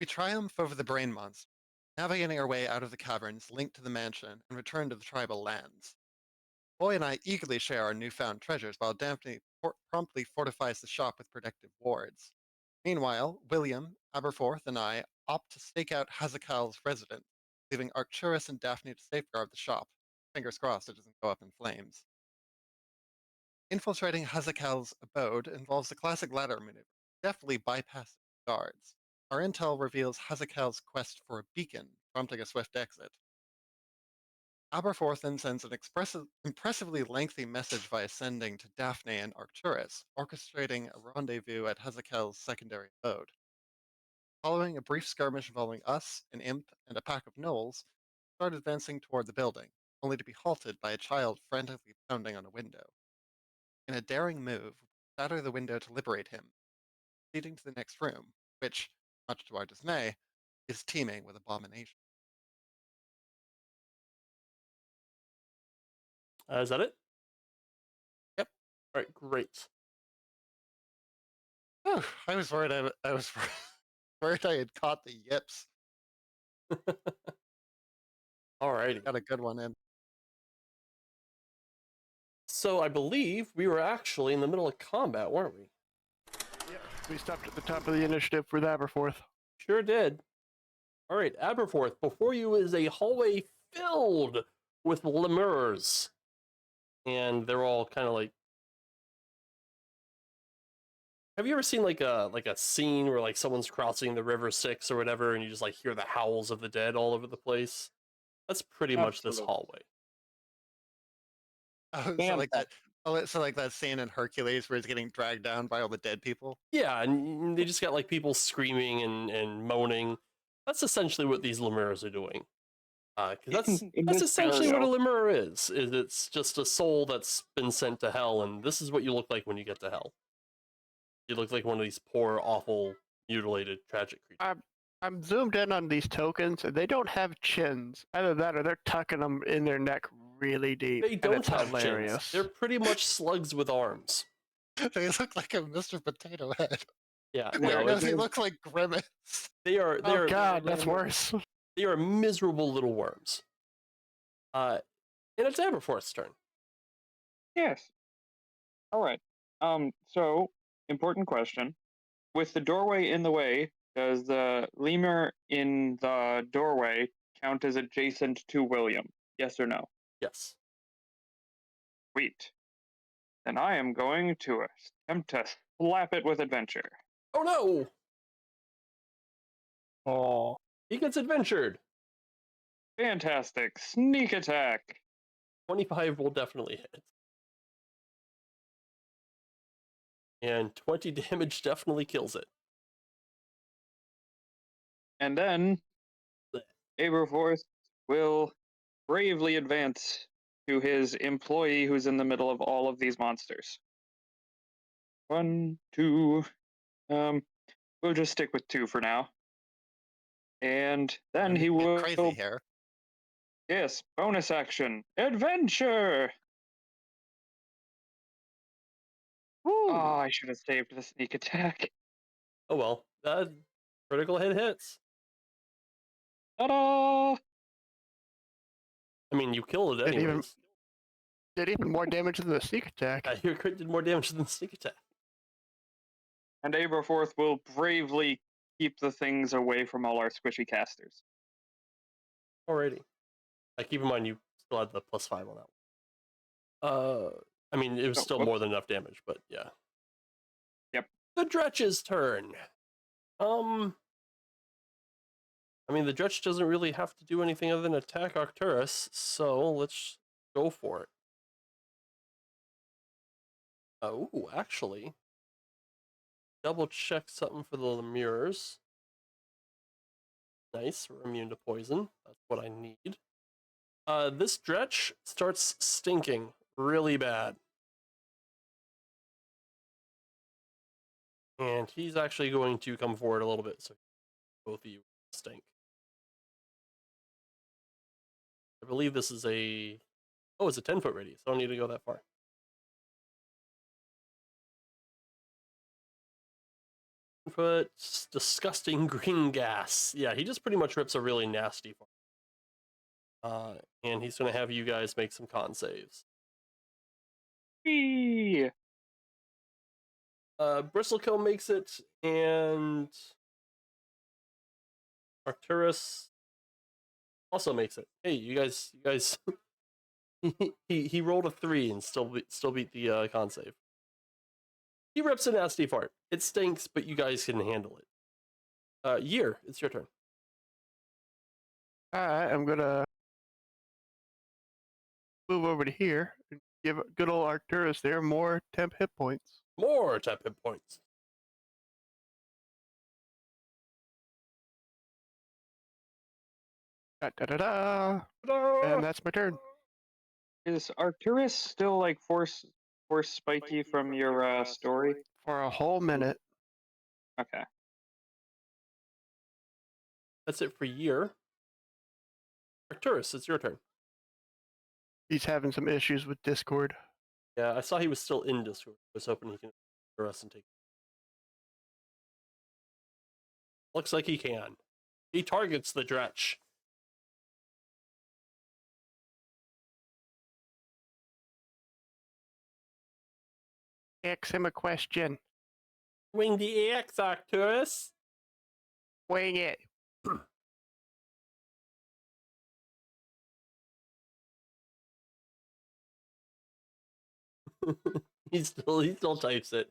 We triumph over the brain monster, navigating our way out of the caverns linked to the mansion and return to the tribal lands. Boy and I eagerly share our newfound treasures while Daphne promptly fortifies the shop with protective wards. Meanwhile, William, Aberforth, and I opt to stake out Hazakal's residence, leaving Arcturus and Daphne to safeguard the shop. Fingers crossed it doesn't go up in flames. Infiltrating Hazakal's abode involves the classic ladder maneuver, deftly bypassing guards. Our intel reveals Hazakal's quest for a beacon, prompting a swift exit. Aberforth then sends an impressively lengthy message via sending to Daphne and Arcturus, orchestrating a rendezvous at Hazakel's secondary abode. Following a brief skirmish involving us, an imp, and a pack of gnolls, we start advancing toward the building, only to be halted by a child frantically pounding on a window. In a daring move, we shatter the window to liberate him, leading to the next room, which, much to our dismay, is teeming with abomination. Is that it? Yep. All right, great. Oh, I was worried I was worried I had caught the yips. Alrighty. Got a good one in. So I believe we were actually in the middle of combat, weren't we? Yep, we stopped at the top of the initiative with Aberforth. Sure did. All right, Aberforth, before you is a hallway filled with lemurs. And they're all kind of like... Have you ever seen like a scene where like someone's crossing the River Styx or whatever, and you just like hear the howls of the dead all over the place? That's pretty much this hallway. Oh, so like that. Oh, so like that scene in Hercules where he's getting dragged down by all the dead people. Yeah, and they just got like people screaming and moaning. That's essentially what these lemurs are doing. Because that's essentially what a lemur is. It's just a soul that's been sent to hell, and this is what you look like when you get to hell. You look like one of these poor, awful, mutilated, tragic creatures. I'm zoomed in on these tokens, and they don't have chins. Either that, or they're tucking them in their neck really deep. They don't have hilarious. chins. They're pretty much slugs with arms. They look like a Mr. Potato Head. Yeah, no, they look like Grimace. They are. Oh God, that's worse. They are miserable little worms. And it's Aberforth's turn. Yes. All right. So important question: with the doorway in the way, does the lemur in the doorway count as adjacent to William? Yes or no? Yes. Sweet. Then I am going to attempt to slap it with adventure. Oh no! Oh. He gets adventured. Fantastic. Sneak attack. 25 will definitely hit. And 20 damage definitely kills it. And then Aberforth will bravely advance to his employee who's in the middle of all of these monsters. 1, 2. We'll just stick with 2 for now. And then he will... Crazy here. Yes, bonus action. Adventure! Woo. Oh, I should have saved the sneak attack. Oh well. Critical hit hits. Ta-da! I mean, you killed it anyways. Did even more damage than the sneak attack. Your crit did more damage than the sneak attack. And Aberforth will bravely keep the things away from all our squishy casters. Alrighty. Keep in mind you still had the +5 on that one. I mean, it was still more than enough damage, but yeah. Yep. The Dretch's turn. I mean, the Dretch doesn't really have to do anything other than attack Arcturus, so let's go for it. Oh, actually, double check something for the lemurs. Nice, we're immune to poison. That's what I need. This Dretch starts stinking really bad. And he's actually going to come forward a little bit, so both of you stink. I believe this is a... Oh, it's a 10-foot radius. I don't need to go that far. Beanfoot, disgusting green gas. Yeah, he just pretty much rips a really nasty fart. And he's going to have you guys make some con saves. Whee! Bristlekill makes it, and Arcturus also makes it. Hey, you guys. he rolled a 3 and still beat the con save. He rips a nasty fart. It stinks, but you guys can handle it. Year, it's your turn. Alright, I'm gonna move over to here and give good old Arcturus there more temp hit points. More tap hit points. Da da da da. And that's my turn. Is Arcturus still like force spiky from your story? For a whole minute. Okay. That's it for year. Arcturus, it's your turn. He's having some issues with Discord. Yeah, I saw he was still in Discord. I was hoping he can for us and take. Looks like he can. He targets the Dretch. Ask him a question. Wing the axe, Arcturus. Wing it. he still types it.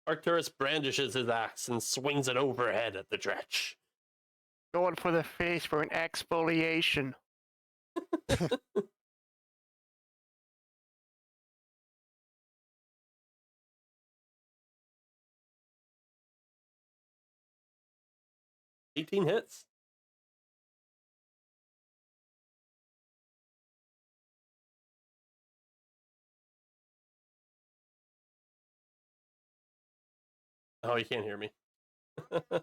Arcturus brandishes his axe and swings it overhead at the Dretch. Going for the face for an exfoliation. 18 hits. Oh, you can't hear me. There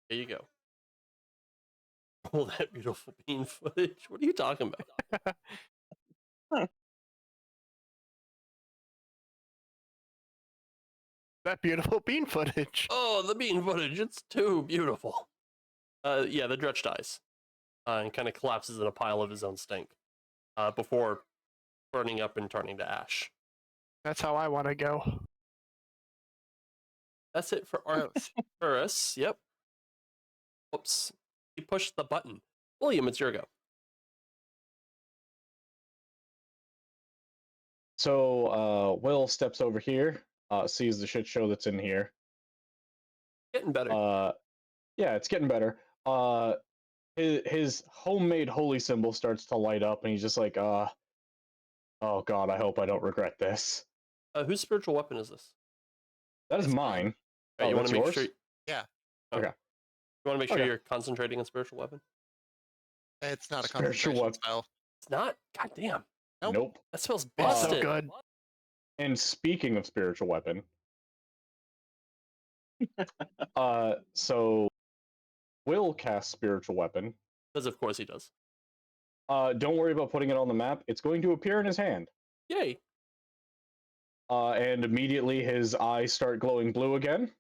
you go. Oh, that beautiful bean footage. What are you talking about? That beautiful bean footage. Oh, the bean footage. It's too beautiful. Yeah, the Dretch dies. And kind of collapses in a pile of his own stink. Before burning up and turning to ash. That's how I want to go. That's it for Arcturus. Yep. Oops. He pushed the button. William, it's your go. So Will steps over here, sees the shit show that's in here. Getting better. Yeah, it's getting better. His homemade holy symbol starts to light up, and he's just like, oh god, I hope I don't regret this. Whose spiritual weapon is this? That is mine. Right, Oh, you want that's to make yours? sure. Yeah. Okay. You want to make sure Okay. you're concentrating on spiritual weapon. It's not a Spiritual concentration weapon. spell. It's not. God damn. Nope. That smells It's busted. so good. And speaking of spiritual weapon, so Will cast spiritual weapon. Because of course he does. Don't worry about putting it on the map. It's going to appear in his hand. Yay. And immediately his eyes start glowing blue again.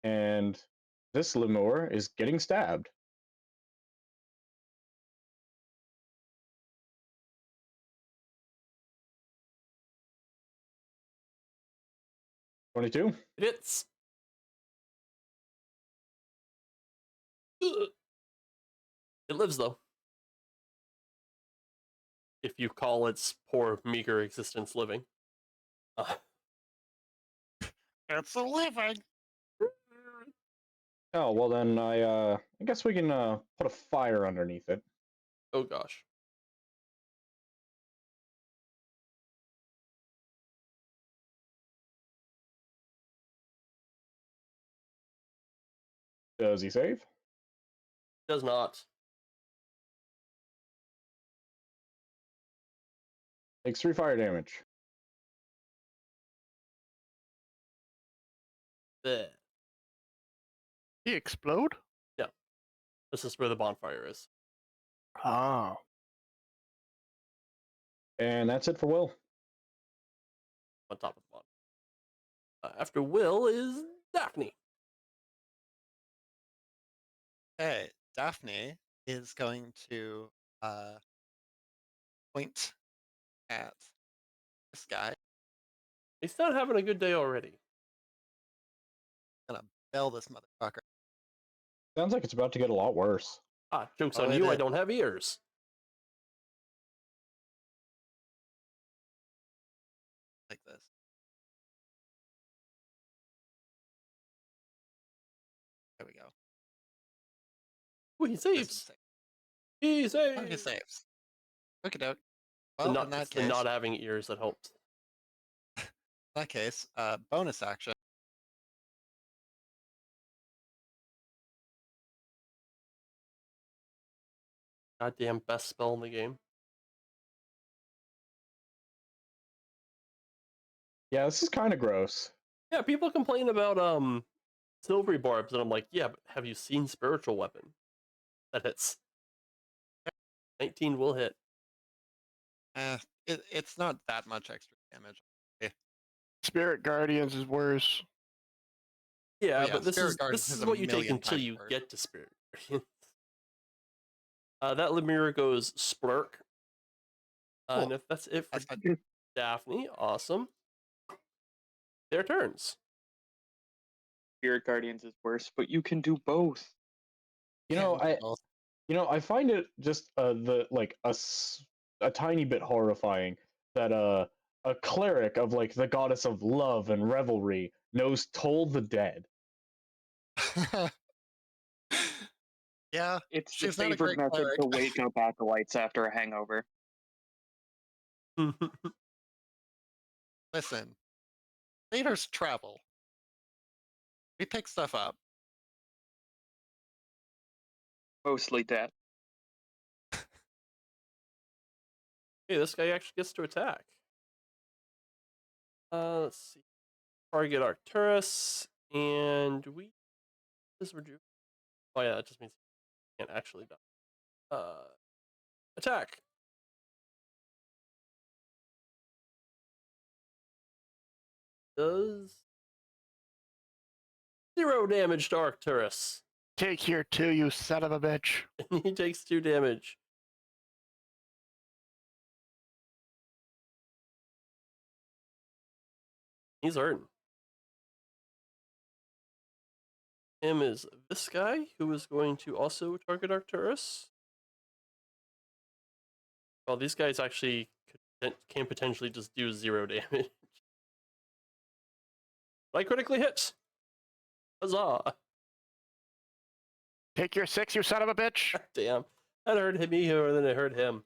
And this lemur is getting stabbed. $22. It hits. Ugh. It lives though. If you call its poor, meager existence living. It's a living. Oh, well then I guess we can put a fire underneath it. Oh gosh. Does he save? Does not. Takes 3 fire damage. Bleh. He explode? This is where the bonfire is. Oh. And that's it for Will. On top of the bonfire. After Will is Daphne. Okay, Daphne is going to point at this guy. He's not having a good day already. Gonna bell this motherfucker. Sounds like it's about to get a lot worse. Joke's Oh, on it you, I is. don't have ears. Like this. There we go. Ooh, he Wisdom saves. save. He Oh, saves. he saves. Look it out. Well, in that It's the case, not having ears that helps. Bonus action. Goddamn best spell in the game. Yeah, this is kind of gross. Yeah, people complain about silvery barbs, and I'm like, yeah, but have you seen spiritual weapon? That hits. 19 will hit. It's not that much extra damage. Spirit Guardians is worse. Yeah, yeah, but this Spirit is Guardians this is is a what you take million until times you worse. get to Spirit Guardians. That Lemure goes splurk. Cool. And if that's it for That's fine. Daphne, awesome. Their turns. Spirit Guardians is worse, but you can do both. You know, Can't do both. I find it just a tiny bit horrifying that a cleric of like the goddess of love and revelry knows Toll the Dead. Yeah, It's the she's not a favorite great method cleric. to wake up acolytes after a hangover. Listen, leaders travel. We pick stuff up. Mostly dead. Hey, this guy actually gets to attack. Let's see. Target Arcturus, and we. This would you. Oh yeah, that just means he can't actually die. Attack. Does 0 damage to Arcturus. Take here too, you son of a bitch. And he takes 2 damage. He's hurting. Him is this guy, who is going to also target Arcturus. Well, these guys actually can potentially just do 0 damage. I critically hit. Huzzah! Take your 6, you son of a bitch. Damn, that hurt me more than it hurt him.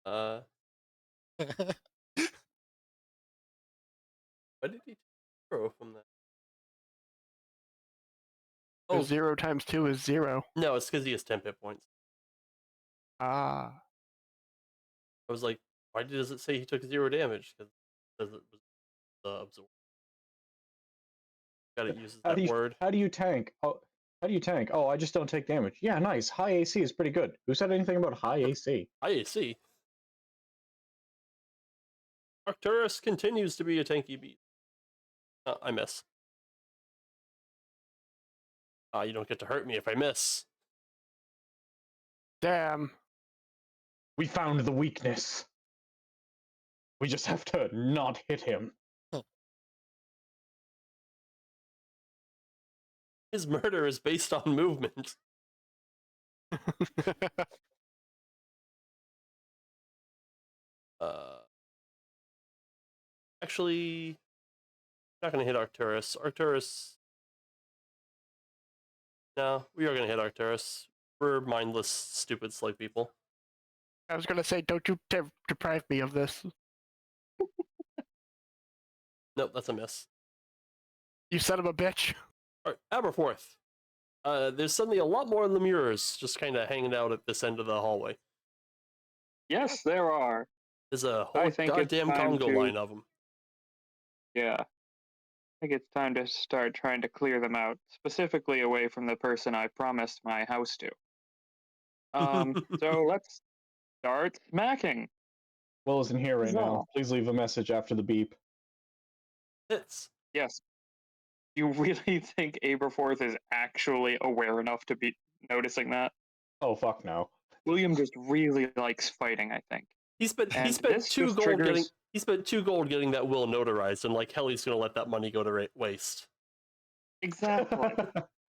What did he throw from that? Oh. 0 times 2 is 0. No, it's because he has 10 hit points. Ah. I was like, why does it say he took 0 damage? Because it was absorbed. Gotta use that word. How do you tank? Oh, how do you tank? Oh, I just don't take damage. Yeah, nice. High AC is pretty good. Who said anything about high AC? High AC. Arcturus continues to be a tanky beast. I miss. You don't get to hurt me if I miss. Damn. We found the weakness. We just have to not hit him. His murder is based on movement. Actually, not gonna hit Arcturus. Arcturus. No, we are gonna hit Arcturus. We're mindless, stupid slug people. I was gonna say, don't you deprive me of this. Nope, that's a miss. You son of a bitch. All right, Aberforth. There's suddenly a lot more lemures just kind of hanging out at this end of the hallway. Yes, there are. There's a whole goddamn Congo line of them. Yeah. I think it's time to start trying to clear them out, specifically away from the person I promised my house to. So let's start smacking. Will isn't here right now. Huzzah. Please leave a message after the beep. Hits. Yes. You really think Aberforth is actually aware enough to be noticing that? Oh fuck no. William just really likes fighting, I think. He spent And spent this two just gold triggers... getting 2 gold getting that will notarized, and like hell he's gonna let that money go to waste. Exactly.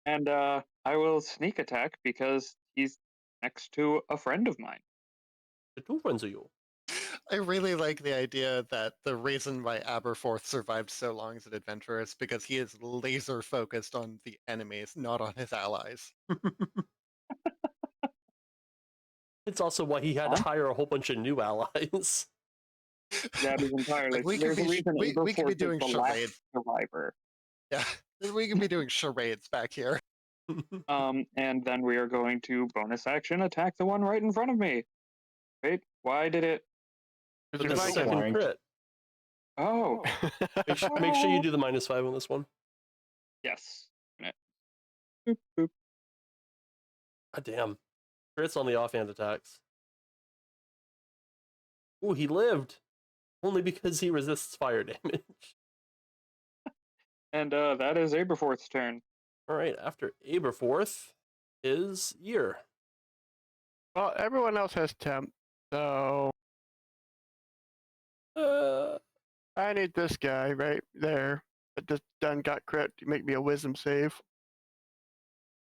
And I will sneak attack because he's next to a friend of mine. The 2 friends of you. I really like the idea that the reason why Aberforth survived so long as an adventurer is because he is laser focused on the enemies, not on his allies. It's also why he had to hire a whole bunch of new allies. That is entirely... Like There's a reason we could be Aberforth is doing the charades. last survivor. Yeah, we could be doing charades back here. And then we are going to bonus action attack the one right in front of me. Wait, why did it... With the Because I second wanked. crit. Oh, Make sure you do the -5 on this one. yes. Boop, boop. God damn. Crits on the offhand attacks. Ooh, he lived. Only because he resists fire damage. And that is Aberforth's turn. Alright, after Aberforth is Year. Well, everyone else has temp, so I need this guy right there. That just done got crit to make me a wisdom save.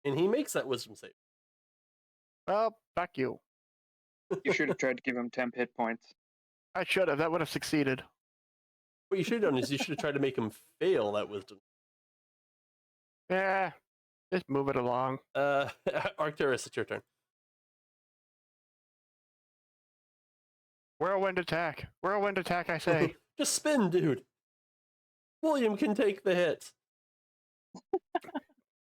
And he makes that wisdom save. Well, fuck you. You should have tried to give him temp hit points. I should have. That would have succeeded. What you should have done is you should have tried to make him fail that wisdom. Yeah, just move it along. Arcturus, it's your turn. Whirlwind attack. Whirlwind attack, I say. Just spin, dude. William can take the hit.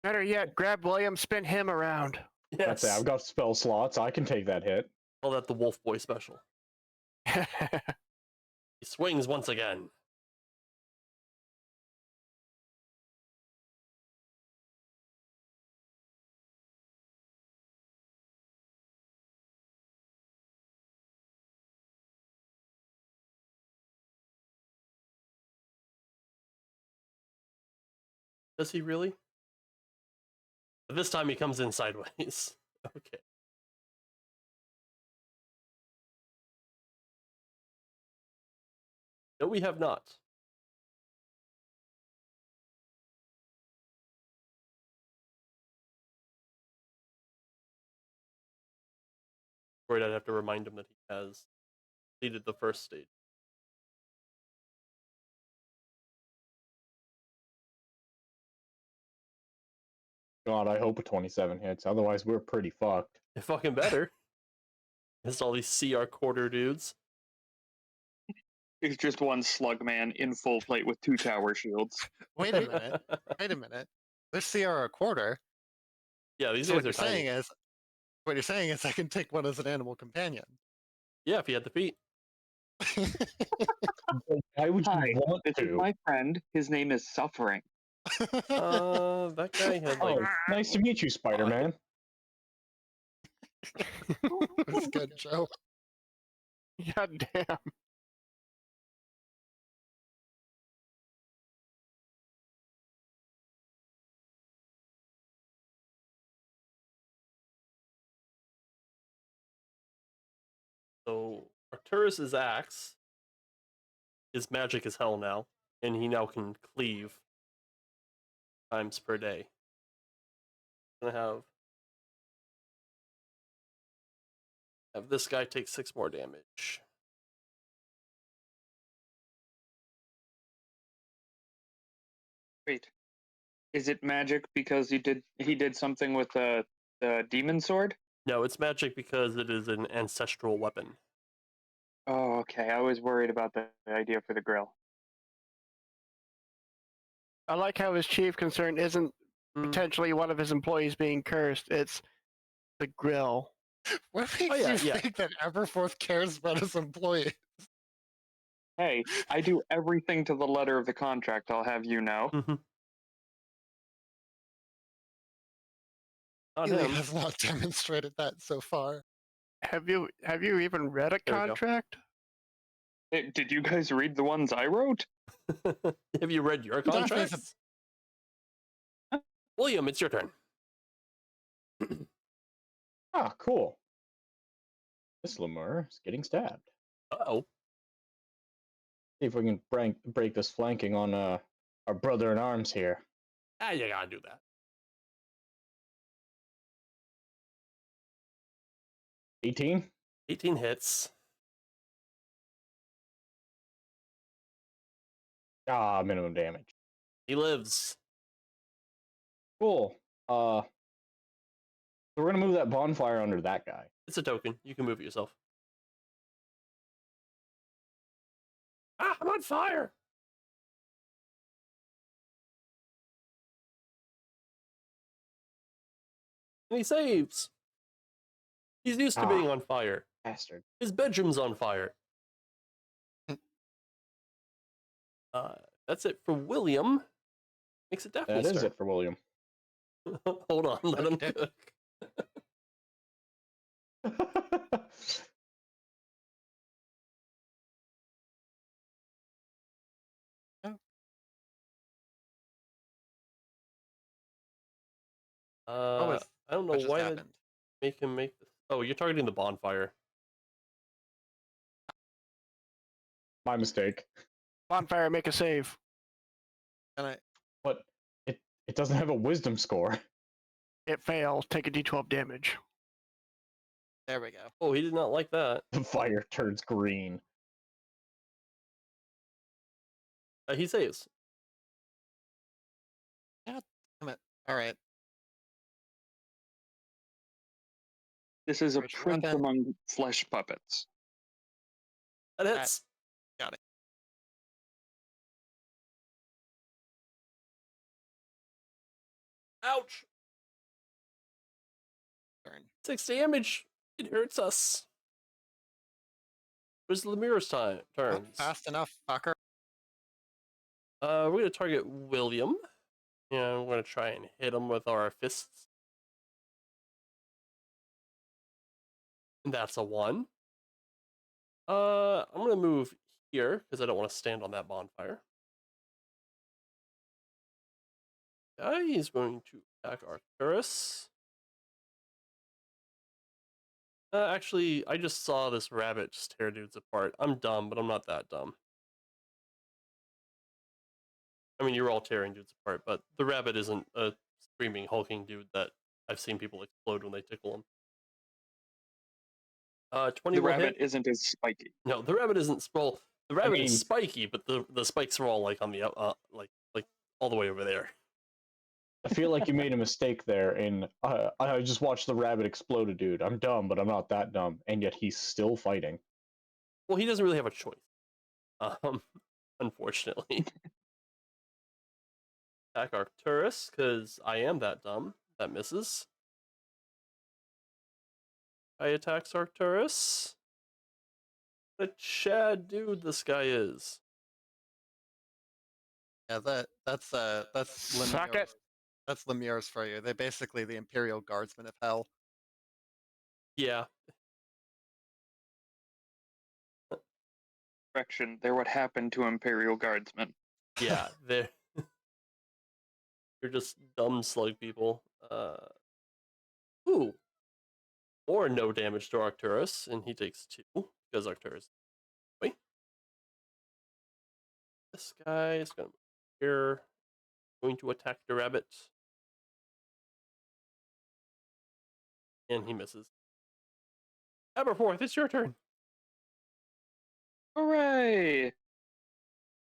Better yet, grab William, spin him around. Yes. That's it. I've got spell slots. I can take that hit. Call that the Wolf Boy special. He swings once again. Does he really? But this time he comes in sideways. Okay. No, we have not. Worried I'd have to remind him that he has completed the first stage. God, I hope a 27 hits. Otherwise, we're pretty fucked. It fucking better. It's all these CR quarter dudes. It's just one slug man in full plate with 2 tower shields. Wait a minute. Wait a minute. This CR a quarter. Yeah, these So guys what are you're tiny. saying is I can take one as an animal companion. Yeah, if he had the feet. Why would you Hi, want this is to? my friend. His name is Suffering. That guy had like. Oh, nice to meet you, Spider-Man. That's good, Joe. God damn. So Arcturus's axe is magic as hell now, and he now can cleave times per day. Gonna have this guy take 6 more damage. Wait, is it magic because he did something with the demon sword? No, it's magic because it is an ancestral weapon. Oh, okay. I was worried about the idea for the grill. I like how his chief concern isn't potentially one of his employees being cursed. It's the grill. What makes you think that Aberforth cares about his employee? Hey, I do everything to the letter of the contract, I'll have you know. He has not demonstrated that so far. Have you even read a contract? Did you guys read the ones I wrote? Have you read your contracts? William, it's your turn. Ah, cool. This lemur is getting stabbed. Uh-oh. See if we can break this flanking on our brother in arms here. Ah, you gotta do that. 18? 18 hits. Ah, minimum damage. He lives. Cool. So we're gonna move that bonfire under that guy. It's a token. You can move it yourself. Ah, I'm on fire! And he saves. He's used to being on fire. Bastard. His bedroom's on fire. That's it for William. Makes it Daphne's That is turn. it for William. Hold on, let him cook. Oh. I don't know What just why that happened? make him make this. Oh, you're targeting the bonfire. My mistake. Bonfire, make a save. And I But it doesn't have a wisdom score. It fails. Take a d12 damage. there we go. Oh, he did not like that. The fire turns green. He saves. God damn it. All right. This is a Rich prince weapon. among flesh puppets. That hits. Got it. Ouch! Turn. 6 damage. It hurts us. Where's Lemir's Not turns? fast enough, fucker. We're gonna target William. Yeah, we're gonna try and hit him with our fists. And that's a 1. I'm gonna move here because I don't want to stand on that bonfire. He's going to attack Arcturus. Actually, I just saw this rabbit just tear dudes apart. I'm dumb, but I'm not that dumb. I mean, you're all tearing dudes apart, but the rabbit isn't a screaming, hulking dude that I've seen people explode when they tickle him. 20 The will rabbit hit. isn't as spiky. No, the rabbit isn't. Well, the rabbit mean- is spiky, but the spikes are all like on the like all the way over there. I feel like you made a mistake there. I just watched the rabbit explode a dude. I'm dumb, but I'm not that dumb, and yet he's still fighting. Well, he doesn't really have a choice. Unfortunately. Attack Arcturus, because I am that dumb. That misses. I attacks Arcturus. What a Chad dude this guy is. Yeah, that's Suck Lemire's. it. That's Lemire's for you. They're basically the Imperial Guardsmen of Hell. Yeah. Correction, they're what happened to Imperial Guardsmen. Yeah, they're just dumb slug people. Ooh. Or no damage to Arcturus, and he takes 2 because Arcturus. Wait. This guy is going to attack the rabbit. And he misses. Aberforth, it's your turn. Hooray!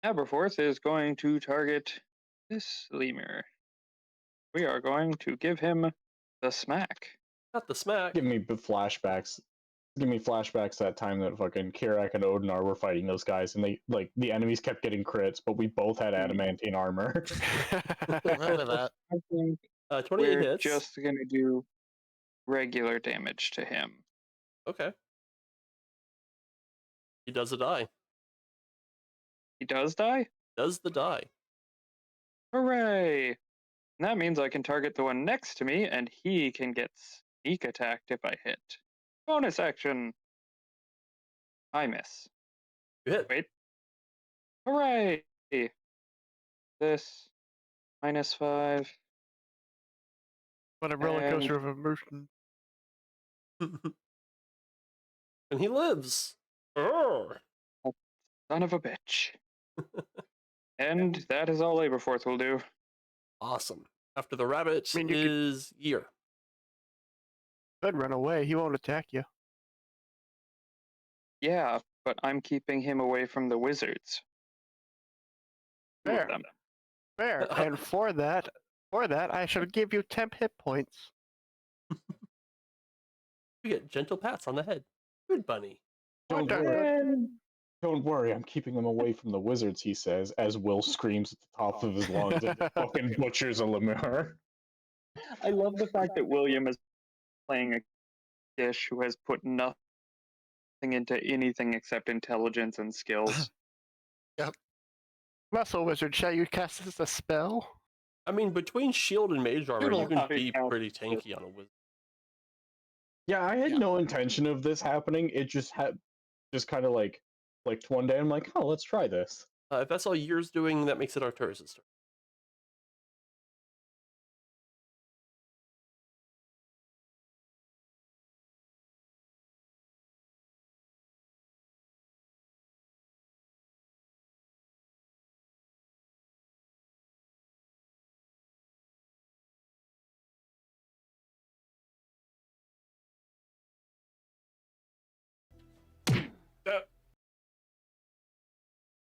Aberforth is going to target this lemur. We are going to give him the smack. Not the smack. Give me flashbacks. Give me flashbacks that time that fucking Kirak and Odinar were fighting those guys, and they the enemies kept getting crits, but we both had adamantine armor. Remember that. I think 28 we're hits. just going to do regular damage to him. Okay. He does a die. He does die? Does the die. Hooray! And that means I can target the one next to me, and he can get sneak attacked if I hit. Bonus action. I miss. You hit. Wait. Hooray! This -5. What a roller And- coaster of emotion. And he lives. Urgh. Son of a bitch. And that is all Labor Force will do. Awesome. After the rabbit I mean, you is Year. Could run away. He won't attack you. Yeah, but I'm keeping him away from the wizards. Two of Fair. them. Fair. And for that, I shall give you 10 hit points. You get gentle pats on the head. Good bunny. Don't What the- worry. Don't worry, I'm keeping them away from the wizards, he says, as Will screams at the top of his lungs and fucking butchers a lemur. I love the fact that William is playing a dish who has put nothing into anything except intelligence and skills. Muscle Wizard, shall you cast this a spell? I mean, between shield and mage armor, you can Noodle. be pretty tanky on a wizard. Yeah, I had Yeah. no intention of this happening. It just kind of like clicked one day. I'm like, oh, let's try this. If that's all Year's doing, that makes it Arcturus' turn.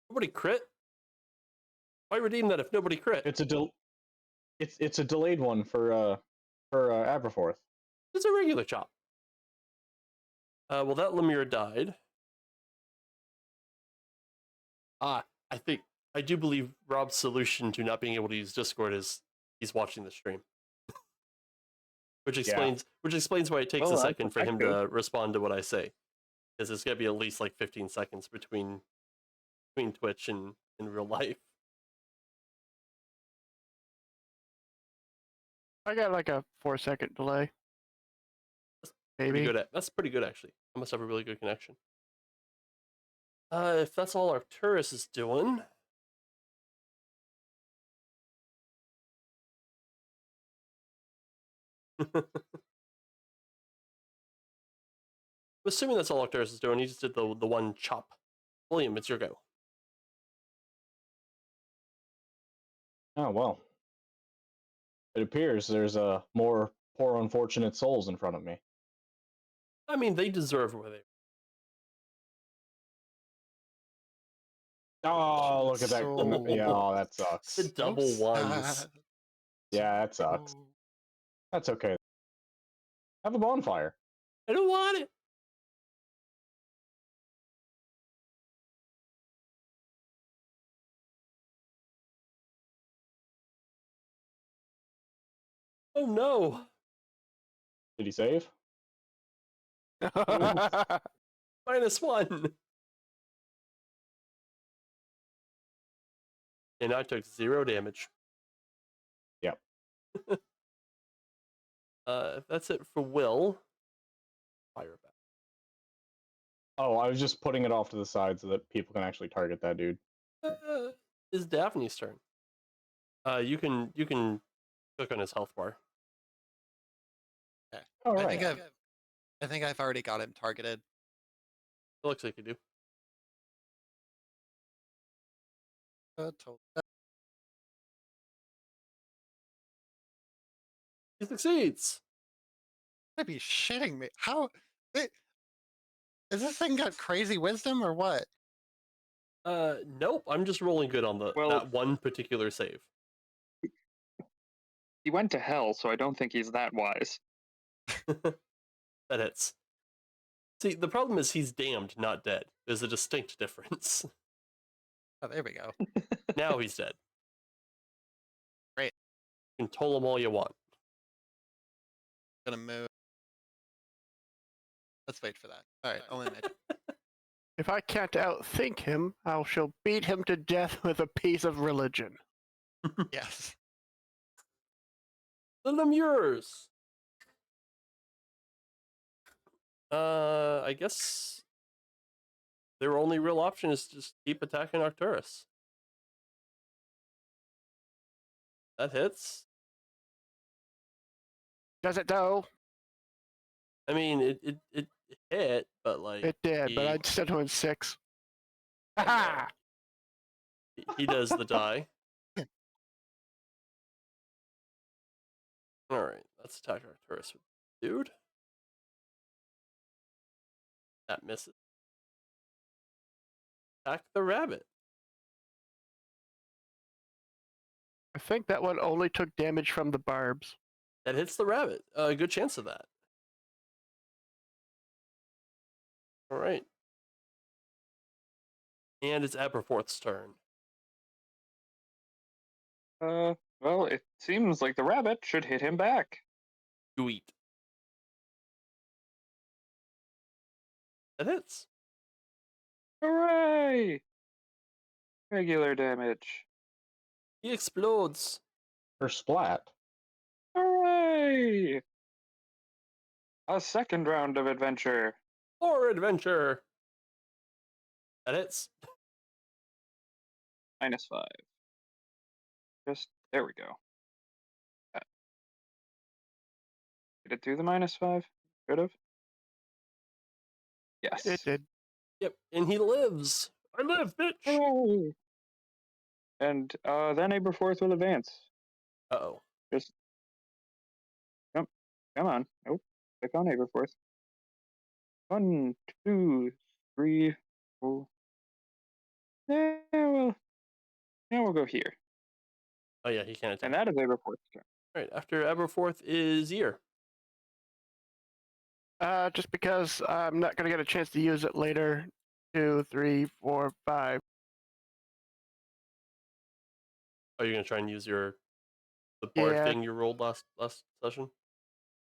Nobody crit? Why redeem that if nobody crit? It's a delayed one for Aberforth. It's a regular chop. Well, that Lemire died. I do believe Rob's solution to not being able to use Discord is he's watching the stream. Which explains why it takes a second for him to respond to what I say. Because it's gonna be at least like 15 seconds between Twitch and in real life. I got like a 4-second delay. Maybe. That's pretty good actually. I must have a really good connection. If that's all Arcturus is doing. I'm assuming that's all Arcturus is doing. He just did the one chop. William, it's your go. Oh well. It appears there's more poor unfortunate souls in front of me. I mean, they deserve where they. Oh, look at that! So- Yeah, oh, that sucks. The double ones. sad. Yeah, that sucks. Oh, That's okay. Have a bonfire. I don't want it. Oh no. Did he save? -1. And I took 0 damage. Yep. That's it for Will. Fire back. Oh, I was just putting it off to the side so that people can actually target that dude. It's Daphne's turn. You can click on his health bar. All I right. think I've already got him targeted. It looks like you do. Totally. He succeeds. I'd be shitting me. How? Is this thing got crazy wisdom or what? Nope. I'm just rolling good on that one particular save. He went to hell, so I don't think he's that wise. That hits. See, the problem is he's damned, not dead. There's a distinct difference. Oh, there we go. Now he's dead. Great. You can toll him all you want. Gonna move. Let's wait for that. All right, only an If I can't outthink him, I shall beat him to death with a piece of religion. Yes. The Lemures. I guess their only real option is to just keep attacking Arcturus. That hits. Does it though? I mean, it hit, but like It did, but he, I'd still doing 6. I know. Ha! He does the die. All right, let's attack Arcturus, dude. That misses. Attack the rabbit. I think that one only took damage from the barbs. That hits the rabbit. Good chance of that. All right. And it's Aberforth's turn. Well, it seems like the rabbit should hit him back. You eat. That hits. Hooray! Regular damage. He explodes. Or splat. Hooray! A second round of adventure. Or adventure. That hits. -5. Just, there we go. Did it do the -5? Could have. Yes. It did. Yep, and he lives. I live, bitch. Hooray! And then Aberforth will advance. Uh-oh. Just come on. Nope. Click on Aberforth. 1, 2, 3, 4. Now we'll go here. Oh yeah, he can't attack. And that is Aberforth's turn. All right, after Aberforth is Ear. Just because I'm not gonna get a chance to use it later. 2, 3, 4, 5. Are you gonna try and use the bard Yeah. thing you rolled last session?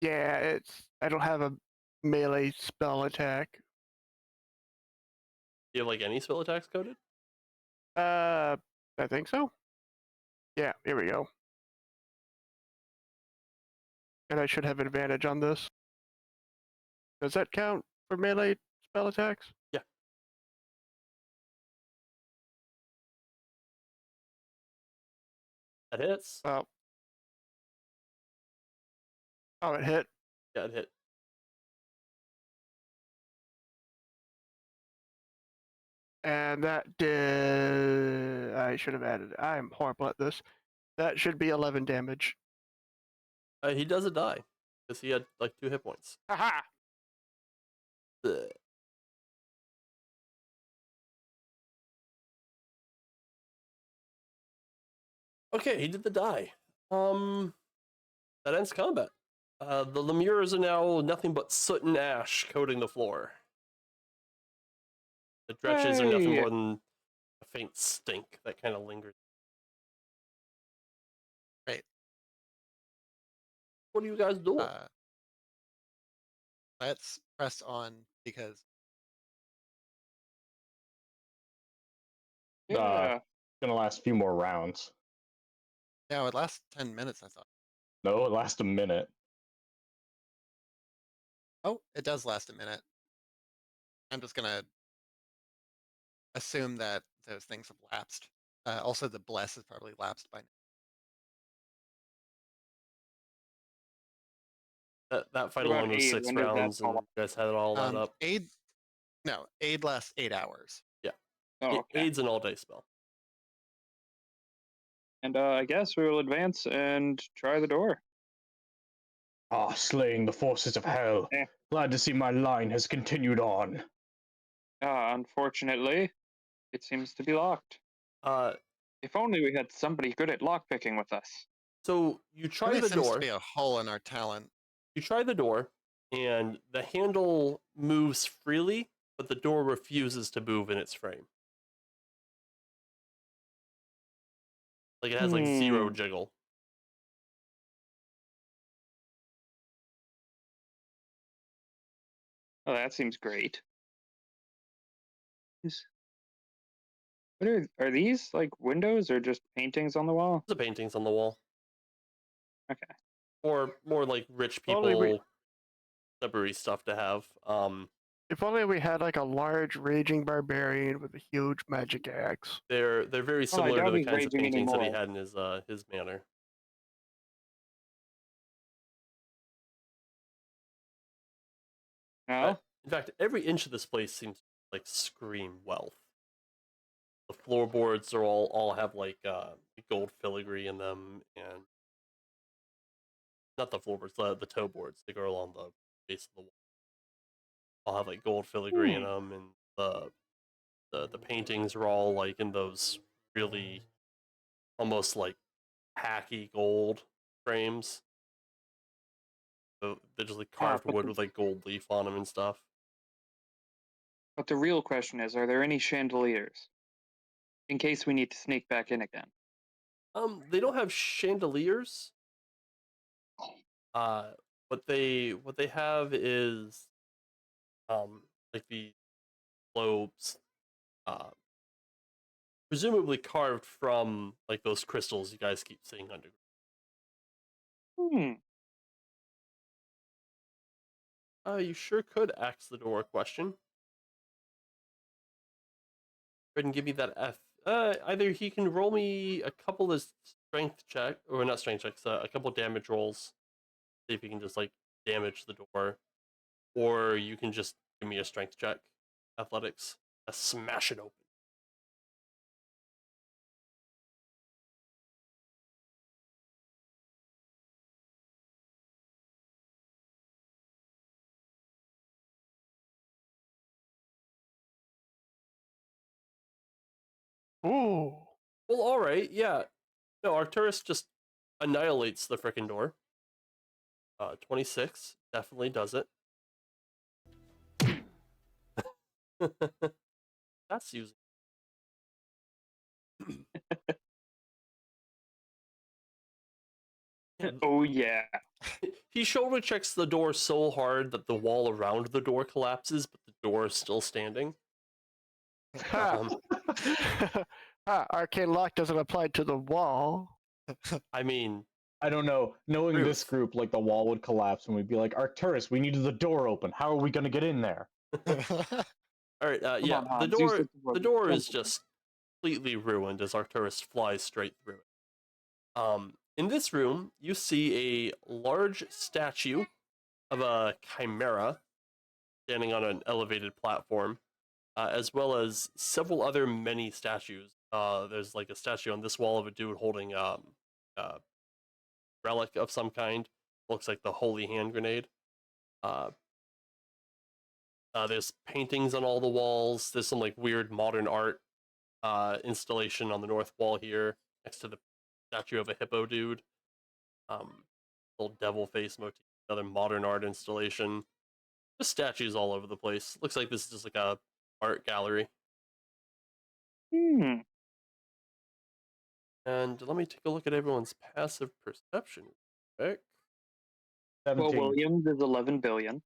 Yeah, I don't have a melee spell attack. Do you have like any spell attacks coded? I think so. Yeah, here we go. And I should have advantage on this. Does that count for melee spell attacks? Yeah. That hits. Oh, it hit. Yeah, it hit. And that did. I should have added. I'm horrible at this. That should be 11 damage. He does a die because he had like 2 hit points. Haha! Ugh. Okay, he did the die. That ends combat. The lemures are now nothing but soot and ash coating the floor. The dretches are nothing Hey! more than a faint stink that kind of lingers. Right. What are you guys doing? Let's press on because Yeah. Gonna last a few more rounds. yeah, it lasts 10 minutes, I thought. No, it lasts a minute. Oh, it does last a minute. I'm just gonna assume that those things have lapsed. Also, the bless has probably lapsed by now. That fight What about alone was aid? 6 When does that rounds, and fall you guys had it all that up. Aid lasts 8 hours. Oh, okay. Aid's an all-day spell. And I guess we will advance and try the door. Ah, slaying the forces of hell. Eh. Glad to see my line has continued on. Unfortunately, it seems to be locked. If only we had somebody good at lockpicking with us. So you try Really the seems door. to be a hole in our talent. You try the door, and the handle moves freely, but the door refuses to move in its frame. Like it has like 0 jiggle. Oh, that seems great. What are these like windows or just paintings on the wall? The paintings on the wall. Okay. Or more like rich Only we- people library stuff to have. If only we had like a large raging barbarian with a huge magic axe. They're very similar doubt to the he's kinds of raging paintings that he anymore. had in his manor. No? In fact, every inch of this place seems to like scream wealth. The floorboards are all have like gold filigree in them, and not the floorboards, the toe boards. They go along the base of the wall. All have like gold filigree in them, and the paintings are all like in those really almost like tacky gold frames. So they're just like carved wood with like gold leaf on them and stuff. But the real question is, are there any chandeliers? In case we need to sneak back in again. They don't have chandeliers. What they have is like the globes, uh, presumably carved from like those crystals you guys keep seeing underground. You sure could ask the door a question. Go ahead and give me that F. Either he can roll me a couple of strength check, or not strength checks, a couple damage rolls. See if he can just like damage the door, or you can just give me a strength check, athletics, smash it open. Ooh. Well, all right, yeah. No, Arcturus just annihilates the frickin' door. 26 definitely does it. That's using. Oh yeah. He shoulder checks the door so hard that the wall around the door collapses, but the door is still standing. Arcane lock doesn't apply to the wall. I mean, I don't know. Knowing Ruth. this group, like the wall would collapse and we'd be like, Arcturus, we needed the door open. How are we going to get in there? All right, yeah, on, the Hans, you said door, the door is just completely ruined as Arcturus flies straight through it. In this room, you see a large statue of a chimera standing on an elevated platform, as well as several other many statues. There's like a statue on this wall of a dude holding a relic of some kind. Looks like the holy hand grenade. There's paintings on all the walls. There's some like weird modern art installation on the north wall here, next to the statue of a hippo dude. Little devil face motif. Another modern art installation. Just statues all over the place. Looks like this is just like a art gallery. And let me take a look at everyone's passive perception. Right? 17. Well, Williams is 11 billion.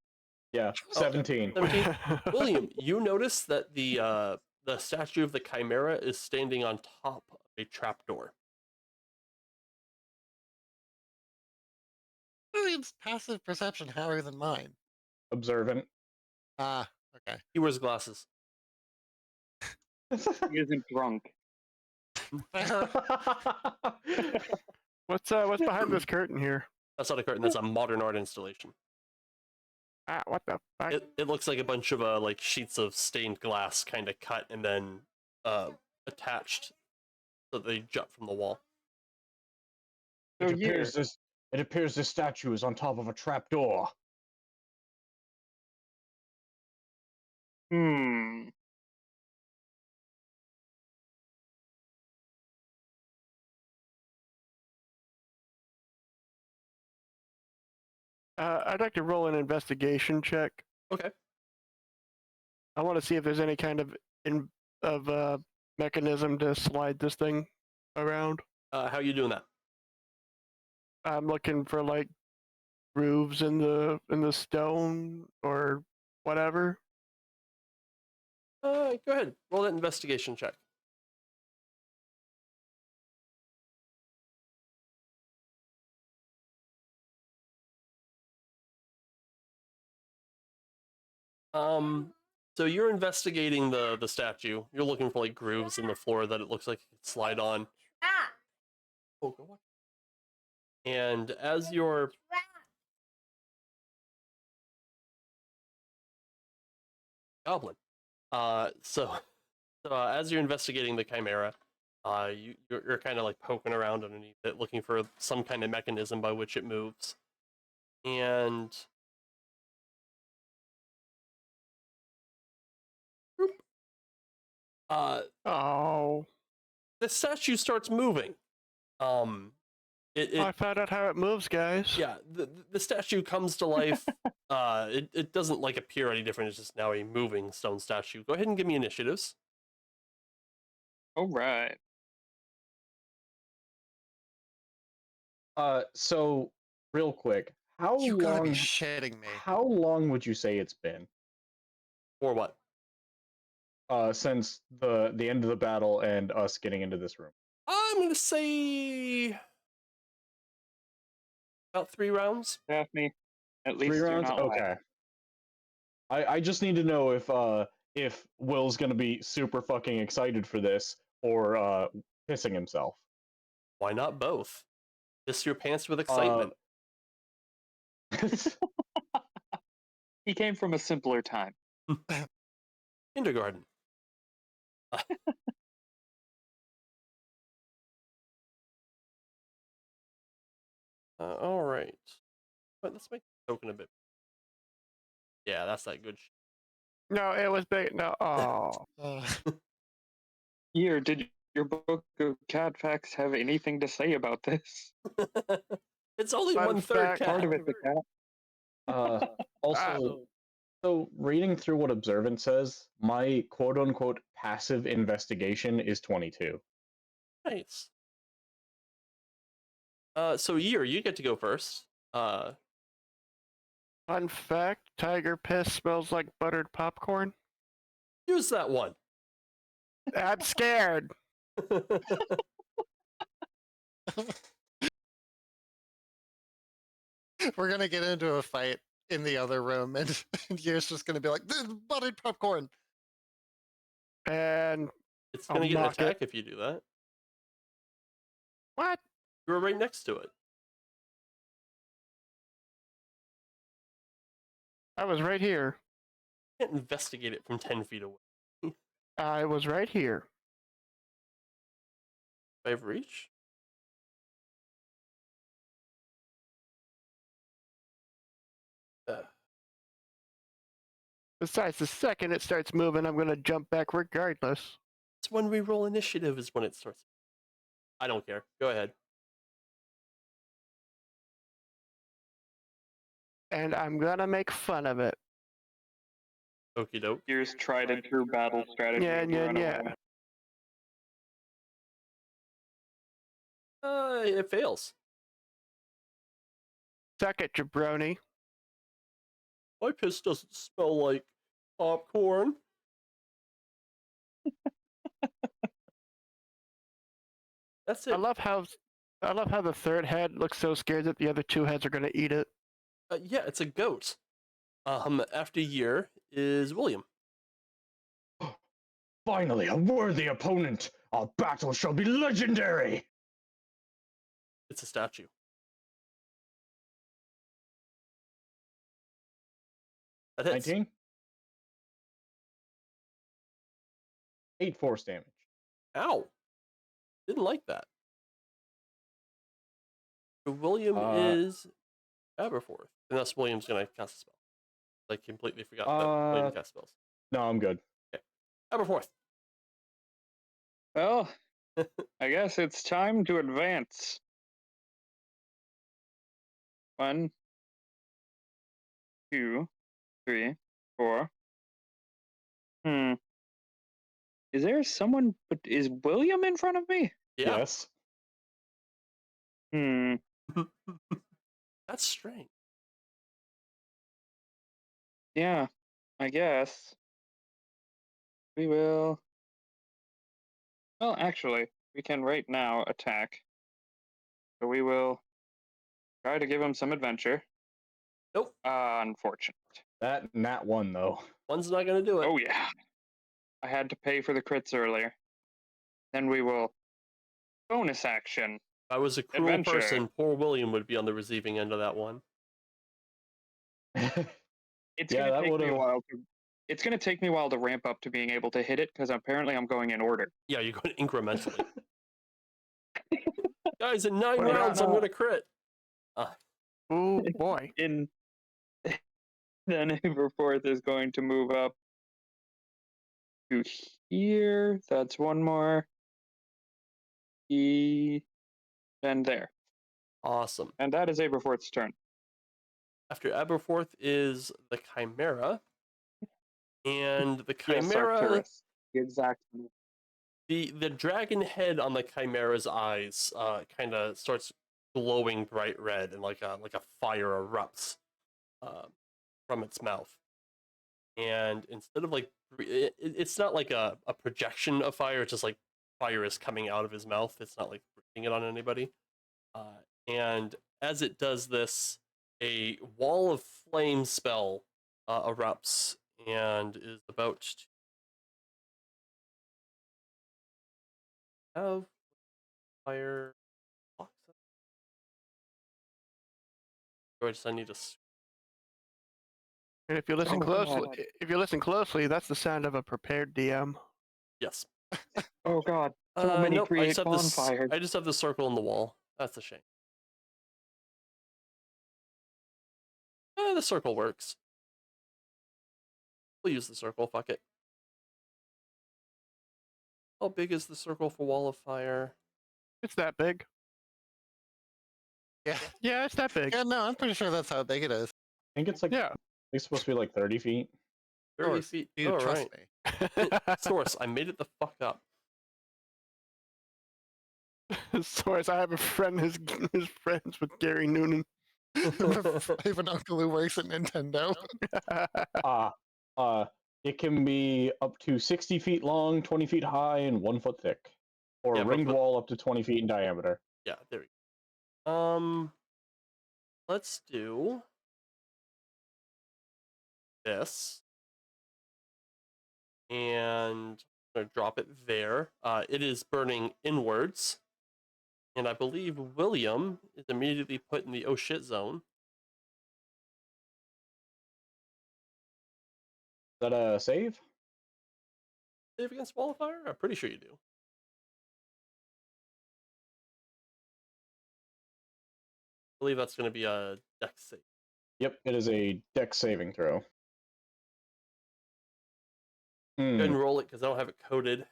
Yeah, 17. 17. William, you notice that the statue of the chimera is standing on top of a trapdoor. William's passive perception higher than mine. Observant. Ah, okay. He wears glasses. He isn't drunk. Fair. What's behind this curtain here? That's not a curtain. That's a modern art installation. Ah, what the fuck? It looks like a bunch of like sheets of stained glass, kind of cut and then attached, so they jut from the wall. It appears this statue is on top of a trapdoor. I'd like to roll an investigation check. Okay. I want to see if there's any kind of mechanism to slide this thing around. How are you doing that? I'm looking for like grooves in the stone or whatever. Go ahead. Roll that investigation check. So you're investigating the statue. You're looking for like grooves in the floor that it looks like it could slide on. Oh, go on. And as you're goblin. So as you're investigating the chimera, you're kind of like poking around underneath it, looking for some kind of mechanism by which it moves, and Oh, the statue starts moving. I found out how it moves, guys. Yeah, the statue comes to life. It doesn't like appear any different. It's just now a moving stone statue. Go ahead and give me initiatives. All right. So real quick, how You gotta be long? shitting me. How long would you say it's been? Or what? Since the end of the battle and us getting into this room. I'm gonna say about 3 rounds. Daphne, at least 3 you're rounds? not lying. Okay. I just need to know if Will's gonna be super fucking excited for this or pissing himself. Why not both? Piss your pants with excitement. He came from a simpler time. Kindergarten. All right. But let's make the token a bit. Yeah, that's that good. No, it was big. No, oh. Here, did your book of cat facts have anything to say about this? It's only Fun 1/3 fact, cat. Part of it's a cat. Also, so reading through what Observant says, my quote-unquote passive investigation is 22. Nice. So Year, you get to go first. Fun fact: tiger piss smells like buttered popcorn. Use that one. I'm scared. We're gonna get into a fight in the other room, and Year's just gonna be like, "This is buttered popcorn." And It's gonna I'll get an mock it. attack if you do that. What? You were right next to it. I was right here. You can't investigate it from 10 feet away. I was right here. 5 reach? Besides, the second it starts moving, I'm going to jump back regardless. It's when we roll initiative is when it starts. I don't care. Go ahead. And I'm going to make fun of it. Okie doke. Here's tried and true battle strategy. Yeah, of yeah, run yeah. away. It fails. Suck it, jabroni. My piss doesn't smell like popcorn. That's it. I love how the third head looks so scared that the other 2 heads are going to eat it. Yeah, it's a goat. After Year is William. Finally, a worthy opponent! Our battle shall be legendary! It's a statue. That hits. 19? 8 force damage. Ow. Didn't like that. So William is Aberforth. Unless William's going to cast a spell. I completely forgot that William cast spells. No, I'm good. Okay. Aberforth. Well, I guess it's time to advance. 1, 2, 3, 4. Is there someone? But is William in front of me? Yeah. Yes. That's strange. Yeah, I guess. We will. Well, actually, we can right now attack. So we will try to give him some adventure. Nope. Unfortunate. That nat 1, though. One's not going to do it. Oh, yeah. I had to pay for the crits earlier. Then we will bonus action. If I was a cruel Adventure. person, poor William would be on the receiving end of that one. It's Yeah, gonna that take me a would've- while it's going to take me a while to ramp up to being able to hit it because apparently I'm going in order. Yeah, you're going incrementally. Guys, in 9 What rounds, I'm about- going to crit. Oh boy. In then Aberforth is going to move up to here. That's one more. And there. Awesome. And that is Aberforth's turn. After Aberforth is the Chimera. And the Yes, Chimera, Arcturus. Exactly. the dragon head on the Chimera's eyes kind of starts glowing bright red, and like a fire erupts from its mouth. And instead of like, it's not like a projection of fire, it's just like fire is coming out of his mouth. It's not like breathing it on anybody. And as it does this, a wall of flame spell erupts and is about to have fire blocks. Or I need to. And if you listen Oh, closely, God. if you listen closely, that's the sound of a prepared DM. Yes. Oh god. So many Nope. create bonfires. I just have the circle in the wall. That's a shame. The circle works. We'll use the circle. Fuck it. How big is the circle for wall of fire? It's that big. Yeah. Yeah, it's that big. Yeah, no, I'm pretty sure that's how big it is. I think it's like Yeah. it's supposed to be like 30 feet. 30 Source, feet. You Oh, trust right. me. Source, I made it the fuck up. Source, I have a friend who's friends with Gary Noonan. I have an uncle who works at Nintendo. It can be up to 60 feet long, 20 feet high, and 1 foot thick. Or Yeah, a but ringed wall up to 20 feet in diameter. Yeah, there we go. Let's do this. And I'm gonna drop it there. It is burning inwards. And I believe William is immediately put in the oh shit zone. Is that a save? Save against wall of fire? I'm pretty sure you do. I believe that's going to be a dex save. Yep, it is a dex saving throw. Go ahead and roll it because I don't have it coded.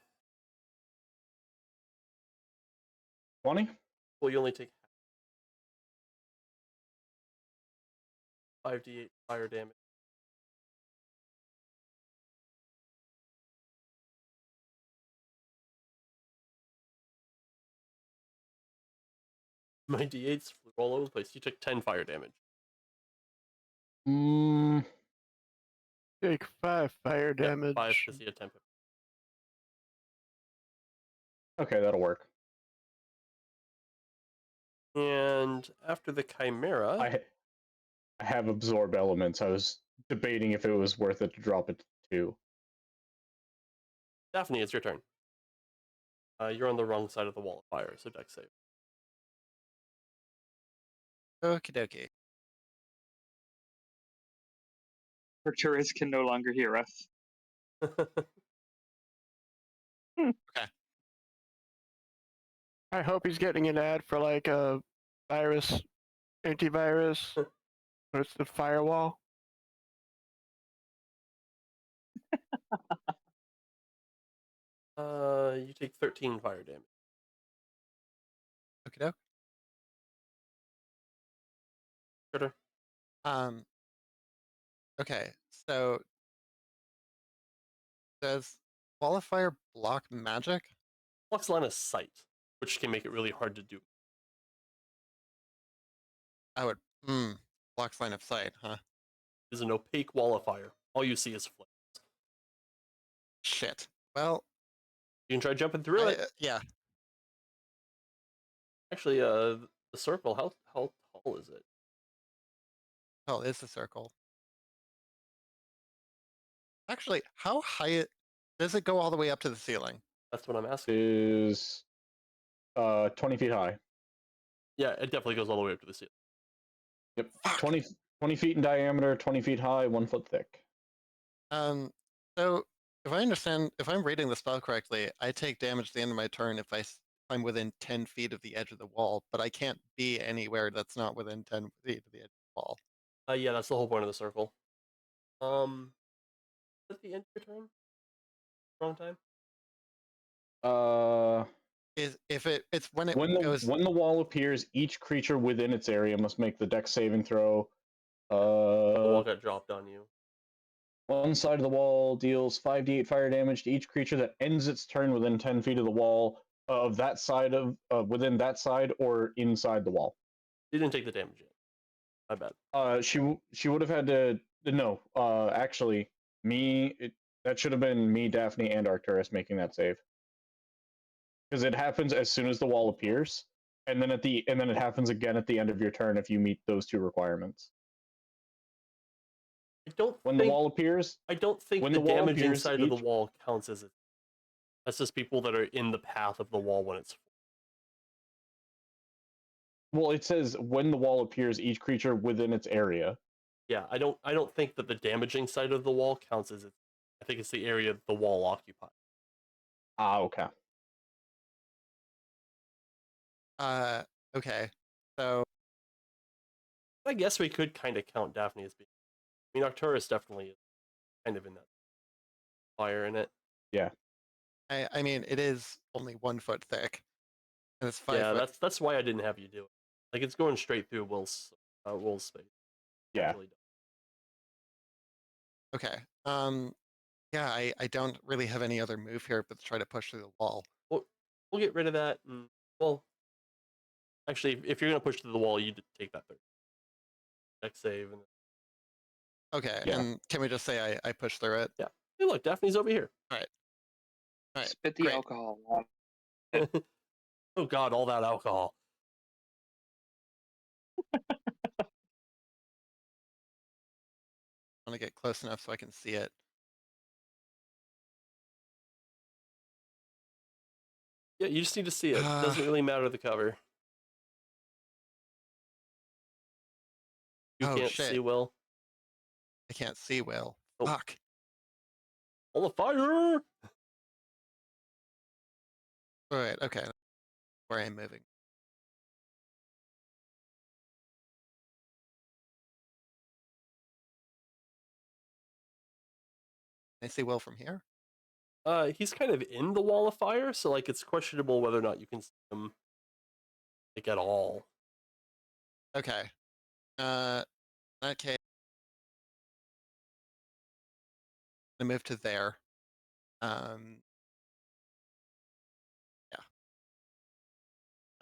20? Well, you only take 5d8 fire damage. My d8s flew all over the place. You took 10 fire damage. Take 5 fire Yeah, damage. 5 because you had 10. Okay, that'll work. And after the Chimera, I have absorb elements. I was debating if it was worth it to drop it to 2. Daphne, it's your turn. You're on the wrong side of the wall of fire, so dex save. Okie dokie. Arcturus can no longer hear us. I hope he's getting an ad for like a virus, antivirus, or it's the firewall. You take 13 fire damage. Okie doke. Critter. Okay, so does Wall of Fire block magic? Blocks line of sight, which can make it really hard to do. I would blocks line of sight, huh? It's an opaque wall of fire. All you see is flames. Shit. Well, You can try jumping through it. Yeah. Actually, the circle, how tall is it? Oh, it's the circle. Actually, how high does it go all the way up to the ceiling? That's what I'm asking. Is 20 feet high. Yeah, it definitely goes all the way up to the ceiling. Yep. Fuck. 20 feet in diameter, 20 feet high, 1 foot thick. So if I'm reading the spell correctly, I take damage at the end of my turn if I'm within 10 feet of the edge of the wall, but I can't be anywhere that's not within 10 feet of the edge of the wall. Yeah, that's the whole point of the circle. At the end of your turn? Wrong time? It's when it goes. When the wall appears, each creature within its area must make the Dex saving throw. The wall got dropped on you. One side of the wall deals 5d8 fire damage to each creature that ends its turn within 10 feet of the wall of that side of within that side or inside the wall. You didn't take the damage yet. I bet. She would have had to no. Actually, that should have been me, Daphne, and Arcturus making that save. Because it happens as soon as the wall appears, and then it happens again at the end of your turn if you meet those two requirements. When the wall appears, I don't think when the the wall damage appears, inside of the wall counts as it. That's just people that are in the path of the wall when it's. Well, it says when the wall appears, each creature within its area. Yeah, I don't think that the damaging side of the wall counts as it. I think it's the area the wall occupies. Ah, okay. Okay. So I guess we could kind of count Daphne as being. I mean, Arcturus definitely is kind of in that fire in it. Yeah. I mean, it is only 1 foot thick, and it's 5 Yeah, foot. that's why I didn't have you do it. Like it's going straight through Will's space. Yeah. Okay. Yeah, I don't really have any other move here but to try to push through the wall. We'll get rid of that. And, well, actually, if you're gonna push through the wall, you take that third. Dex save. And... Okay, Yeah. and can we just say I push through it? Yeah. Hey, look, Daphne's over here. All right. Spit the great. alcohol. Oh God, all that alcohol. I want to get close enough so I can see it. Yeah, you just need to see it. It doesn't really matter the cover. You can't shit. see Will. I can't see Will. Oh. Fuck. All the fire! All right, okay. Where I'm moving. Can I see Will from here? He's kind of in the wall of fire, so like it's questionable whether or not you can see him like at all. Okay. In that case, I move to there. Yeah.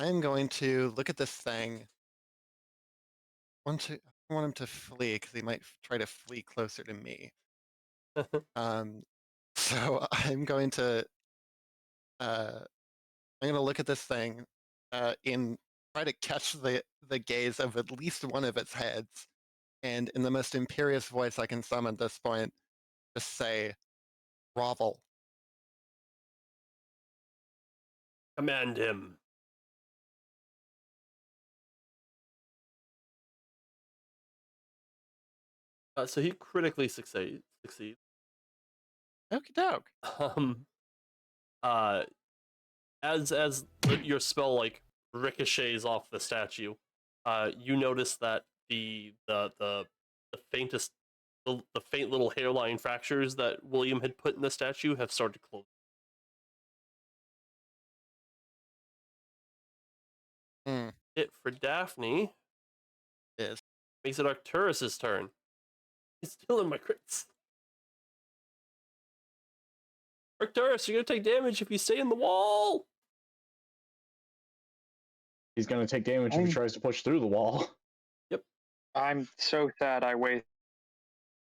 I'm going to look at this thing. I want him to flee because he might try to flee closer to me. So I'm going to look at this thing in try to catch the gaze of at least one of its heads, and in the most imperious voice I can summon at this point, just say, "Grovel." Command him. So he critically succeeds. Okie doke. As your spell like ricochets off the statue, you notice that the faintest the faint little hairline fractures that William had put in the statue have started to close. It for Daphne Is makes it Arcturus's turn. He's stealing my crits. Arcturus, you're gonna take damage if you stay in the wall. He's gonna take damage if he tries to push through the wall. Yep. I'm so sad I waited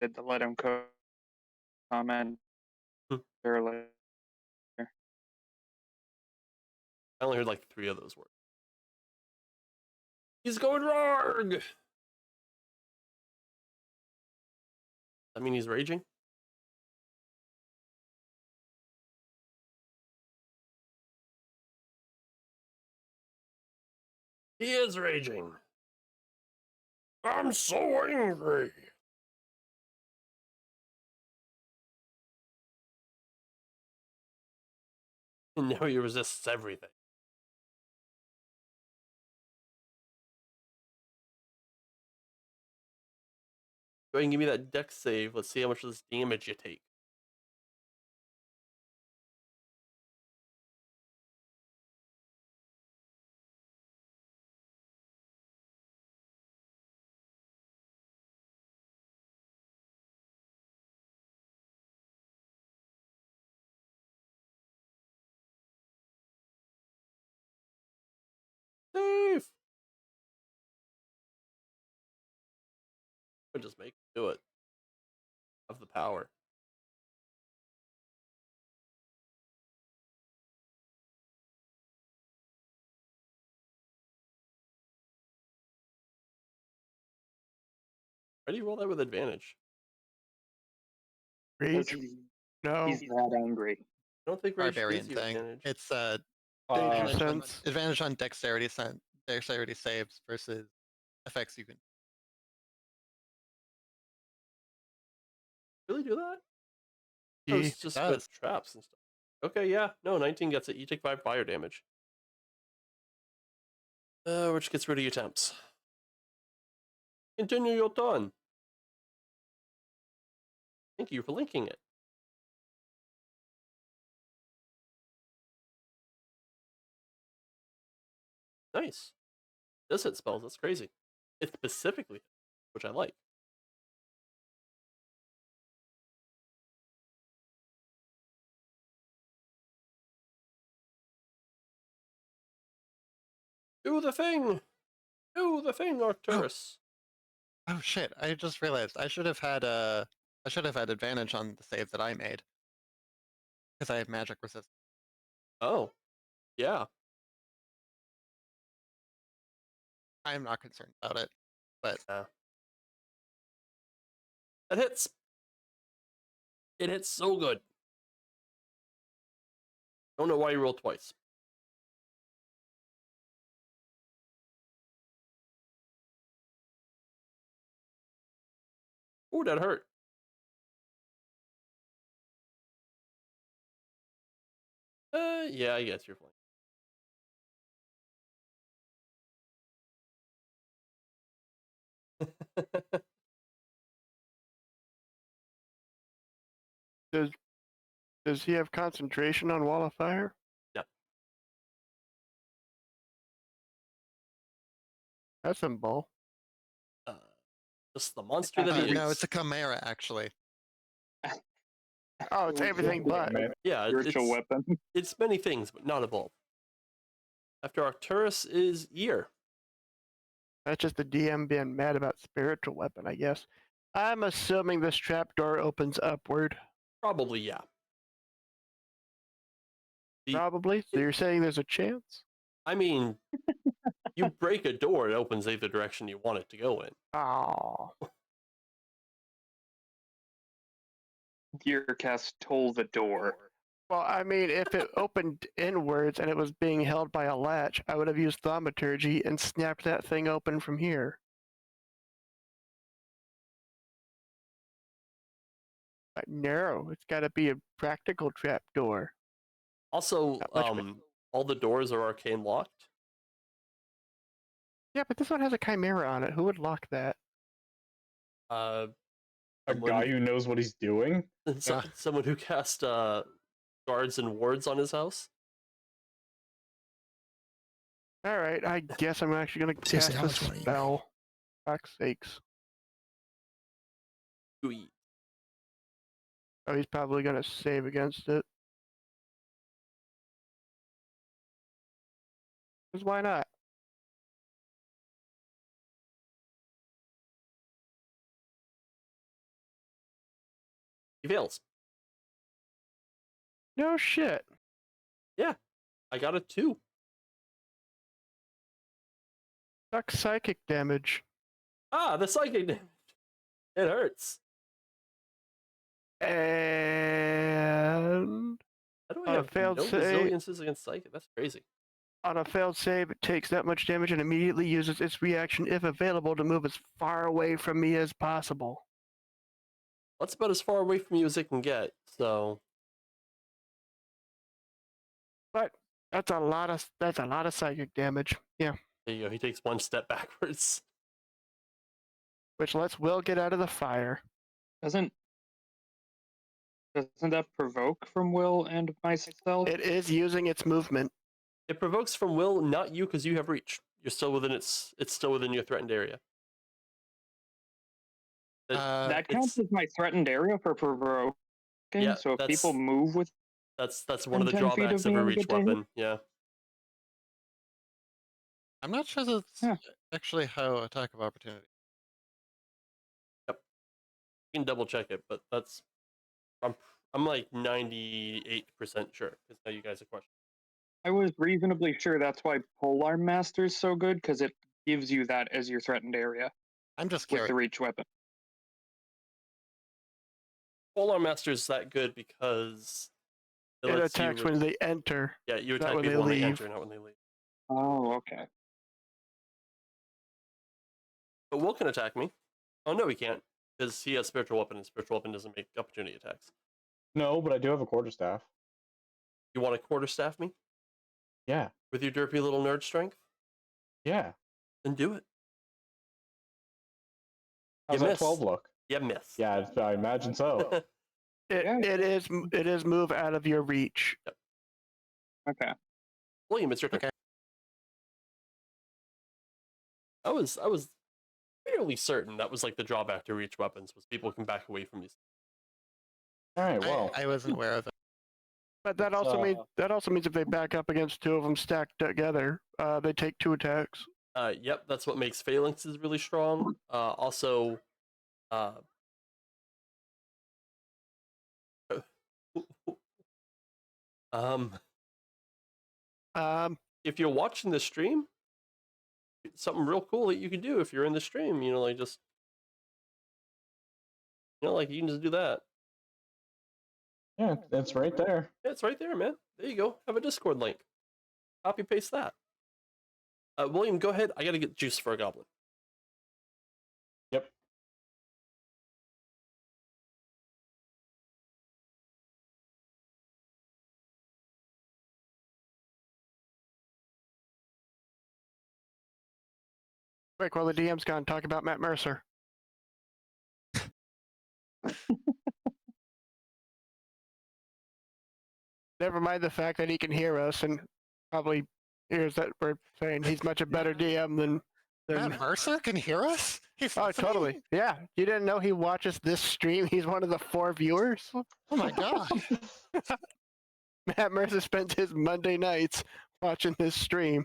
to let him comment earlier. I only heard like 3 of those words. He's going rogue. I mean, he's raging. He is raging. I'm so angry. And now he resists everything. Go ahead and give me that dex save. Let's see how much of this damage you take. Save! I'll just make him do it. Have the power. Why do you roll that with advantage? Because Rage? No. he's that angry. I don't think rage Barbarian gives you thing. advantage. It's Danger advantage sense. on dexterity saves versus effects you can. Really do that? E. Oh, it's just It good does. traps and stuff. Okay, yeah. No, 19 gets it. You take 5 fire damage. Which gets rid of your temps. Continue your turn. Thank you for linking it. Nice. This hit spells. That's crazy. It specifically, which I like. Do the thing! Do the thing, Arcturus! Oh shit! I just realized I should have had advantage on the save that I made because I have magic resistance. Oh, yeah. I am not concerned about it, but That hits. It hits so good. Don't know why you rolled twice. Ooh, that hurt. Yeah, I guess you're fine. Does he have concentration on Wall of Fire? Yeah. That's some bull. Just the monster that he no, is. it's a chimera actually. Oh, it's everything but. Yeah, Spiritual weapon. it's many things, but not a bull. After Arcturus is Year. That's just the DM being mad about spiritual weapon, I guess. I'm assuming this trapdoor opens upward. Probably, yeah. Probably. So you're saying there's a chance? I mean, you break a door, it opens either direction you want it to go in. Oh. Gearcast toll the door. Well, I mean, if it opened inwards and it was being held by a latch, I would have used thaumaturgy and snapped that thing open from here. But no, it's got to be a practical trapdoor. Also, all the doors are arcane locked. Yeah, but this one has a chimera on it. Who would lock that? A guy who knows what he's doing? Someone who cast guards and wards on his house. All right, I guess I'm actually going to cast a spell. Fuck's sakes. Sweet. Oh, he's probably going to save against it. Because why not? He fails. No shit. Yeah, I got a 2. Suck psychic damage. Ah, the psychic damage. It hurts. And How do I on a have failed no save, resiliences against psychic? That's crazy. on a failed save, it takes that much damage and immediately uses its reaction, if available, to move as far away from me as possible. That's about as far away from you as it can get, so... But that's a lot of psychic damage. Yeah. There you go. He takes one step backwards. Which lets Will get out of the fire. Doesn't that provoke from Will and myself? It is using its movement. It provokes from Will, not you, because you have reach. You're still within it's still within your threatened area. That counts as my threatened area for provoking. Yeah, so if people move with that's one of the 10 feet drawbacks of of me, a I reach get to hit? weapon. Yeah. I'm not sure that's actually how attack of opportunity. Yep. You can double check it, but that's I'm like 98% sure because now you guys are questioning. I was reasonably sure that's why Polearm Master's so good, because it gives you that as your threatened area I'm just with curious. the reach weapon. Polearm Master's that good because it attacks when they enter. Yeah, you not attack when people they when they leave. enter, not when they leave. Oh, okay. But Will can attack me. Oh no, he can't because he has spiritual weapon, and spiritual weapon doesn't make opportunity attacks. No, but I do have a quarterstaff. You want to quarterstaff me Yeah. with your derpy little nerd strength? Yeah. Then do it. How's that 12 look? You miss. Yeah, I imagine so. It is move out of your reach. Yep. Okay. William, it's your turn. Okay. I was fairly certain that was like the drawback to reach weapons was people can back away from these. All right, well, I wasn't aware of it. But that also means if they back up against two of them stacked together, they take 2 attacks. Yep, that's what makes phalanxes really strong. Also, if you're watching the stream, something real cool that you can do if you're in the stream, like just, like you can just do that. Yeah, it's right there. Yeah, it's right there, man. There you go. Have a Discord link. Copy paste that. William, go ahead. I gotta get juice for a goblin. Yep. Quick, while the DM's gone, talk about Matt Mercer. Never mind the fact that he can hear us and probably hears that we're saying he's much a better DM than Matt Mercer can hear us? He's totally. Yeah. You didn't know he watches this stream? He's one of the 4 viewers? Oh my god. Matt Mercer spends his Monday nights watching this stream.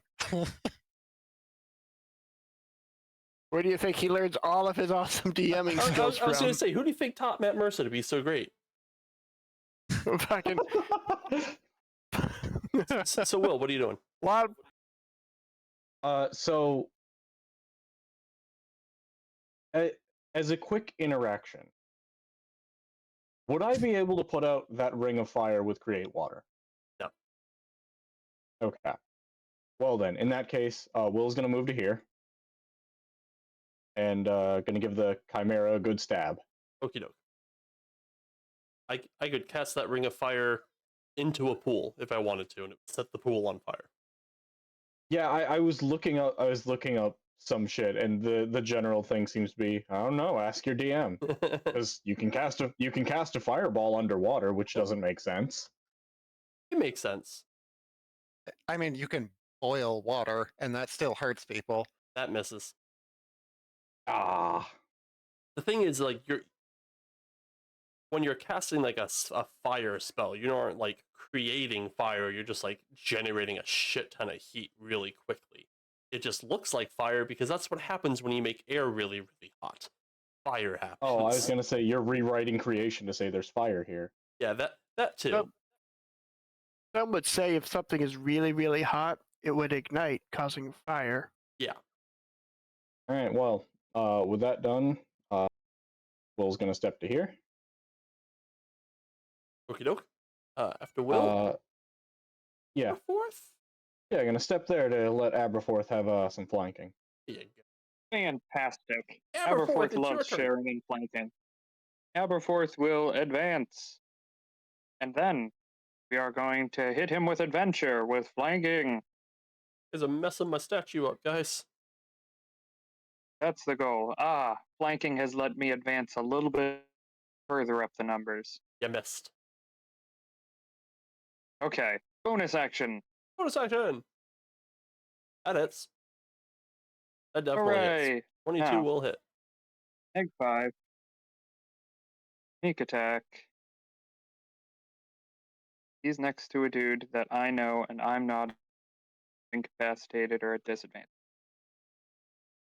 Where do you think he learns all of his awesome DMing skills from? I was going to say, who do you think taught Matt Mercer to be so great? Fucking. So, Will, what are you doing? So, as a quick interaction, would I be able to put out that ring of fire with create water? No. Okay. Well then, in that case, Will's gonna move to here. And gonna give the Chimera a good stab. Okie doke. I could cast that ring of fire into a pool if I wanted to, and it would set the pool on fire. Yeah, I was looking up some shit, and the general thing seems to be, I don't know, ask your DM. Because you can cast a fireball underwater, which doesn't make sense. It makes sense. I mean, you can boil water, and that still hurts people. That misses. Ah. The thing is, like, when you're casting like a fire spell, you aren't like creating fire, you're just like generating a shit ton of heat really quickly. It just looks like fire because that's what happens when you make air really, really hot. Fire happens. Oh, I was gonna say you're rewriting creation to say there's fire here. Yeah, that too. Some would say if something is really, really hot, it would ignite, causing fire. Yeah. All right. Well, with that done, Will's gonna step to here. Okie doke. After Will. Yeah. Fourth. Yeah, I'm gonna step there to let Aberforth have some flanking. There you go. Fantastic. Aberforth, Aberforth loves sharing and flanking. Aberforth will advance. And then We are going to hit him with adventure, with flanking. There's a messing my statue up, guys. That's the goal. Flanking has let me advance a little bit further up the numbers. You missed. Okay, bonus action. Bonus action. That hits. That definitely hits. Hooray! 22 Now, will hit. egg 5. Sneak attack. He's next to a dude that I know, and I'm not incapacitated or at disadvantage.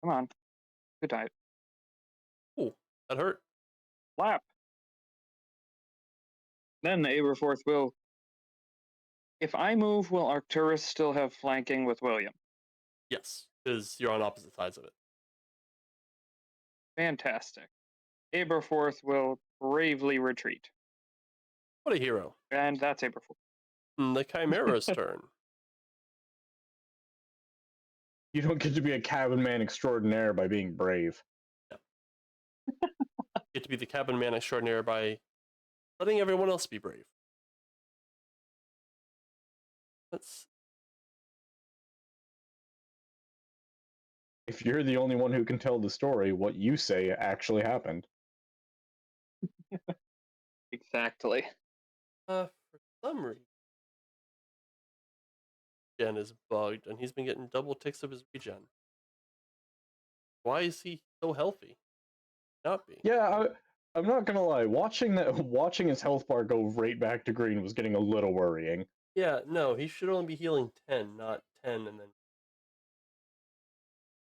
Come on. Good type. Ooh, that hurt. Slap. Then Aberforth will. If I move, will Arcturus still have flanking with William? Yes, because you're on opposite sides of it. Fantastic. Aberforth will bravely retreat. What a hero. And that's Aberforth. The Chimera's turn. You don't get to be a cabin man extraordinaire by being brave. Get to be the cabin man extraordinaire by letting everyone else be brave. Let's. If you're the only one who can tell the story, what you say actually happened. Exactly. For some reason, regen is bugged, and he's been getting double ticks of his regen. Why is he so healthy? Not be. Yeah, I'm not gonna lie. Watching his health bar go right back to green was getting a little worrying. Yeah, no, he should only be healing 10, not 10, and then.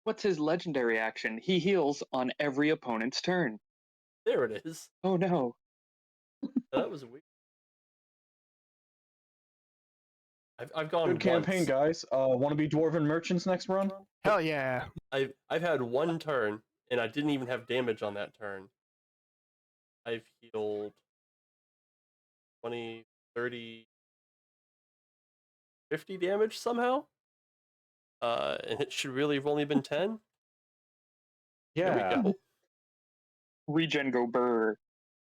What's his legendary action? He heals on every opponent's turn. There it is. Oh no. That was weird. I've gone Good campaign, once. guys. Want to be dwarven merchants next run? Hell yeah. I've had one turn, and I didn't even have damage on that turn. I've healed 20, 30, 50 damage somehow. And it should really have only been 10. Yeah. There we go. Regen go burr.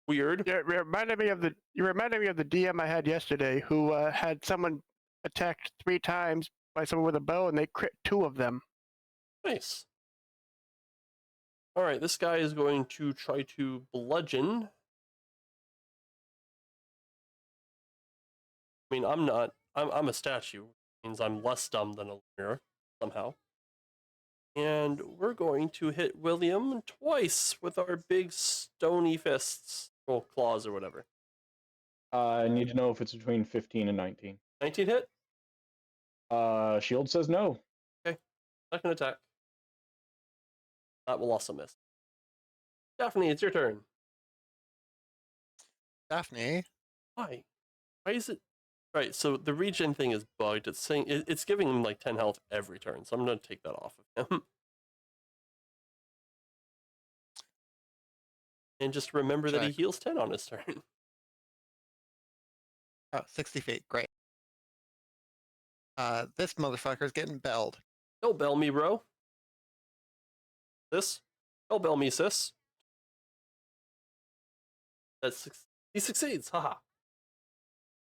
Weird. Yeah, you reminded me of the DM I had yesterday who had someone attacked 3 times by someone with a bow and they crit 2 of them. Nice. Alright, this guy is going to try to bludgeon. I mean, I'm not. I'm a statue. Which means I'm less dumb than a mirror, somehow. And we're going to hit William twice with our big stony fists. Or claws or whatever. I need to know if it's between 15 and 19. 19 hit? Shield says no. Okay. Second attack. That will also miss. Daphne, it's your turn. Daphne, Why? Why is it? Right, so the regen thing is bugged. It's saying it's giving him like 10 health every turn, so I'm going to take that off of him. And just remember that he Check. heals 10 on his turn. oh, 60 feet, great. This motherfucker's getting belled. Don't bell me, bro. This? Don't bell me, sis. He succeeds, haha.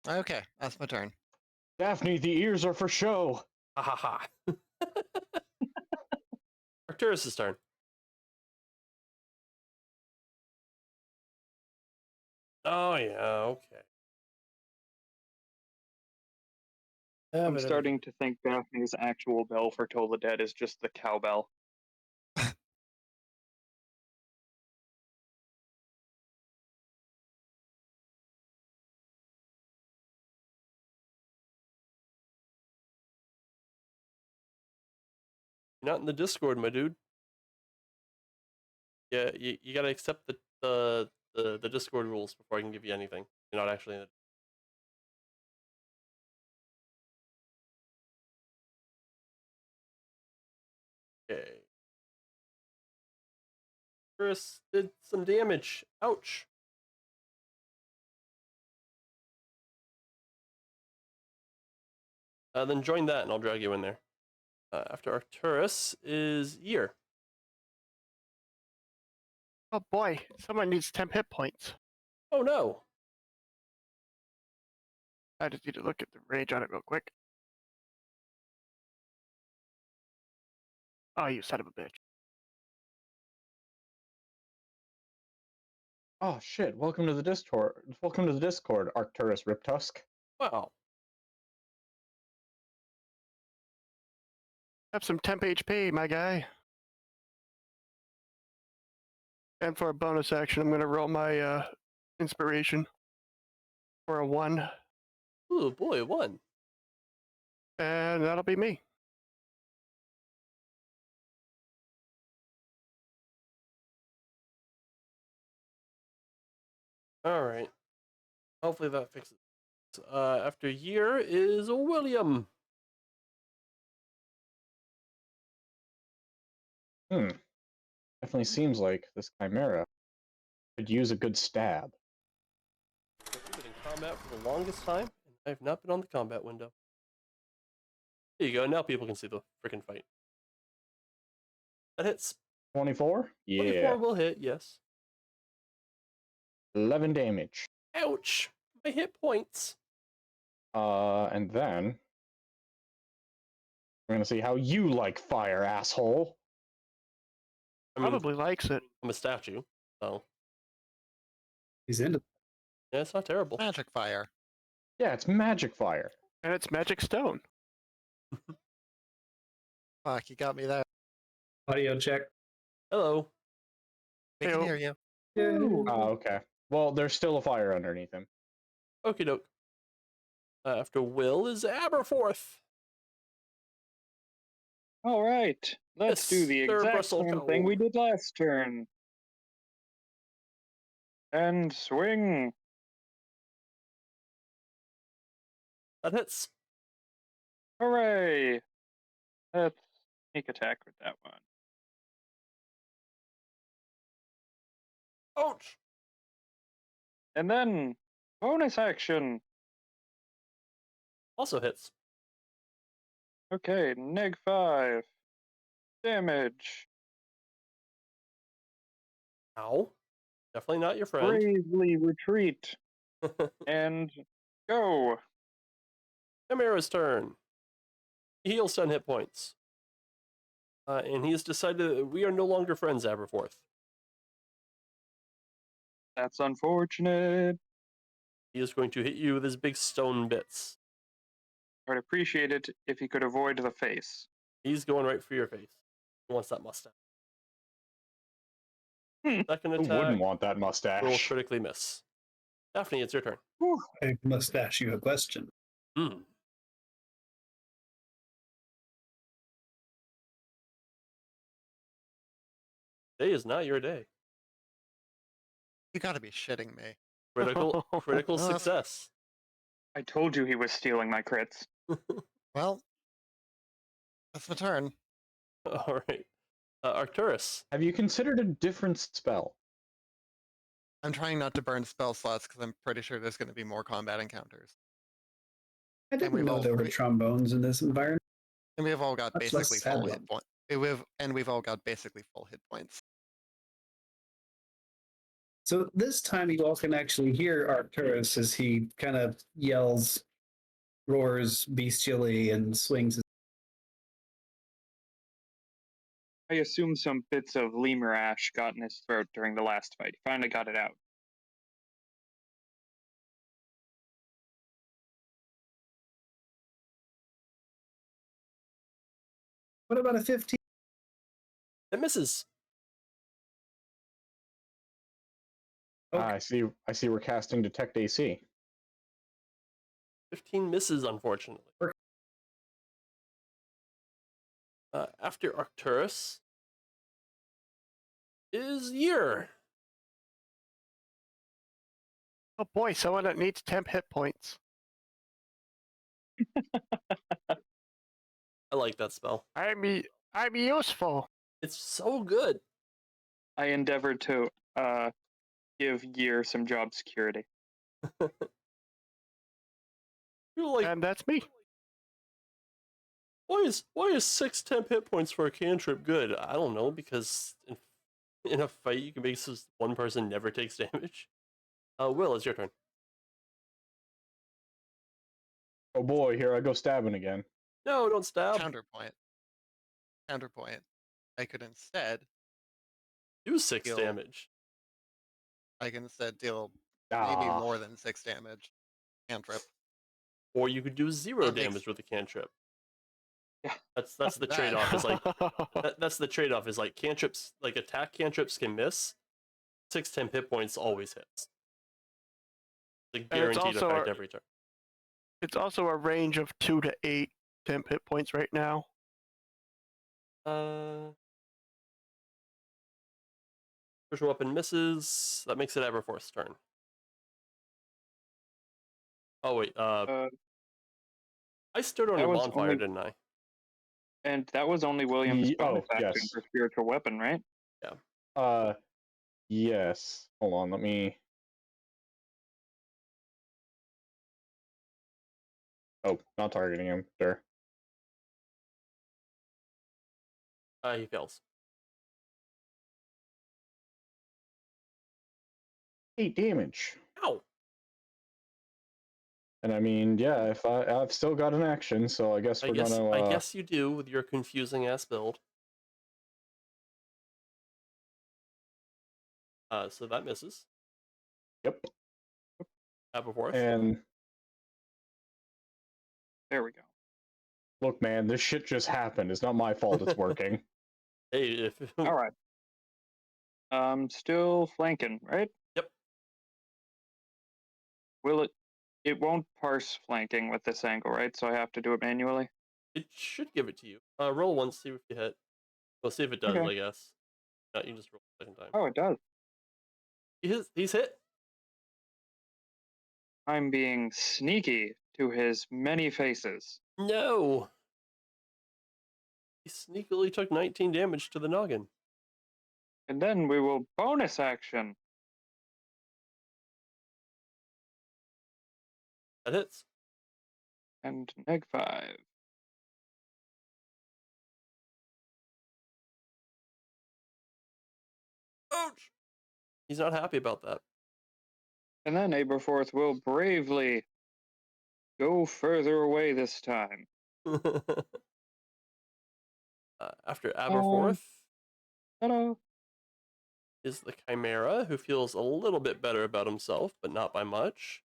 Okay, that's my turn. Daphne, the ears are for show. Ha ha ha. Arcturus' turn. Oh, yeah, okay. I'm starting to think Daphne's actual bell for Toll the Dead is just the cowbell. You're not in the Discord, my dude. Yeah, you gotta accept the Discord rules before I can give you anything. You're not actually in it. Okay. Chris did some damage. Ouch. Then join that and I'll drag you in there. After Arcturus is Year. Oh boy, someone needs 10 hit points. Oh no. I just need to look at the range on it real quick. Oh, you son of a bitch. Oh shit! Welcome to the Discord. Welcome to the Discord, Arcturus Riptusk. Wow. Have some temp HP, my guy. And for a bonus action, I'm gonna roll my inspiration for a 1, Ooh, boy, 1. and that'll be me. All right. Hopefully that fixes it. After year is William. Definitely seems like this chimera could use a good stab. I've been in combat for the longest time, and I've not been on the combat window. There you go. Now people can see the freaking fight. That hits. 24? 24 Yeah. will hit, yes. 11 damage. Ouch! My hit points. And then we're gonna see how you like fire, asshole. I mean, Probably likes it. I'm a statue, so He's into. yeah, it's not terrible. Magic fire. Yeah, it's magic fire. And it's magic stone. Fuck, you got me there. Audio check. Hello. We can Heyo. hear you. Oh, okay. Well, there's still a fire underneath him. Okie doke. After Will is Aberforth. All right, let's do the Mr. exact same thing we Bristlecone. did last turn. And swing. That hits. Hooray! Let's sneak attack with that one. Ouch! And then bonus action. Also hits. Okay, -5 damage. Ow. Definitely not your friend. Bravely retreat and go. Chimera's turn. He heals 10 hit points. And he has decided that we are no longer friends, Aberforth. That's unfortunate. He is going to hit you with his big stone bits. I'd appreciate it if he could avoid the face. He's going right for your face. He wants that mustache. Second Who attack wouldn't want that will mustache? critically miss. Daphne, it's your turn. I must ask you a question. Hmm. Today is not your day. You gotta be shitting me. Critical success. I told you he was stealing my crits. Well, that's the turn. All right. Arcturus. Have you considered a different spell? I'm trying not to burn spell slots because I'm pretty sure there's going to be more combat encounters. I didn't we've know all- there were trombones in this environment. And we've all got Much less basically sad full one. hit points. We've all got basically full hit points. So this time you all can actually hear Arcturus as he kind of yells, roars bestially, and swings his. I assume some bits of lemur ash got in his throat during the last fight. He finally got it out. What about a 15? It misses. Okay. I see we're casting Detect AC. 15 misses, unfortunately. After Arcturus is Year. Oh boy, someone that needs temp hit points. I like that spell. I'm useful. It's so good. I endeavored to give Year some job security. You're like, And that's me. why is 6 temp hit points for a cantrip good? I don't know, because in a fight you can make so one person never takes damage. Will, it's your turn. Oh boy, here I go stabbing again. No, don't stab. Counterpoint. Counterpoint. I could instead Do 6 deal. damage. I can instead deal maybe more than 6 damage. Cantrip. Or you could do 0 That makes- damage with a cantrip. Yeah. That's the That- trade-off. Is like that's the trade-off. Is like cantrips, like attack cantrips can miss. 6-10 hit points always hits. It's a guaranteed also effect every turn. It's also a range of 2 to 8 temp hit points right now. Special weapon misses. That makes it Everforth's turn. Oh wait, I stood on that a was bonfire, only- didn't I? And that was only William's bonus action yes. for spiritual weapon, right? Yes. Hold on, let me. Oh, not targeting him. Sure. He fails. 8 damage. Ow! And I mean, yeah, if I've still got an action, so I guess we're gonna. I guess you do with your confusing ass build. So that misses. Yep. Aberforth. And There we go. look, man, this shit just happened. It's not my fault. It's working. Hey, if All right. Still flanking, right? Yep. Will it? It won't parse flanking with this angle, right? So I have to do it manually. it should give it to you. Roll once, see if you hit. We'll see if it does. Okay. I guess. No, you just roll a second time. Oh, it does. He's hit. I'm being sneaky to his many faces. No. He sneakily took 19 damage to the noggin. And then we will bonus action. That hits. And -5. Ouch! He's not happy about that. And then Aberforth will bravely go further away this time. After Aberforth Ta-da! is the Chimera, who feels a little bit better about himself, but not by much.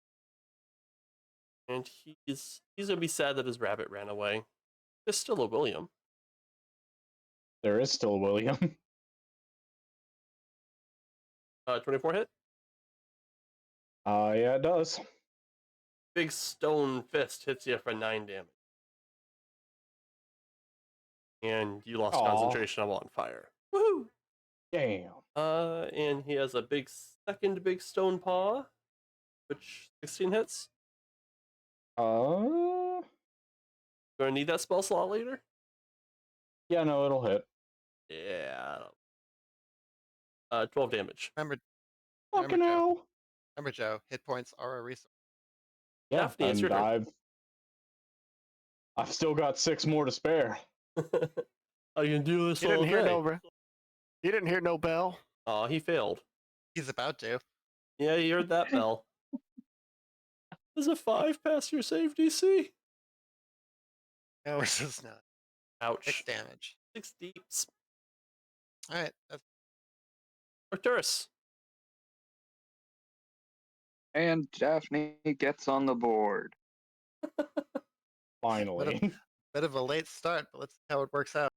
And he's gonna be sad that his rabbit ran away. There's still a William. There is still William. 24 hit. Yeah, it does. Big stone fist hits you for 9 damage. And you lost Aw. concentration. I'm on fire. Woohoo! Damn. And he has a second big stone paw, which 16 hits. Uh. Gonna need that spell slot later. Yeah, no, it'll hit. Yeah. 12 damage. Remember, Fucking Joe. hell. Remember, Joe, hit points are a resource. Yeah, Daphne, it's your and turn. I've still got 6 more to spare. I can do this You all didn't hear day. You didn't hear no bell. Oh, he failed. He's about to. Yeah, you heard that bell. Does a 5 pass your save DC? No, this is not. 6 Ouch. damage. 6 deeps. All right. That's Arcturus. And Daphne gets on the board. Finally. bit of a late start, but let's see how it works out.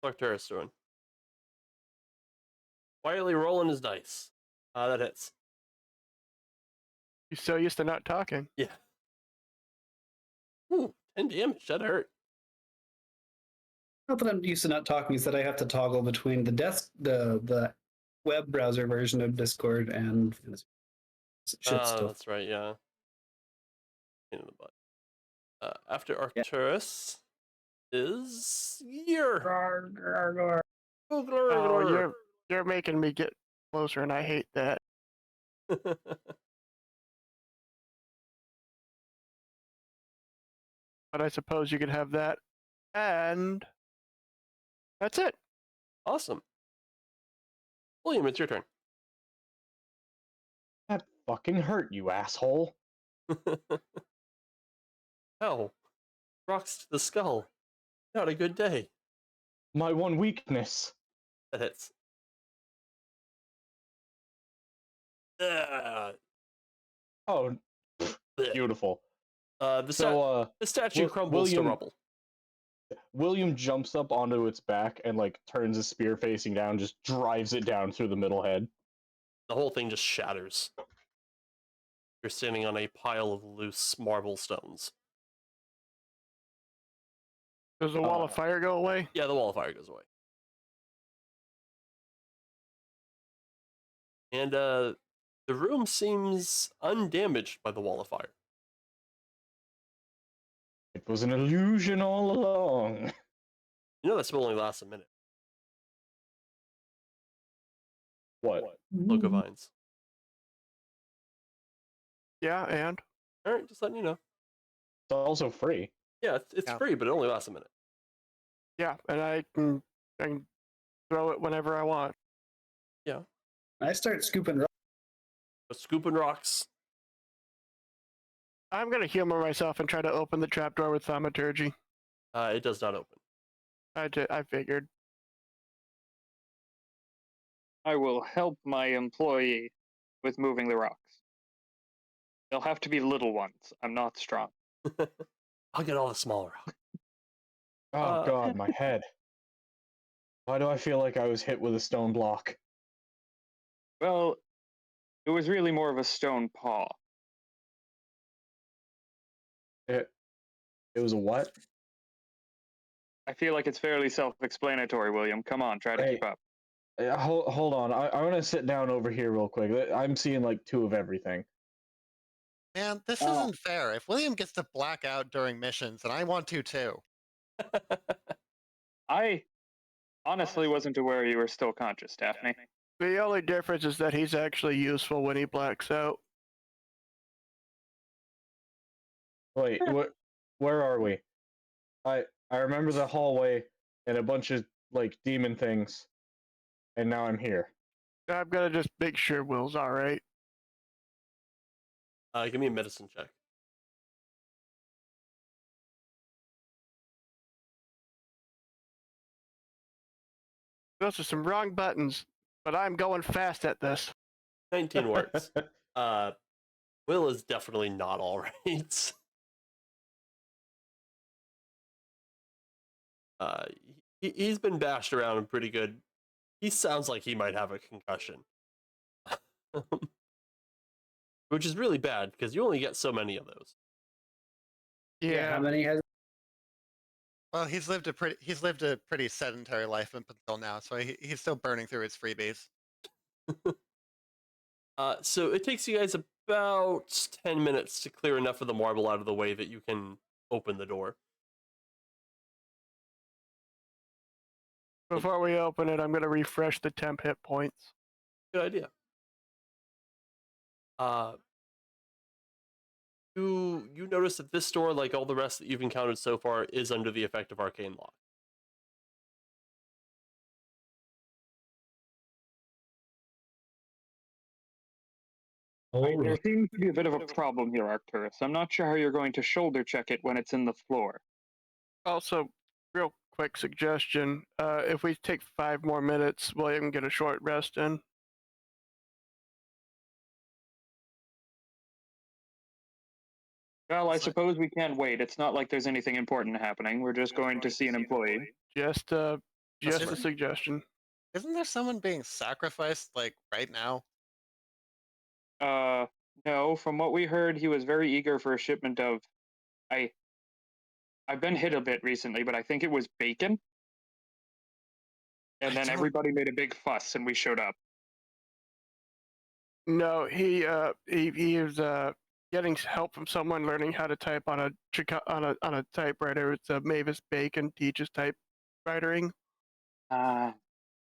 What's Arcturus doing? Quietly rolling his dice. That hits. You're so used to not talking. Yeah. Ooh, 10 damage. That hurt. Not that I'm used to not talking, is that I have to toggle between the web browser version of Discord and shit stuff. That's right, yeah. In the butt. After Arcturus is Year. Oh, you're making me get closer, and I hate that. But I suppose you could have that, and that's it. Awesome. William, it's your turn. fucking hurt, you asshole. Ow. Rocks to the skull. Not a good day. My one weakness. That hits. Uh, Oh, beautiful. the statue crumbles to rubble. William jumps up onto its back and like turns his spear facing down, just drives it down through the middle head. The whole thing just shatters. You're standing on a pile of loose marble stones. Does the wall of fire go away? Yeah, the wall of fire goes away. And the room seems undamaged by the wall of fire. It was an illusion all along. You know that spell only lasts a minute. What? Loco vines. Yeah, and? Alright, just letting you know. It's also free. Yeah, it's free, but it only lasts a minute. Yeah, and I can throw it whenever I want. Yeah. I start scooping rocks. But scooping rocks. I'm gonna humor myself and try to open the trapdoor with thaumaturgy. It does not open. I figured. I will help my employee with moving the rocks. They'll have to be little ones. I'm not strong. I'll get all the small rocks. Oh god, my head. Why do I feel like I was hit with a stone block? Well, it was really more of a stone paw. It was a what? I feel like it's fairly self-explanatory, William. Come on, try to keep up. Hold on. I want to sit down over here real quick. I'm seeing like 2 of everything. Man, this isn't fair. If William gets to black out during missions, and I want to too. I honestly wasn't aware you were still conscious, Daphne. The only difference is that he's actually useful when he blacks out. Wait, where are we? I remember the hallway and a bunch of like demon things, and now I'm here. I'm gonna just make sure Will's alright. Give me a medicine check. Those are some wrong buttons, but I'm going fast at this. 19 works. Will is definitely not alright. He's been bashed around pretty good. He sounds like he might have a concussion. Which is really bad, because you only get so many of those. Yeah, how many has? Well, he's lived a pretty sedentary life up until now, so he's still burning through his freebies. So it takes you guys about 10 minutes to clear enough of the marble out of the way that you can open the door. Before we open it, I'm going to refresh the temp hit points. Good idea. You notice that this door, like all the rest that you've encountered so far, is under the effect of arcane lock. There seems to be a bit of a problem here, Arcturus. I'm not sure how you're going to shoulder check it when it's in the floor. Also, real quick suggestion, if we take 5 more minutes, William can get a short rest in. Well, I suppose we can't wait. It's not like there's anything important happening. We're just going to see an employee. Just a suggestion. Isn't there someone being sacrificed, like, right now? No. From what we heard, he was very eager for a shipment of... I've been hit a bit recently, but I think it was bacon. And then everybody made a big fuss, and we showed up. No, he is getting help from someone learning how to type on a typewriter. It's a Mavis Bacon teaches typewritering.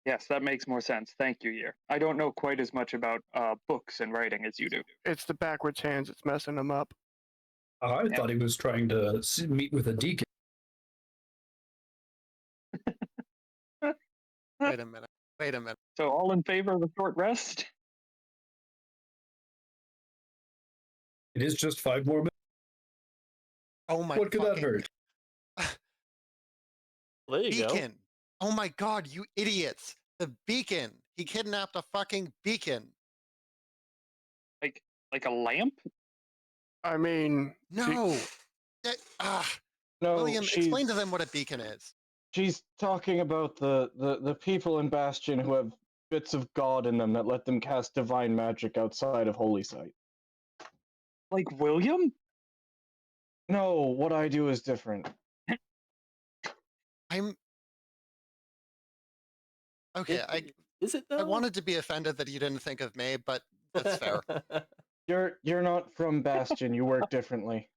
Yes, that makes more sense. Thank you, Year. I don't know quite as much about books and writing as you do. It's the backwards hands that's messing him up. I thought he was trying to meet with a deacon. Wait a minute. So all in favor of a short rest? It is just 5 more minutes. Oh my What could that fucking hurt? There you go. beacon. Oh my god, you idiots. The beacon. He kidnapped a fucking beacon. Like a lamp? I mean, No. That- ah. No, William, she's explain to them what a beacon is. she's talking about the people in Bastion who have bits of God in them that let them cast divine magic outside of Holy Site. Like William? No, what I do is different. I'm okay. Is it though? I wanted to be offended that you didn't think of me, but that's fair. You're not from Bastion. You work differently.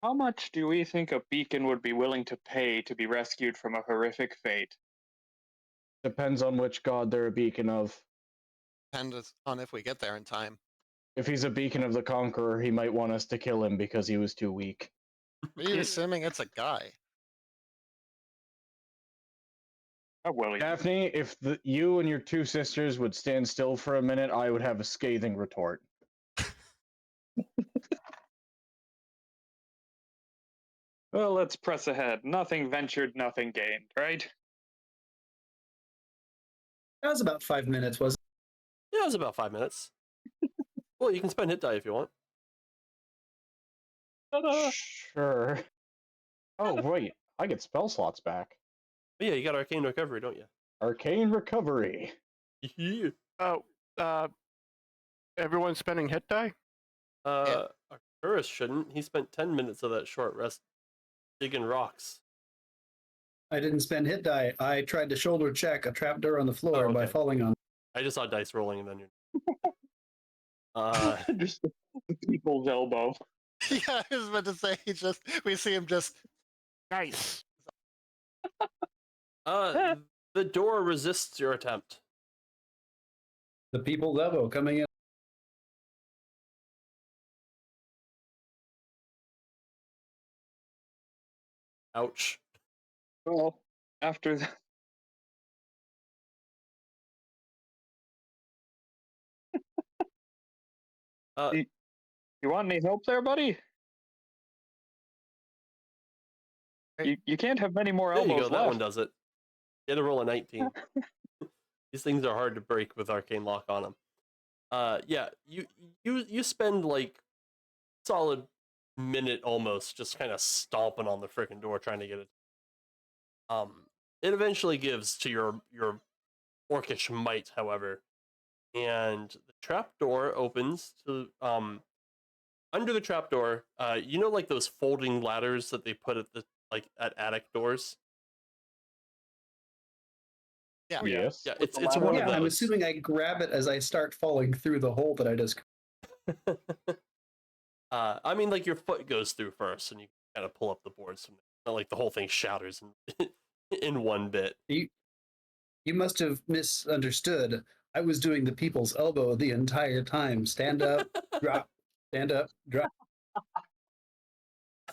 How much do we think a beacon would be willing to pay to be rescued from a horrific fate? Depends on which god they're a beacon of. Depends on if we get there in time. If he's a beacon of the Conqueror, he might want us to kill him because he was too weak. Are you assuming it's a guy? Oh, William. Daphne, if you and your 2 sisters would stand still for a minute, I would have a scathing retort. Well, let's press ahead. Nothing ventured, nothing gained, right? That was about 5 minutes, wasn't Yeah, it was about 5 minutes. Well, you can spend hit die if you want. Ta-da! Sure. Oh, wait. I get spell slots back. But yeah, you got arcane recovery, don't you? Arcane Recovery. Yeah. oh, everyone's spending hit die? Arcturus shouldn't. He spent 10 minutes of that short rest digging rocks. I didn't spend hit die. I tried to shoulder check a trapdoor on the floor by okay. falling on. I just saw dice rolling and then you're. Just the people's elbow. Yeah, I was about to say we see him just Nice. The door resists your attempt. The people's elbow coming in. Ouch. Well, after that. You want any help there, buddy? You can't have many more There you elbows go. That one left. does it. You had to roll a 19. These things are hard to break with arcane lock on them. Yeah, you spend like solid minute almost just kind of stomping on the freaking door trying to get it. It eventually gives to your orcish might, however, and the trapdoor opens to under the trapdoor. You know, like those folding ladders that they put at the at attic doors. yeah. Yes. Yeah, it's one of Yeah, those. I'm assuming I grab it as I start falling through the hole that I just. I mean, like your foot goes through first, and you kind of pull up the boards from there. Not like the whole thing shatters in one bit. You must have misunderstood. I was doing the people's elbow the entire time. Stand up, drop. Stand up, drop.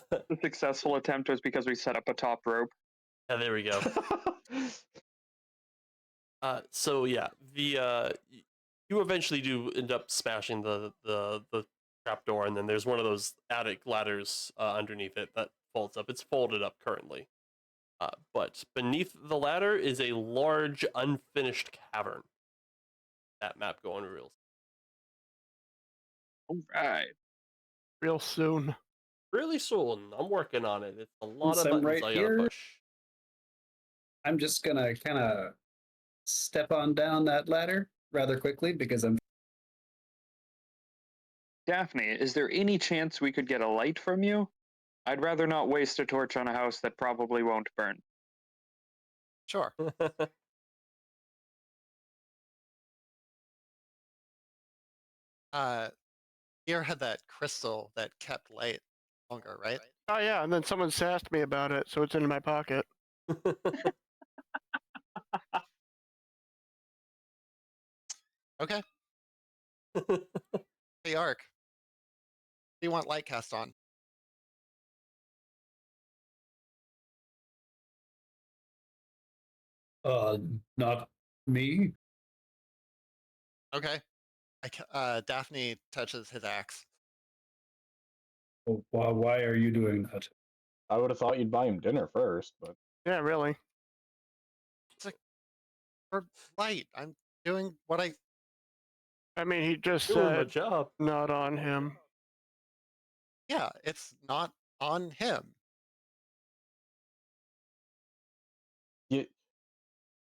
The successful attempt was because we set up a top rope. Yeah, there we go. So yeah, you eventually do end up smashing the trapdoor, and then there's one of those attic ladders underneath it that folds up. It's folded up currently, but beneath the ladder is a large unfinished cavern. That map going real. All right. Real soon. Really soon. I'm working on it. It's a lot Since of I'm buttons right I gotta here. push. I'm just gonna kind of step on down that ladder rather quickly because I'm. Daphne, is there any chance we could get a light from you? I'd rather not waste a torch on a house that probably won't burn. Sure. You had that crystal that kept light longer, right? Oh yeah, and then someone sassed me about it, so it's in my pocket. Okay. Hey, Ark. Do you want light cast on? Not Me? Okay. Daphne touches his axe. Oh, why are you doing that? I would have thought you'd buy him dinner first, but Yeah, really. It's like, for light. I'm doing what I. I mean, he just Doing my said job. not on him. Yeah, it's not on him. you,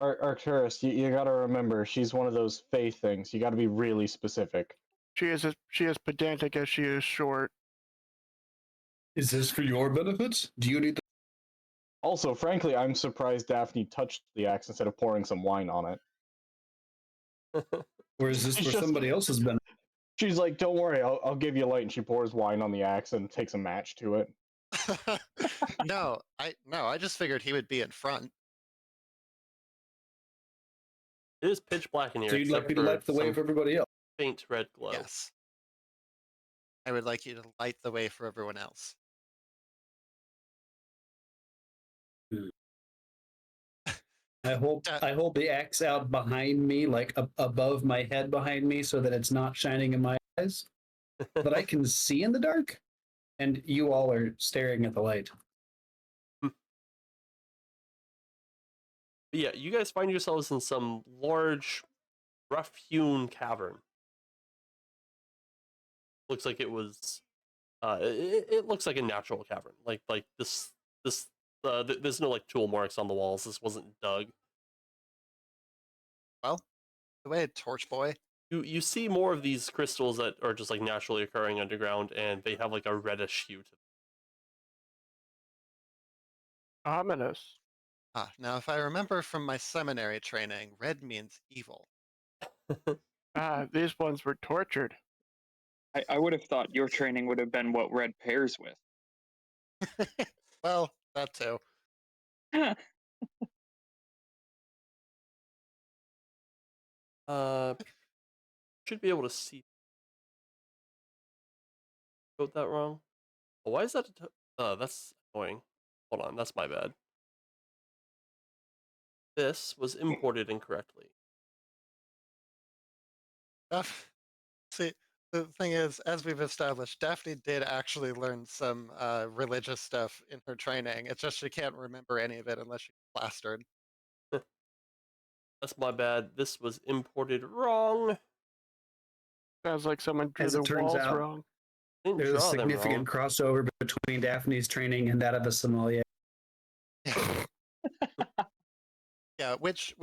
Arcturus, you got to remember, she's one of those faith things. You got to be really specific. She is pedantic as she is short. Is this for your benefit? Do you need the Also, frankly, I'm surprised Daphne touched the axe instead of pouring some wine on it. or is this She's for just- somebody else's benefit? She's like, "Don't worry, I'll give you light," and she pours wine on the axe and takes a match to it. No, I just figured he would be in front. It is pitch black in here. So you'd like except me to light the way some for everybody else? faint red glow. Yes. I would like you to light the way for everyone else. I hold the axe out behind me, like above my head behind me, so that it's not shining in my eyes, but I can see in the dark, and you all are staring at the light. But yeah, you guys find yourselves in some large, rough-hewn cavern. Looks like it was. It looks like a natural cavern. Like this. There's no like tool marks on the walls. This wasn't dug. Well, the way Torch Boy. You see more of these crystals that are just like naturally occurring underground, and they have like a reddish hue to Ominous. Now if I remember from my seminary training, red means evil. them. These ones were tortured. I would have thought your training would have been what red pairs with. Well, that too. Should be able to see. Wrote that wrong. Oh, why is that? That's annoying. Hold on, that's my bad. This was imported incorrectly. See, the thing is, as we've established, Daphne did actually learn some religious stuff in her training. It's just she can't remember any of it unless she's plastered. That's my bad. This was imported wrong. Sounds like someone drew As the it turns walls out, wrong. Didn't There's a draw them significant crossover between Daphne's training and that of a sommelier. Yeah, which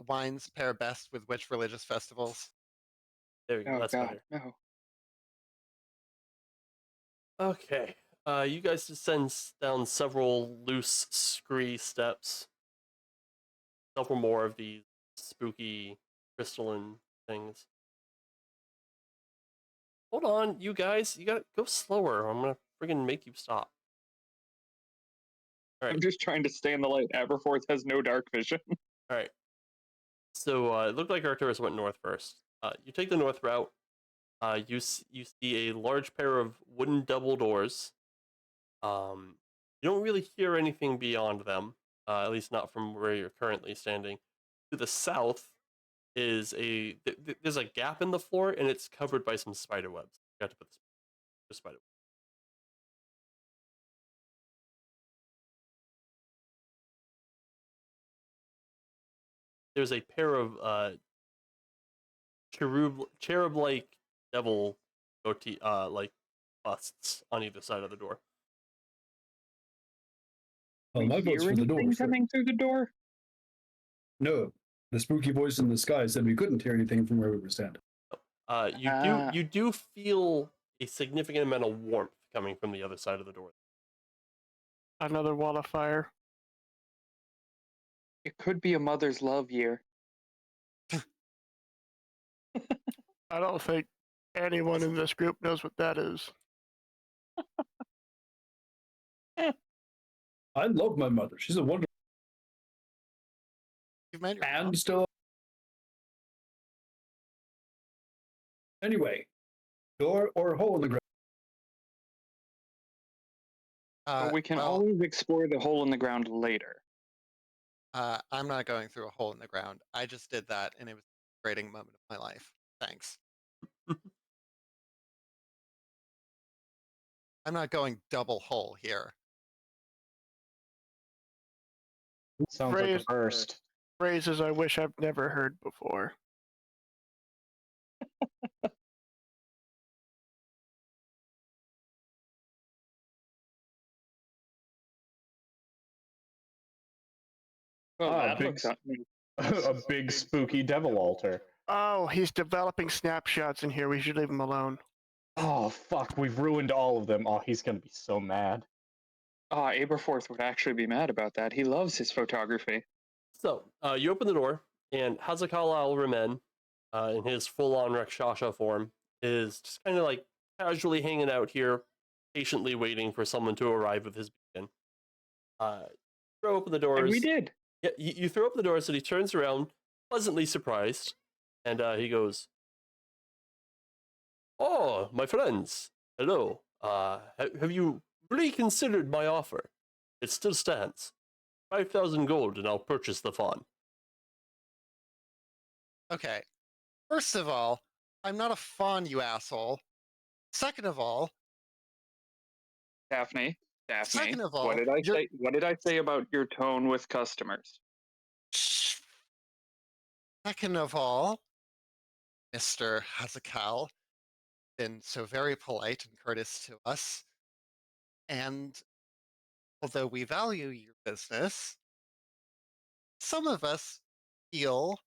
wines pair best with which religious festivals? There you go. Oh That's God, better. no. Okay. You guys descend down several loose scree steps. Several more of these spooky crystalline things. Hold on, you guys. You gotta go slower. I'm gonna friggin' make you stop. I'm just trying to stay in the light. Aberforth has no dark vision. All right. So it looked like Arcturus went north first. You take the north route. You see a large pair of wooden double doors. You don't really hear anything beyond them, at least not from where you're currently standing. To the south is there's a gap in the floor, and it's covered by some spider webs. You got to put the spider. There's a pair of cherub-like devil like busts on either side of the door. Well, We my vote's hear for the door. anything sir. coming through the door? No, the spooky voice in the sky said we couldn't hear anything from where we were standing. You do feel a significant amount of warmth coming from the other side of the door. Another wall of fire. It could be a mother's love year. I don't think anyone in this group knows what that is. I love my mother. She's a wonderful You've met your and mom? still. Anyway, door or hole in the ground. Well, we can well, always explore the hole in the ground later. I'm not going through a hole in the ground. I just did that, and it was a great moment of my life. Thanks. I'm not going double hole here. Sounds like a first. Phrases I wish I've never heard before. Well, Ah, that big, looks a big spooky devil altar. Oh, he's developing snapshots in here. We should leave him alone. Oh fuck, we've ruined all of them. Oh, he's gonna be so mad. Aberforth would actually be mad about that. He loves his photography. So, you open the door, and Hazakal al-Remen, in his full-on Rakshasa form, is just kind of like casually hanging out here, patiently waiting for someone to arrive with his beacon. Throw open the doors. And we did. Yeah, you throw open the doors, and he turns around, pleasantly surprised, and he goes, "Oh, my friends, hello. Have you reconsidered my offer? It still stands. 5,000 gold, and I'll purchase the fawn." Okay. First of all, I'm not a fawn, you asshole. Second of all, Daphne, Second of all, what did I you're- say? What did I say about your tone with customers? second of all, Mr. Hazakal, been so very polite and courteous to us. And although we value your business, some of us feel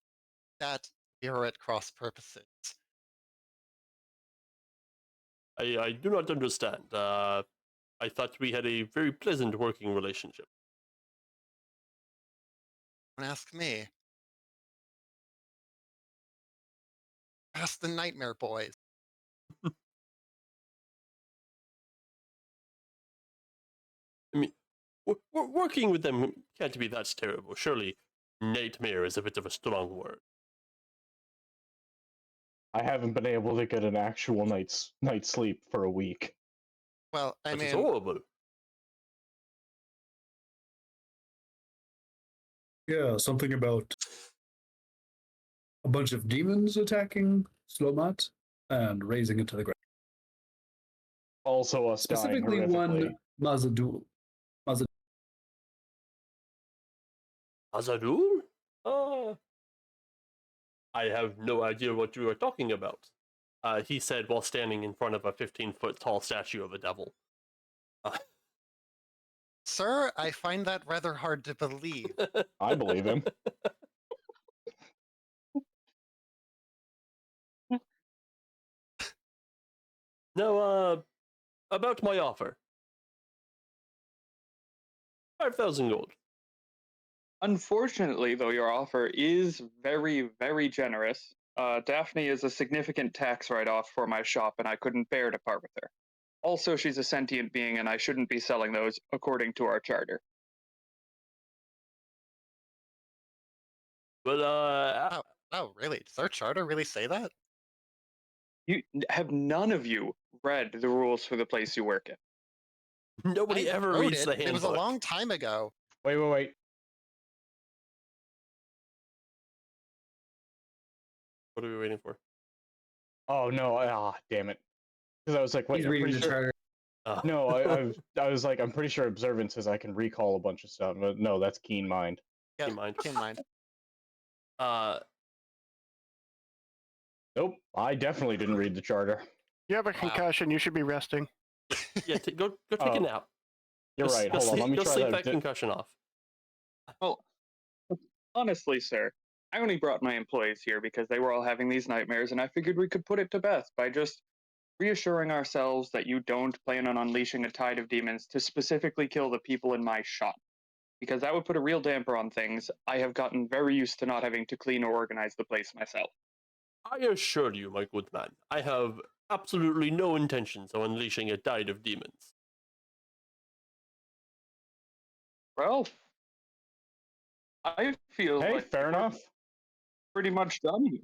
that you're at cross purposes. I do not understand. I thought we had a very pleasant working relationship. Don't ask me. Ask the Nightmare Boys. I mean, working with them can't be that terrible. Surely, nightmare is a bit of a strong word. I haven't been able to get an actual night's sleep for a week. Well, I That is mean, horrible. Yeah, something about a bunch of demons attacking Slomat and raising it to the ground. Also, us dying Specifically, horrifically. one Mazadul. Azadul? I have no idea what you are talking about. He said while standing in front of a 15-foot tall statue of a devil. sir, I find that rather hard to believe. I believe him. No, about my offer. 5,000 gold. Unfortunately, though, your offer is very, very generous. Daphne is a significant tax write-off for my shop, and I couldn't bear to part with her. Also, she's a sentient being, and I shouldn't be selling those according to our charter. But, Oh, really? Does our charter really say that? You have none of you read the rules for the place you work in. nobody I ever wrote reads it, the and handbook. it was a long time ago. Wait. What are we waiting for? Oh no! Ah, damn it! Because I was like, wait, He's I'm reading pretty the sure. charter. No, I was like, I'm pretty sure observance says I can recall a bunch of stuff, but no, that's keen mind. Yeah, Keep in mind. keep in mind. Nope, I definitely didn't read the charter. You have a concussion. You should be resting. Yeah, go take a nap. You're right. Go Hold on, let me try sleep that. that concussion off. Well, honestly, sir, I only brought my employees here because they were all having these nightmares, and I figured we could put it to best by just reassuring ourselves that you don't plan on unleashing a tide of demons to specifically kill the people in my shop. Because that would put a real damper on things. I have gotten very used to not having to clean or organize the place myself. I assure you, my good man, I have absolutely no intentions of unleashing a tide of demons. Well, I feel Hey, like fair we're enough. pretty much done here.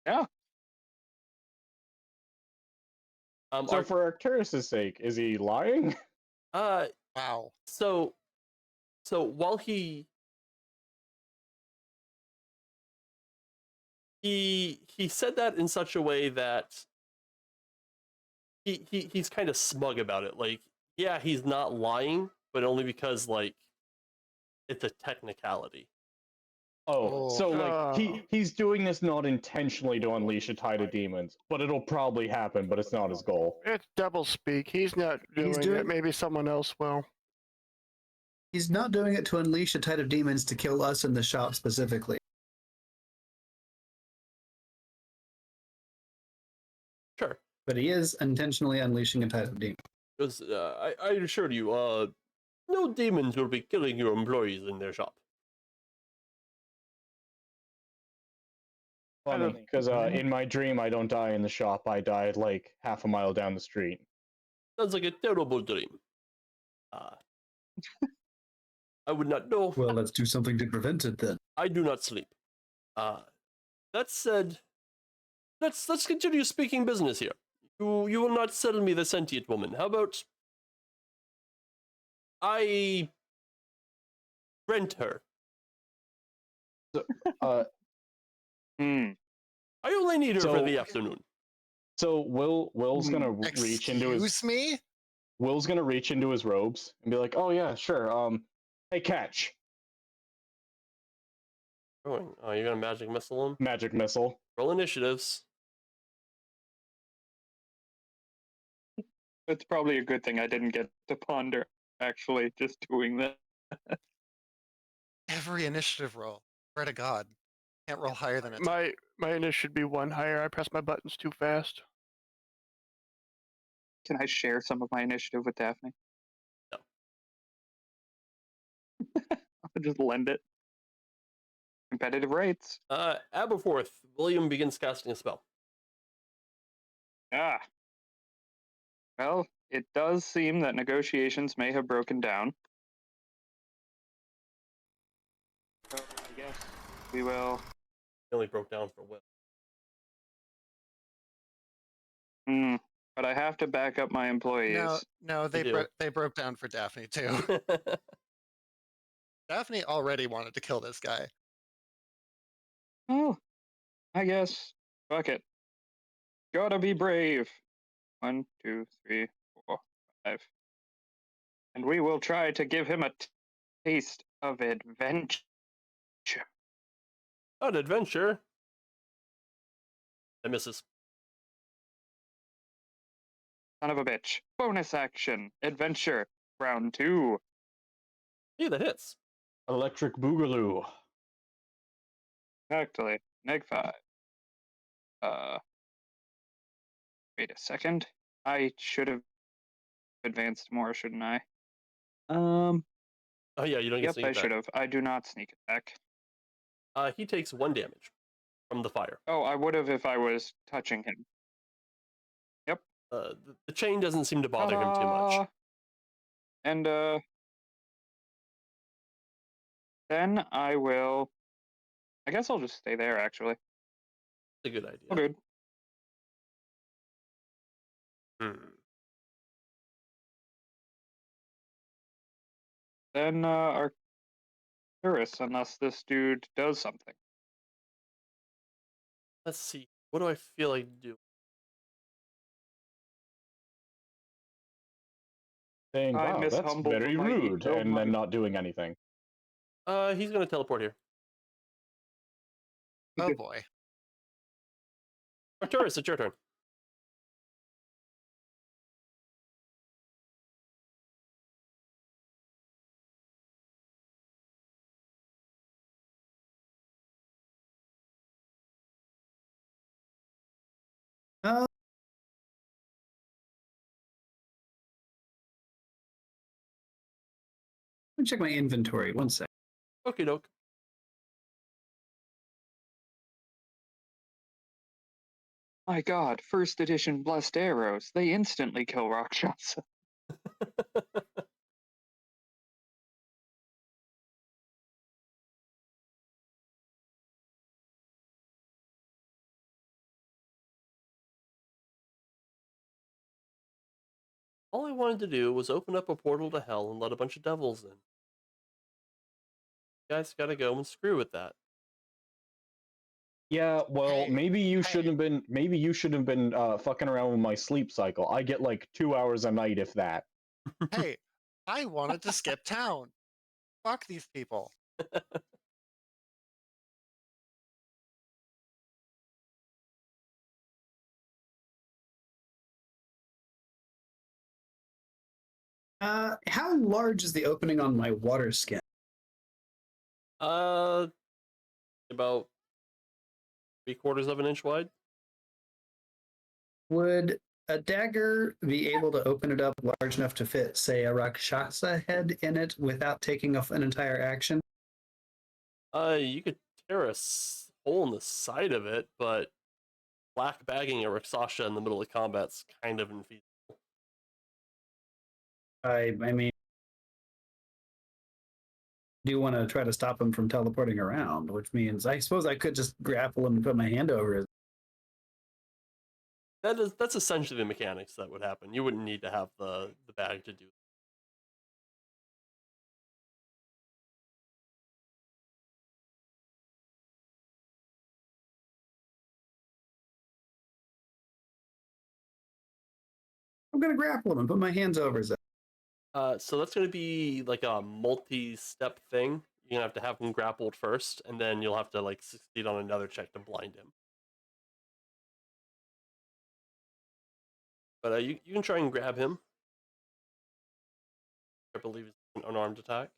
Yeah. So, for Arcturus' sake, is he lying? Wow. So So while he said that in such a way that he's kind of smug about it. Like, yeah, he's not lying, but only because like it's a technicality. Oh, so like Oh. he's doing this not intentionally to unleash a tide of demons, but it'll probably happen, but it's not his goal. It's double speak. He's not doing it. Maybe someone else will. He's not doing it to unleash a tide of demons to kill us in the shop specifically. Sure. But he is intentionally unleashing a tide of demons. Because I assure you, no demons will be killing your employees in their shop. Funny, because in my dream I don't die in the shop. I die like half a mile down the street. Sounds like a terrible dream. I would not know. Well, let's do something to prevent it then. I do not sleep. That said, let's continue speaking business here. You will not sell me the sentient woman. How about I rent her? I only need her for the afternoon. So Will's gonna reach into his. Excuse me? Will's gonna reach into his robes and be like, "Oh yeah, sure. Hey, catch." Oh, you're gonna magic missile him? Magic missile. Roll initiatives. It's probably a good thing I didn't get to ponder, actually, just doing that. Every initiative roll. Swear to God. Can't roll higher than a 10. My initiative should be one higher. I press my buttons too fast. Can I share some of my initiative with Daphne? No. I'll just lend it. Competitive rates. Aberforth, William begins casting a spell. Ah. Well, it does seem that negotiations may have broken down. So I guess we will. He only broke down for Will. But I have to back up my employees. No, they broke down for Daphne too. Daphne already wanted to kill this guy. Oh, I guess. Fuck it. Gotta be brave. 1, 2, 3, 4, 5. And we will try to give him a taste of adventure. An adventure. That misses. Son of a bitch. Bonus action. Adventure. Round 2. Yeah, that hits. Electric Boogaloo. Exactly. -5. Wait a second. I should have advanced more, shouldn't I? Oh yeah, you don't get Yep, sneak I attack. should have. I do not sneak attack. He takes 1 damage from the fire. Oh, I would have if I was touching him. Yep. The chain doesn't seem to bother him too much. And then I will. I guess I'll just stay there. Actually, It's a good idea. all good. Then Arcturus, unless this dude does something. Let's see. What do I feel like doing? Saying, I "Wow, miss that's humble very mighty rude," so and much. then not doing anything. He's gonna teleport here. Oh boy. Arcturus, it's your turn. Let me check my inventory. 1 sec. Okie doke. My God, first edition blessed arrows. They instantly kill Rakshasa. All I wanted to do was open up a portal to hell and let a bunch of devils in. You guys gotta go and screw with that. Yeah, well, Hey, maybe you hey. shouldn't have been. Maybe you shouldn't have been fucking around with my sleep cycle. I get like 2 hours a night, if that. Hey, I wanted to skip town. Fuck these people. How large is the opening on my water skin? About 3/4 of an inch wide. Would a dagger be able to open it up large enough to fit, say, a Rakshasa head in it without taking an entire action? You could tear a hole in the side of it, but black bagging a Rakshasa in the middle of combat's kind of infeasible. I mean, do want to try to stop him from teleporting around, which means I suppose I could just grapple him and put my hand over his. That's essentially the mechanics that would happen. You wouldn't need to have the bag to do. I'm gonna grapple him and put my hands over his. So that's going to be like a multi-step thing. You're gonna have to have him grappled first, and then you'll have to like succeed on another check to blind him. But you can try and grab him. I believe it's an unarmed attack.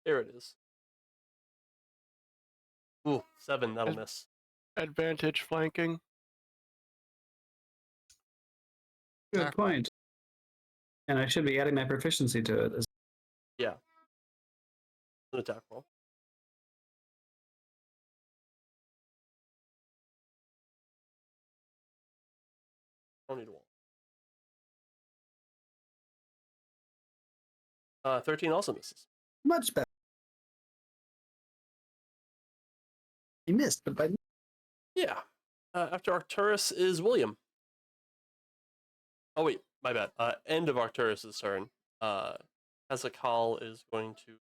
There it is. Ooh, 7, that'll miss. Advantage flanking. Good point. And I should be adding my proficiency to it. Yeah. An attack roll. 20 to 1. 13 also misses. Much better. He missed, but by Yeah. After Arcturus is William. Oh wait, my bad. End of Arcturus' turn. Hazakal is going to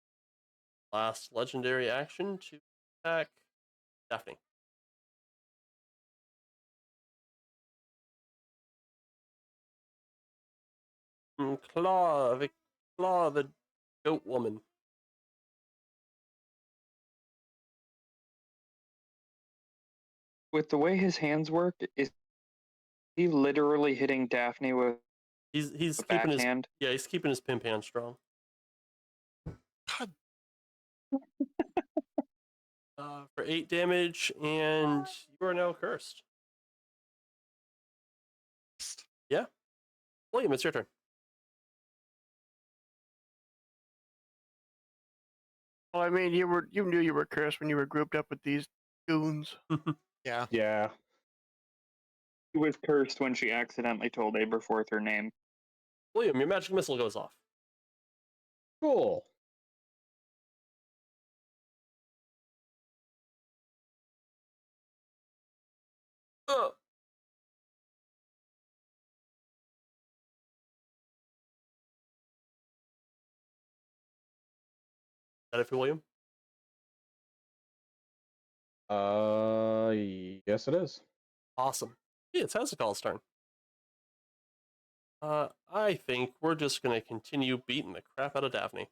last legendary action to attack Daphne. Claw the goat woman. With the way his hands work, is he literally hitting Daphne with He's a keeping backhand? he's keeping his pimp hand strong. God. For 8 damage, and you are now cursed. Yeah, William, it's your turn. Well, I mean, you knew you were cursed when you were grouped up with these goons. Yeah. Yeah. He was cursed when she accidentally told Aberforth her name. William, your magic missile goes off. Cool. Oh. Is that it for William? Yes, it is. Awesome. Yeah, it's Hazakal's turn. I think we're just gonna continue beating the crap out of Daphne.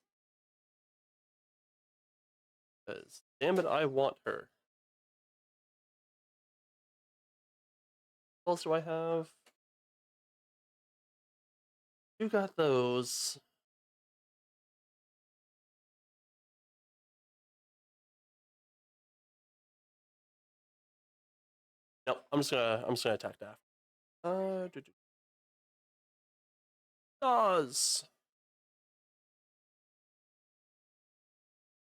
Because, damn it, I want her. What else do I have? You got those. Nope, I'm just gonna attack Daphne. Does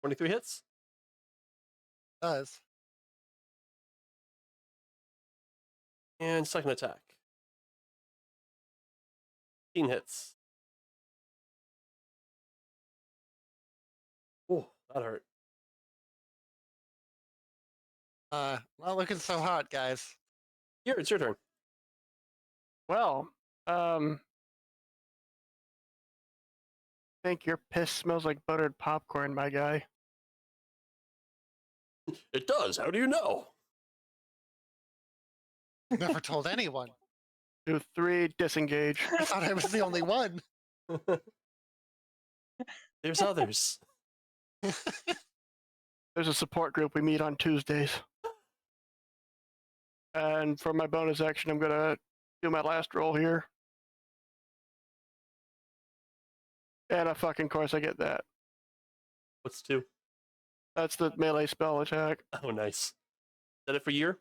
23 hits? Does. And second attack. 15 hits. Oh, that hurt. Not looking so hot, guys. Here, it's your turn. Well, I think your piss smells like buttered popcorn, my guy. It does. How do you know? Never told anyone. 2, 3, disengage. I thought I was the only one. There's others. There's a support group we meet on Tuesdays. And for my bonus action, I'm gonna do my last roll here. And of course I get that. What's 2? That's the melee spell attack. Oh, nice. Is that it for year?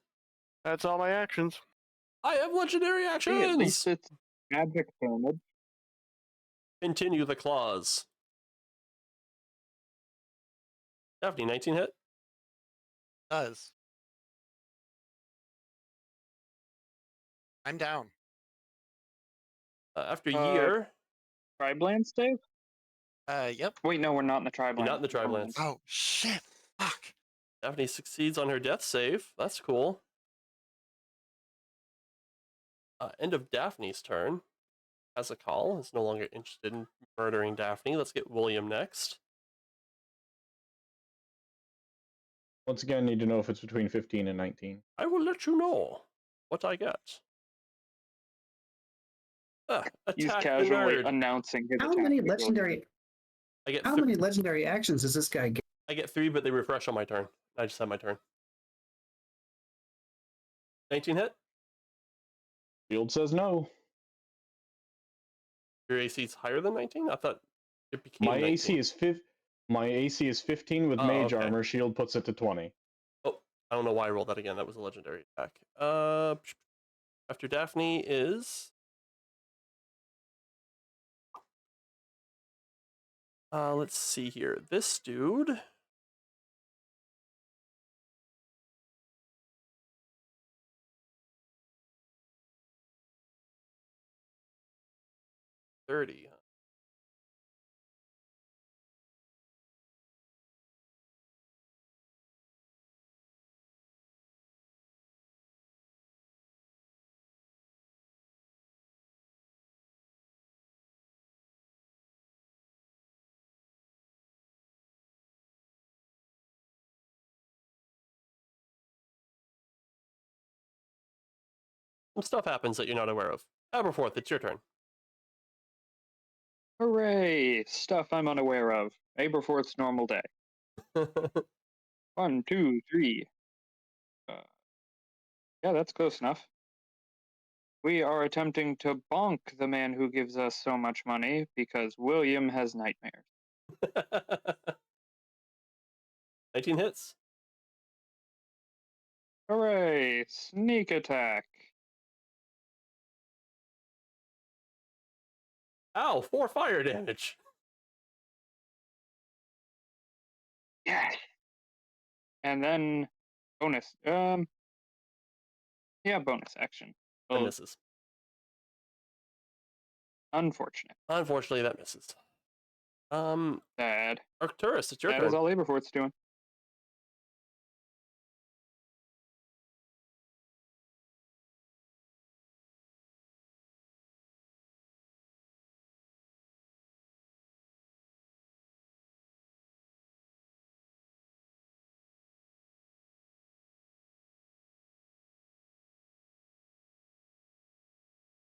That's all my actions. I have legendary Hey, actions. at least it's magic damage. Continue the claws. Daphne, 19 hit. Does. I'm down. After year, Tribelands, Dave? Yep. Wait, no, we're not in the Tribelands. you're not in the Tribelands. Oh, shit. Fuck. Daphne succeeds on her death save. That's cool. End of Daphne's turn. Hazakal is no longer interested in murdering Daphne. Let's get William next. Once again, need to know if it's between 15 and 19. I will let you know what I get. He's Attack the casually nerd. announcing his How attack many before- legendary? I get How many legendary actions does this guy get? I get 3, but they refresh on my turn. I just had my turn. 19 hit. Field says no. Your AC is higher than 19. I thought it became My 19. AC is My AC is 15 with Oh, mage okay. armor. Shield puts it to 20. Oh, I don't know why I rolled that again. That was a legendary attack. After Daphne is let's see here. This dude. $30. Some stuff happens that you're not aware of. Aberforth, it's your turn. Hooray! Stuff I'm unaware of. Aberforth's normal day. 1, 2, 3. Yeah, that's close enough. We are attempting to bonk the man who gives us so much money because William has nightmares. 19 hits. Hooray! Sneak attack. Ow, 4 fire damage. Yes. And then bonus. Yeah, bonus action. That Oh, misses. unfortunate. Unfortunately, that misses. Sad. Arcturus, it's your That turn. is all Aberforth's doing.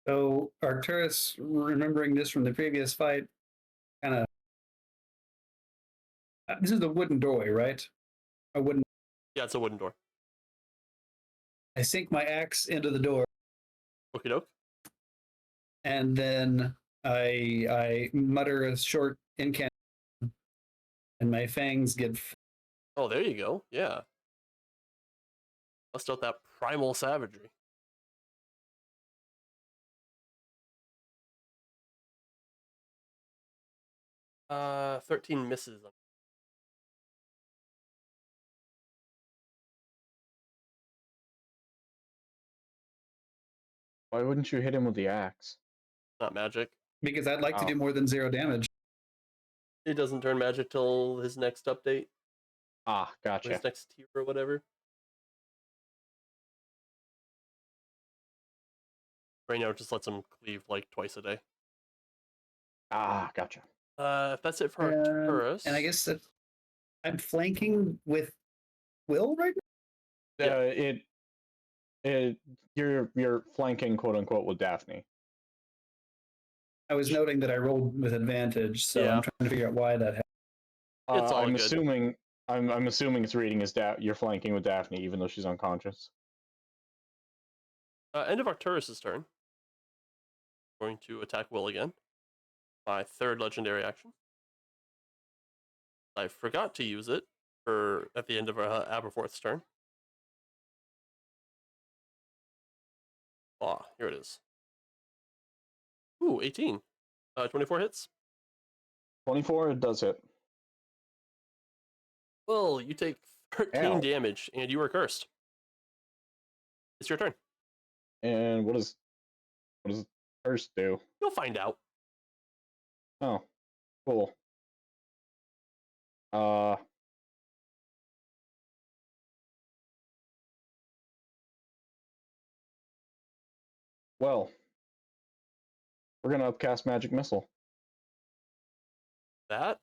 So Arcturus, remembering this from the previous fight, kind of. This is the wooden doorway, right? A wooden. Yeah, it's a wooden door. I sink my axe into the door, Okie doke. and then I mutter a short incantation, and my fangs get. Oh, there you go. Yeah. Bust out that primal savagery. 13 misses. Why wouldn't you hit him with the axe? Not magic. Because I'd like to Oh. do more than 0 damage. It doesn't turn magic till his next update, Ah, or gotcha. his next tier or whatever. Right now, it just lets him cleave like twice a day. Ah, gotcha. If that's it for Arcturus. And I guess that I'm flanking with Will right now? Yeah. You're flanking, quote unquote, with Daphne. I was noting that I rolled with advantage, so Yeah. I'm trying to figure out why that happened. It's all I'm good. assuming I'm assuming it's reading as you're flanking with Daphne, even though she's unconscious. End of Arcturus's turn. Going to attack Will again. My third legendary action. I forgot to use it at the end of Aberforth's turn. Ah, here it is. Ooh, 18. 24 hits. 24, it does hit. Well, you take 13 Ow. damage, and you are cursed. It's your turn. And what does curse do? You'll find out. Oh, cool. Well, we're gonna upcast Magic Missile. That?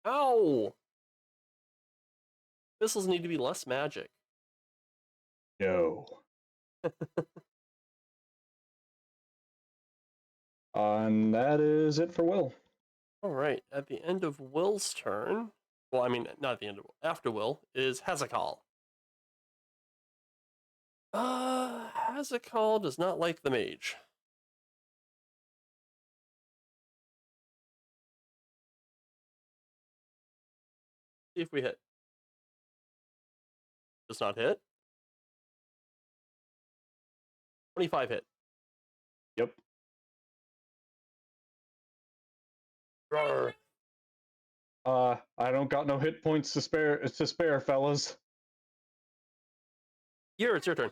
Ow! Missiles need to be less magic. No. And that is it for Will. All right. At the end of Will's turn, well, I mean, not at the end of after Will is Hazakal. Hazakal does not like the mage. See if we hit. Does not hit. 25 hit. Yep. Roar. I don't got no hit points to spare, fellas. Here, it's your turn.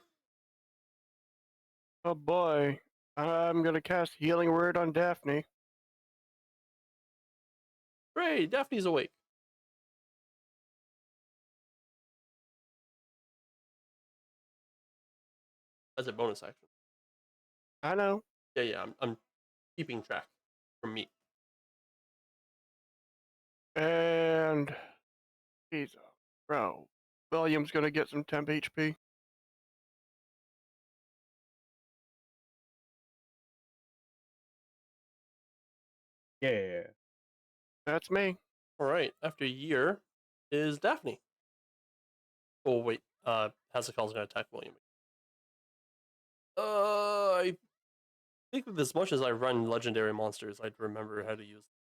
Oh boy. I'm gonna cast Healing Word on Daphne. Great, Daphne's awake. As a bonus action. I know. Yeah, I'm keeping track from me. And he's a bro. William's gonna get some temp HP. Yeah. That's me. All right, after a year is Daphne. Oh wait, Hazakal's gonna attack William. I think with as much as I run legendary monsters, I'd remember how to use them.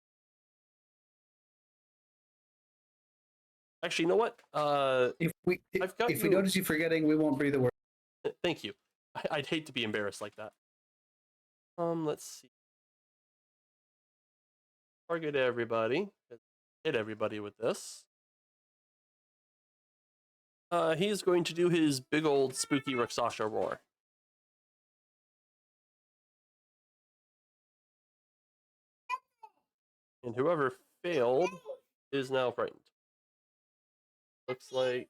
Actually, you know what? If we notice you forgetting, we won't breathe a word. Thank you. I'd hate to be embarrassed like that. Let's see. Target everybody. Hit everybody with this. He's going to do his big old spooky Rakshasa roar. And whoever failed is now frightened. Looks like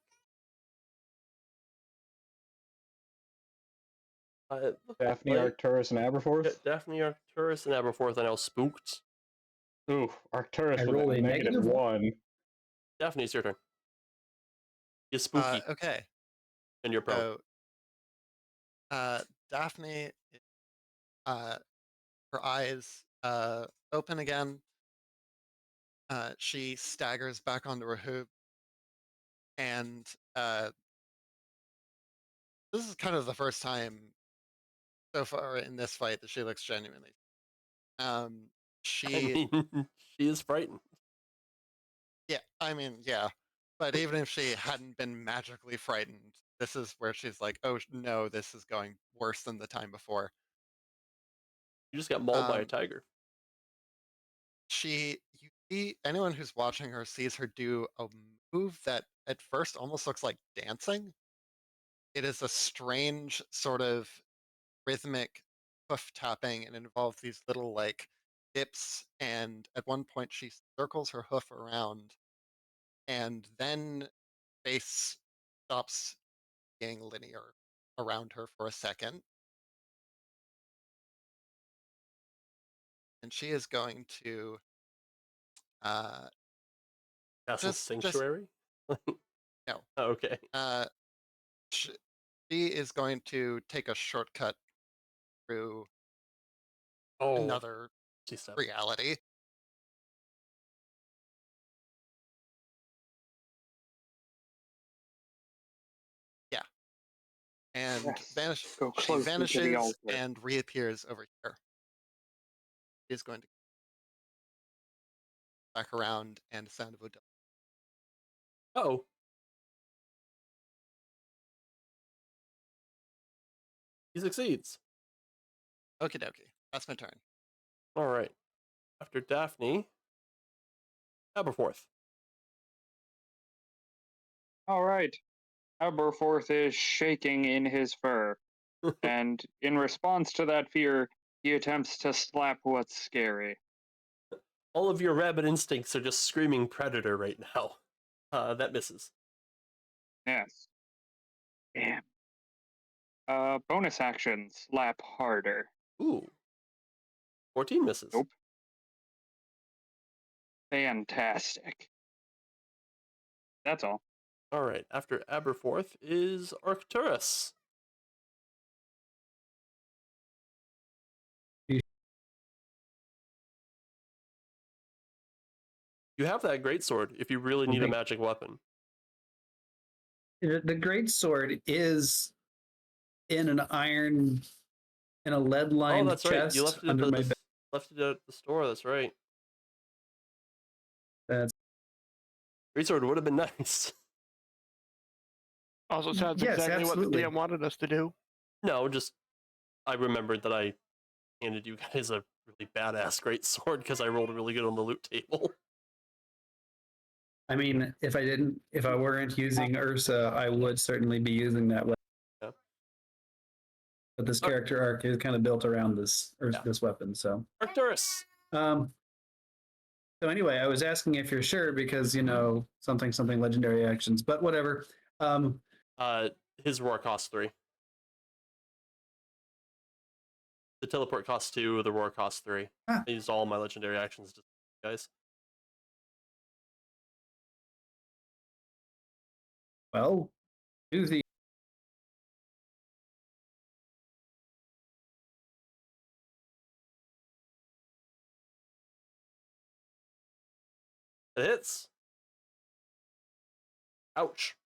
Daphne, Arcturus, and Aberforth? Daphne, Arcturus, and Aberforth are now spooked. Ooh, Arcturus with roll a a negative -1. Daphne, it's your turn. You're spooky. Okay. And you're prone. So, Daphne, her eyes open again. She staggers back onto her hoop, and this is kind of the first time so far in this fight that she looks genuinely. She, I mean, she is frightened. yeah, I mean, yeah, but even if she hadn't been magically frightened, this is where she's like, oh no, this is going worse than the time before. You just got mauled by a tiger. You see, anyone who's watching her sees her do a move that at first almost looks like dancing. It is a strange sort of rhythmic hoof tapping and involves these little like dips. And at one point, she circles her hoof around, and then space stops being linear around her for a second. And she is going to uh, Castle just Sanctuary? no. Oh, okay. She is going to take a shortcut through another reality. Yeah. And she vanishes and reappears over here. Is going to back around and sound of a dog. Oh. He succeeds. Okie dokie. That's my turn. All right. After Daphne, Aberforth. All right. Aberforth is shaking in his fur. And in response to that fear, he attempts to slap what's scary. All of your rabbit instincts are just screaming predator right now. That misses. Yes. Damn. Bonus action, slap harder. Ooh. 14 misses. Nope. Fantastic. That's all. All right. After Aberforth is Arcturus. You have that greatsword if you really need a magic weapon. The greatsword is in an iron, in a lead-lined that's chest right. You left it under my bed. Left it at the store. That's right. That's greatsword would have been nice. Also sounds exactly what the DM wanted us to do. No, just I remembered that I handed you guys a really badass greatsword because I rolled really good on the loot table. I mean, if I weren't using Ursa, I would certainly be using that weapon. Yeah. But this character arc is kind of built around this weapon, so. Arcturus. So anyway, I was asking if you're sure because something legendary actions, but whatever. His roar costs 3. The teleport costs 2. The roar costs 3. I used all my legendary actions to guys. Well, do the. It hits. Ouch.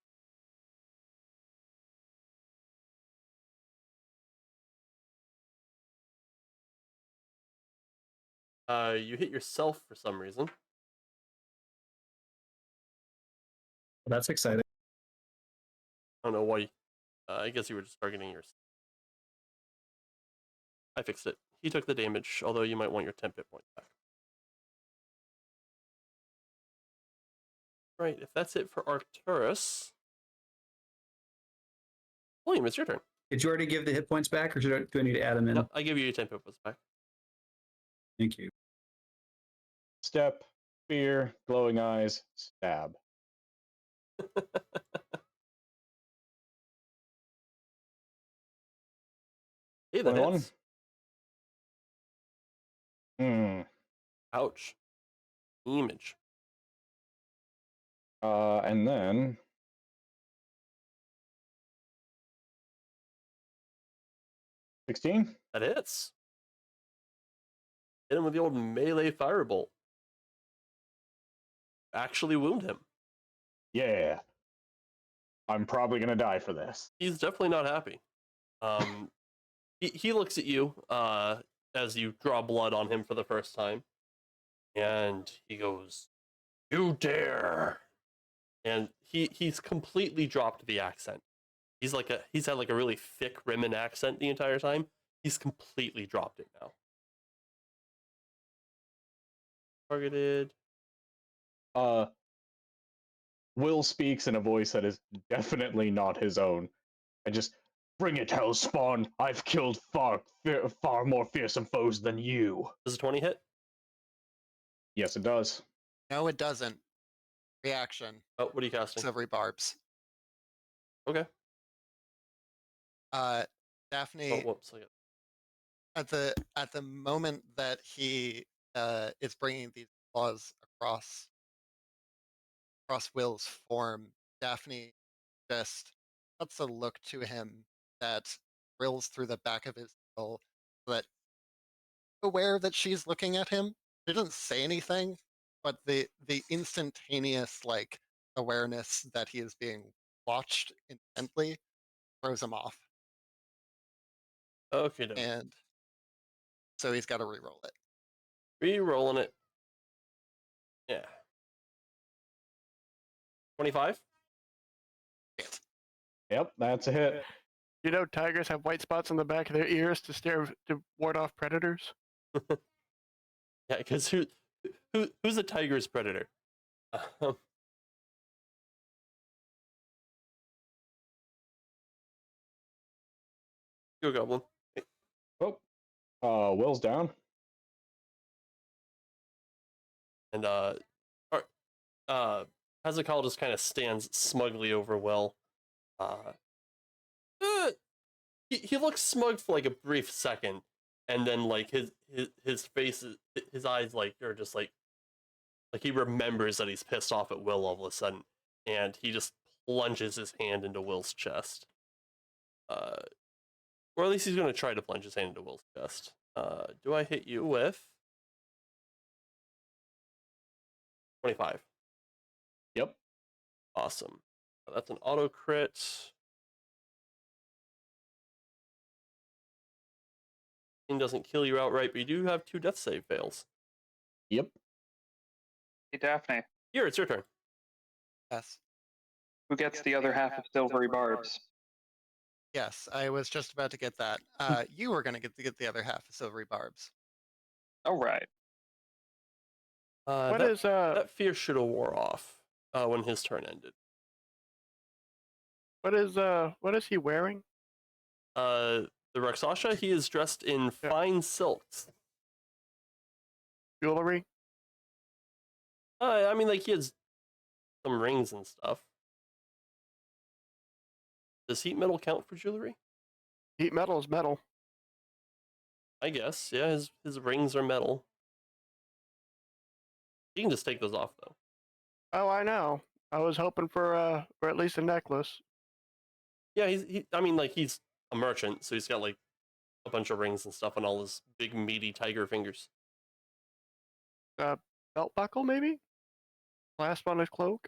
You hit yourself for some reason. Well, that's exciting. I don't know why. I guess you were just targeting yourself. I fixed it. He took the damage, although you might want your 10 hit points back. Right, if that's it for Arcturus. William, it's your turn. Did you already give the hit points back, or do I need to add them in? No, I give you your 10 hit points back. Thank you. Step, spear, glowing eyes, stab. Hey, that hits. Ouch. Image. And then 16? That hits. Hit him with the old melee firebolt. Actually wound him. Yeah. I'm probably gonna die for this. He's definitely not happy. He looks at you as you draw blood on him for the first time, and he goes, "You dare!" And he's completely dropped the accent. He's had like a really thick Rimmon accent the entire time. He's completely dropped it now. targeted. Will speaks in a voice that is definitely not his own. And just, bring it, Hellspawn. I've killed far more fearsome foes than you. Does a 20 hit? Yes, it does. No, it doesn't. Reaction. Oh, what are you casting? Silvery barbs. Okay. Daphne. Oh, whoops. At the moment that he is bringing these claws across Will's form, Daphne just puts a look to him that thrills through the back of his skull, that aware that she's looking at him. She doesn't say anything, but the instantaneous awareness that he is being watched intently throws him off, Okay, no. and so he's got to re-roll it. Re-rolling it. Yeah. 25? Yep, that's a hit. You know, tigers have white spots on the back of their ears to ward off predators. Yeah, because who's a tiger's predator? Go Goblin. Oh, Will's down. And Hazakal just kind of stands smugly over Will. He looks smug for like a brief second, and then like his face, his eyes are just like he remembers that he's pissed off at Will all of a sudden, and he just plunges his hand into Will's chest. Or at least he's gonna try to plunge his hand into Will's chest. Do I hit you with 25? Yep. Awesome. That's an auto crit. It doesn't kill you outright, but you do have 2 death save fails. Yep. Hey, Daphne. Here, it's your turn. Yes. Who gets the other half of silvery barbs? Yes, I was just about to get that. You were going to get the other half of silvery barbs. All right. That fear should have wore off when his turn ended. What is he wearing? The Rakshasa, he is dressed in fine silks. Jewelry? I mean, like, he has some rings and stuff. Does heat metal count for jewelry? Heat metal is metal. I guess, yeah, his rings are metal. You can just take those off, though. Oh, I know. I was hoping for at least a necklace. Yeah, I mean, like, he's a merchant, so he's got, like, a bunch of rings and stuff on all his big, meaty tiger fingers. Belt buckle, maybe? Clasp on his cloak?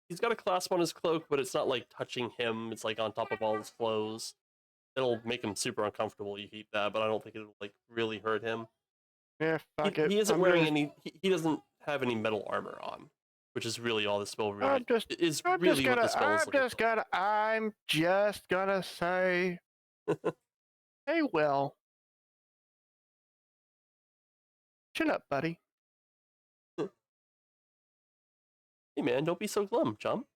He's got a clasp on his cloak, but it's not, like, touching him. It's, like, on top of all his clothes. It'll make him super uncomfortable, you heat that, but I don't think it'll, like, really hurt him. Yeah, fuck it. He isn't wearing any... He doesn't have any metal armor on, which is really all the spell really... I'm just gonna say... Hey, Will. Chin up, buddy. Hey, man, don't be so glum, chum.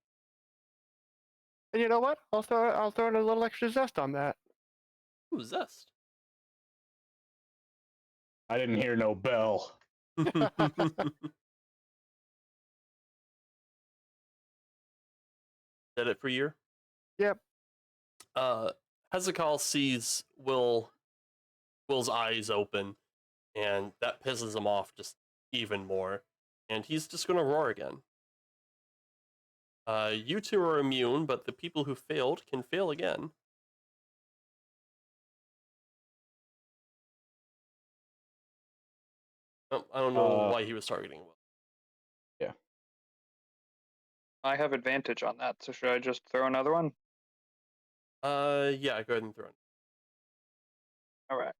And you know what? I'll throw in a little extra zest on that. Ooh, zest. I didn't hear no bell. Is that it for you? Yep. Hazakal sees Will's eyes open, and that pisses him off just even more. And he's just gonna roar again. You two are immune, but the people who failed can fail again. Oh, I don't know why he was targeting Will. Yeah. I have advantage on that, so should I just throw another one? Yeah, go ahead and throw it. All right.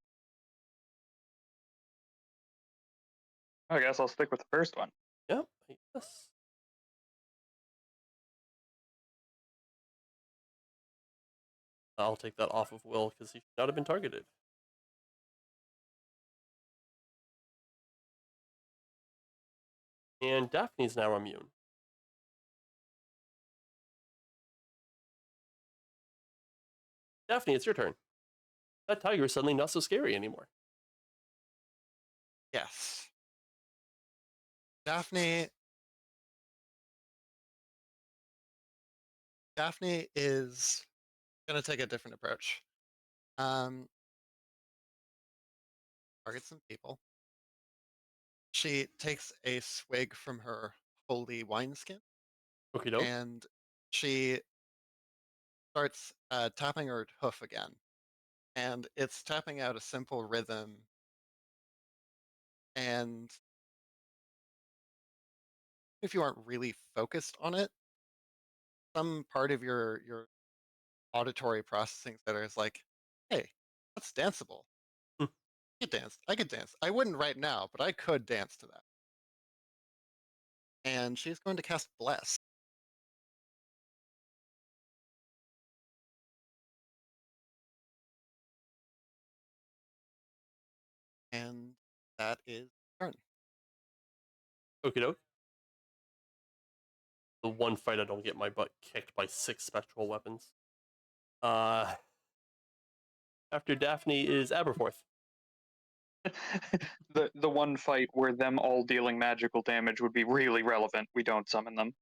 I guess I'll stick with the first one. Yep, yes. I'll take that off of Will because he should not have been targeted. And Daphne's now immune. Daphne, it's your turn. That tiger is suddenly not so scary anymore. Yes. Daphne is going to take a different approach. Target some people. She takes a swig from her holy wineskin, Okie doke. and she starts tapping her hoof again. And it's tapping out a simple rhythm. And if you aren't really focused on it, some part of your auditory processing center is like, hey, that's danceable. Hmm. I could dance. I wouldn't right now, but I could dance to that. And she's going to cast Bless. And that is turn. Okie doke. The one fight I don't get my butt kicked by 6 spectral weapons. After Daphne is Aberforth. The one fight where them all dealing magical damage would be really relevant. We don't summon them.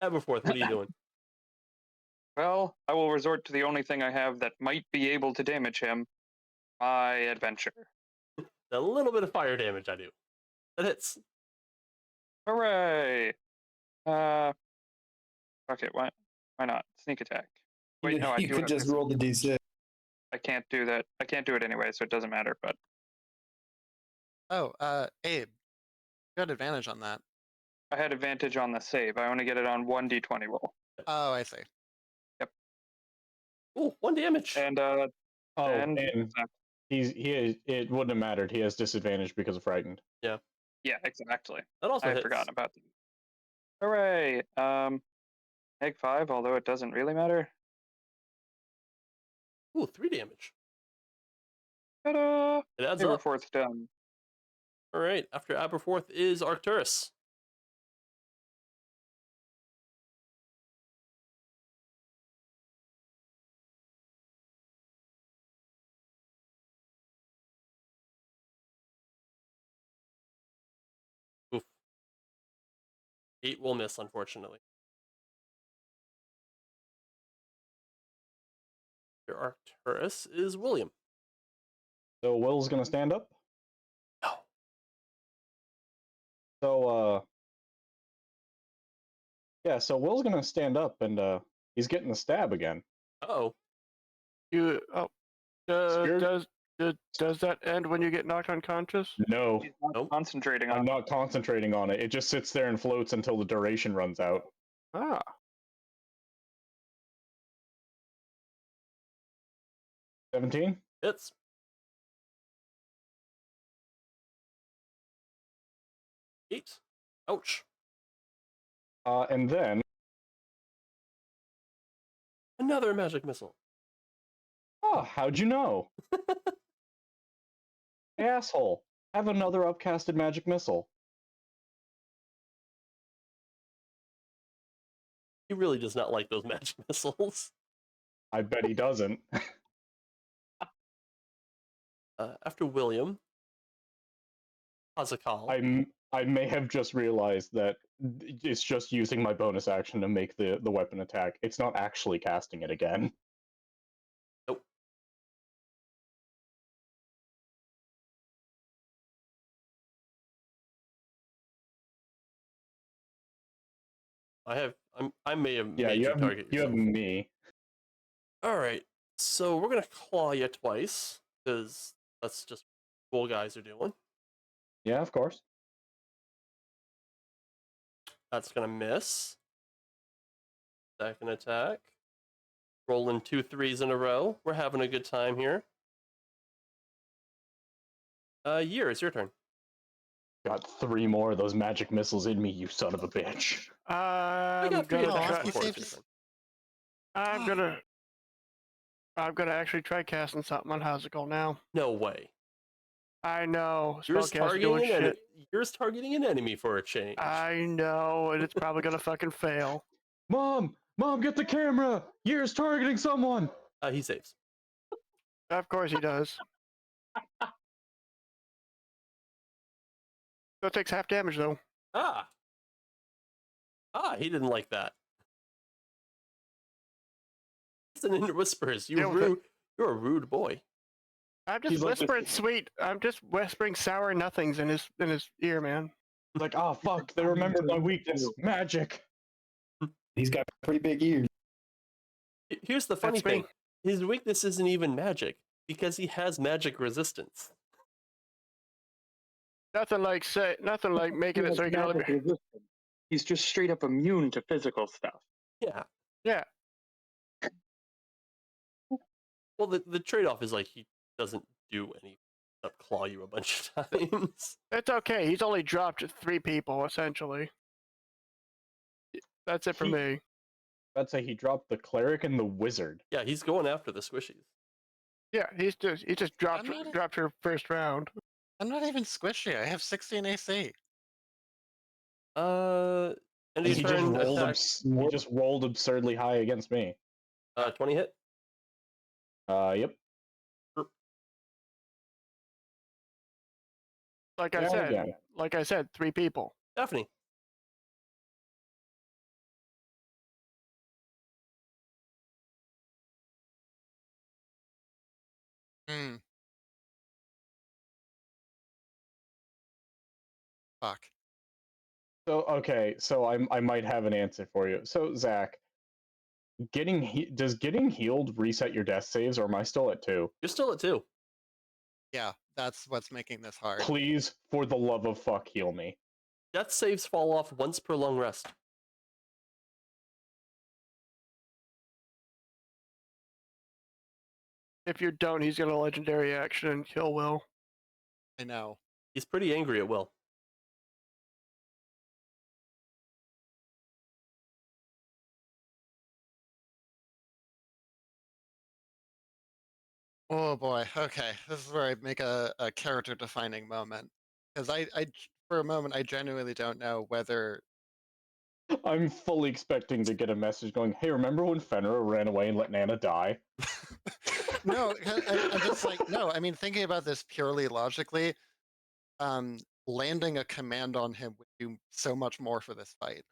Aberforth, what are you doing? Well, I will resort to the only thing I have that might be able to damage him, my adventure. A little bit of fire damage I do. That hits. Hooray! Okay, why not? Sneak attack. Wait, no, I You do could have just roll the d6. I can't do that. I can't do it anyway, so it doesn't matter, but Oh, Abe, you had advantage on that. I had advantage on the save. I only get it on 1d20 roll. Oh, I see. Ooh, 1 damage. And and it wouldn't have mattered. He has disadvantage because of frightened. Yeah, exactly. that also I had hits. forgotten about that. Hooray! Egg 5, although it doesn't really matter. Ooh, 3 damage. Ta-da! It adds up. Aberforth's done. All right, after Aberforth is Arcturus. Oof. 8 will miss, unfortunately. After Arcturus is William. So Will's gonna stand up. No. So yeah, so Will's gonna stand up and he's getting the stab again. Uh-oh. Does that end when you get knocked unconscious? No, He's not Nope. concentrating on I'm not concentrating on it. It just sits there and floats until the duration runs out. Ah. 17? Hits. Eight. Ouch. And then Another magic missile. oh, how'd you know? Hey, asshole. Have another upcasted magic missile. He really does not like those magic missiles. I bet he doesn't. After William, Hazakal. I may have just realized that it's just using my bonus action to make the weapon attack. It's not actually casting it again. Nope. I may have made you target you yourself. have me. All right, so we're gonna claw you twice because that's just what cool guys are doing. Yeah, of course. That's gonna miss. Second attack. Rolling 2 3s in a row. We're having a good time here. Year, it's your turn. Got 3 more of those magic missiles in me, you son of a bitch. I got 3 attacks before it's your turn. I'm gonna actually try casting something on Hazakal now. No way. I know. Yours Spellcaster doing shit. Yours targeting an enemy for a change. I know, and it's probably gonna fucking fail. Mom, get the camera. Year's targeting someone. He saves. Of course he does. Still takes half damage though. Ah, he didn't like that. Listen in whispers. You're rude. You're a rude boy. I'm just whispering sweet. I'm just whispering sour nothings in his ear, man. Like, oh fuck, they remembered my weakness. Magic. He's got pretty big ears. Here's the funny thing. His weakness isn't even magic, because he has magic resistance. Nothing like making it so he can only be... He's just straight up immune to physical stuff. Yeah. Yeah. Well, the trade-off is like he doesn't do any except claw you a bunch of times. It's okay. He's only dropped 3 people essentially. That's it for me. I'd say he dropped the cleric and the wizard. Yeah, he's going after the squishies. Yeah, he just dropped her first round. I'm not even squishy. I have 16 AC. And he just rolled absurdly high against me. 20 hit. Yep. Like I said, 3 people. Daphne. Fuck. So I might have an answer for you. So Zach, does getting healed reset your death saves, or am I still at 2? You're still at 2. Yeah, that's what's making this hard. Please, for the love of fuck, heal me. Death saves fall off once per long rest. If you don't, he's gonna legendary action and kill Will. I know. He's pretty angry at Will. Oh boy. Okay, this is where I make a character-defining moment, because I for a moment I genuinely don't know whether I'm fully expecting to get a message going, "Hey, remember when Fenrir ran away and let Nana die?" No, I'm just like, no. I mean, thinking about this purely logically, landing a command on him would do so much more for this fight.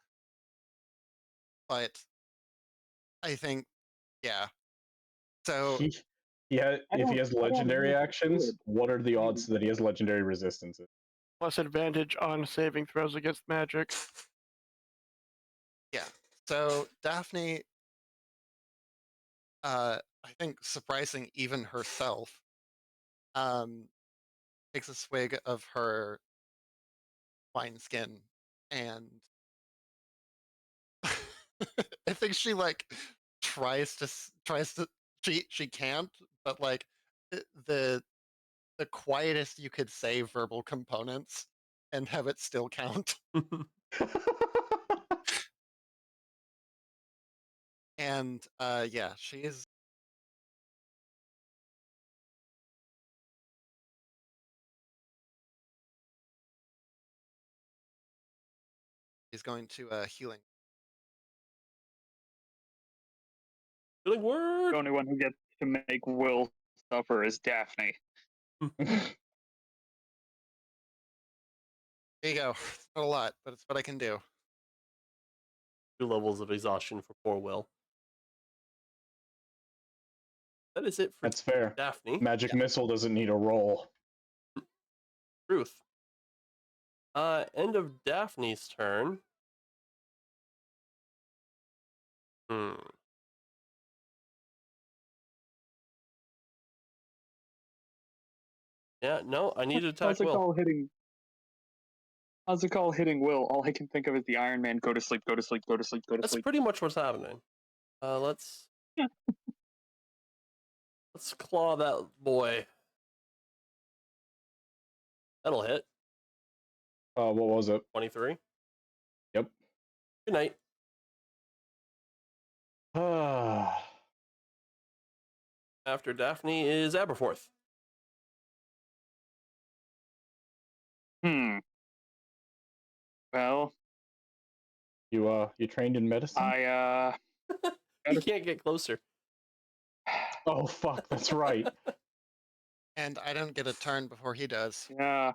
But I think, yeah. So if he has legendary actions, what are the odds that he has legendary resistances? Plus advantage on saving throws against magic. Yeah. So Daphne, I think surprising even herself, takes a swig of her wineskin, and I think she like tries to she can't, but like the quietest you could say verbal components and have it still count. And yeah, she's going to healing. Healing word. The only one who gets to make Will suffer is Daphne. There you go. It's not a lot, but it's what I can do. 2 levels of exhaustion for poor Will. That is it for That's fair. Daphne. Magic missile doesn't need a roll. Truth. End of Daphne's turn. Yeah, no, I need to attack Will. How's it called hitting Will? All I can think of is the Iron Man, go to sleep, go to sleep, go to sleep, go to That's sleep. pretty much what's happening. Let's claw that boy. That'll hit. What was it? 23. Yep. Good night. After Daphne is Aberforth. Hmm. Well, You trained in medicine? I You can't get closer. Oh fuck, that's right. And I don't get a turn before he does. yeah,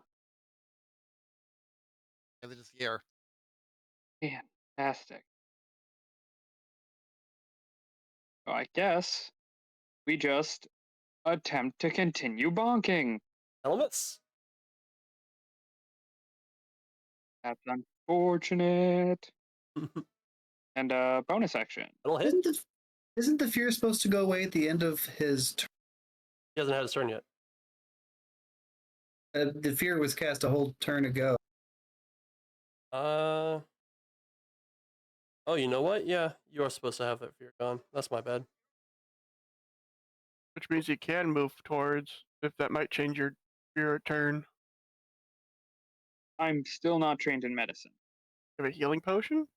It is year. fantastic. So I guess we just attempt to continue bonking. Helmets. That's unfortunate. That'll And bonus action. hit. Isn't the fear supposed to go away at the end of his turn? He hasn't had his turn yet. The fear was cast a whole turn ago. Oh, you know what? Yeah, you are supposed to have that fear gone. That's my bad. Which means you can move towards, if that might change your turn. I'm still not trained in medicine. You have a healing potion?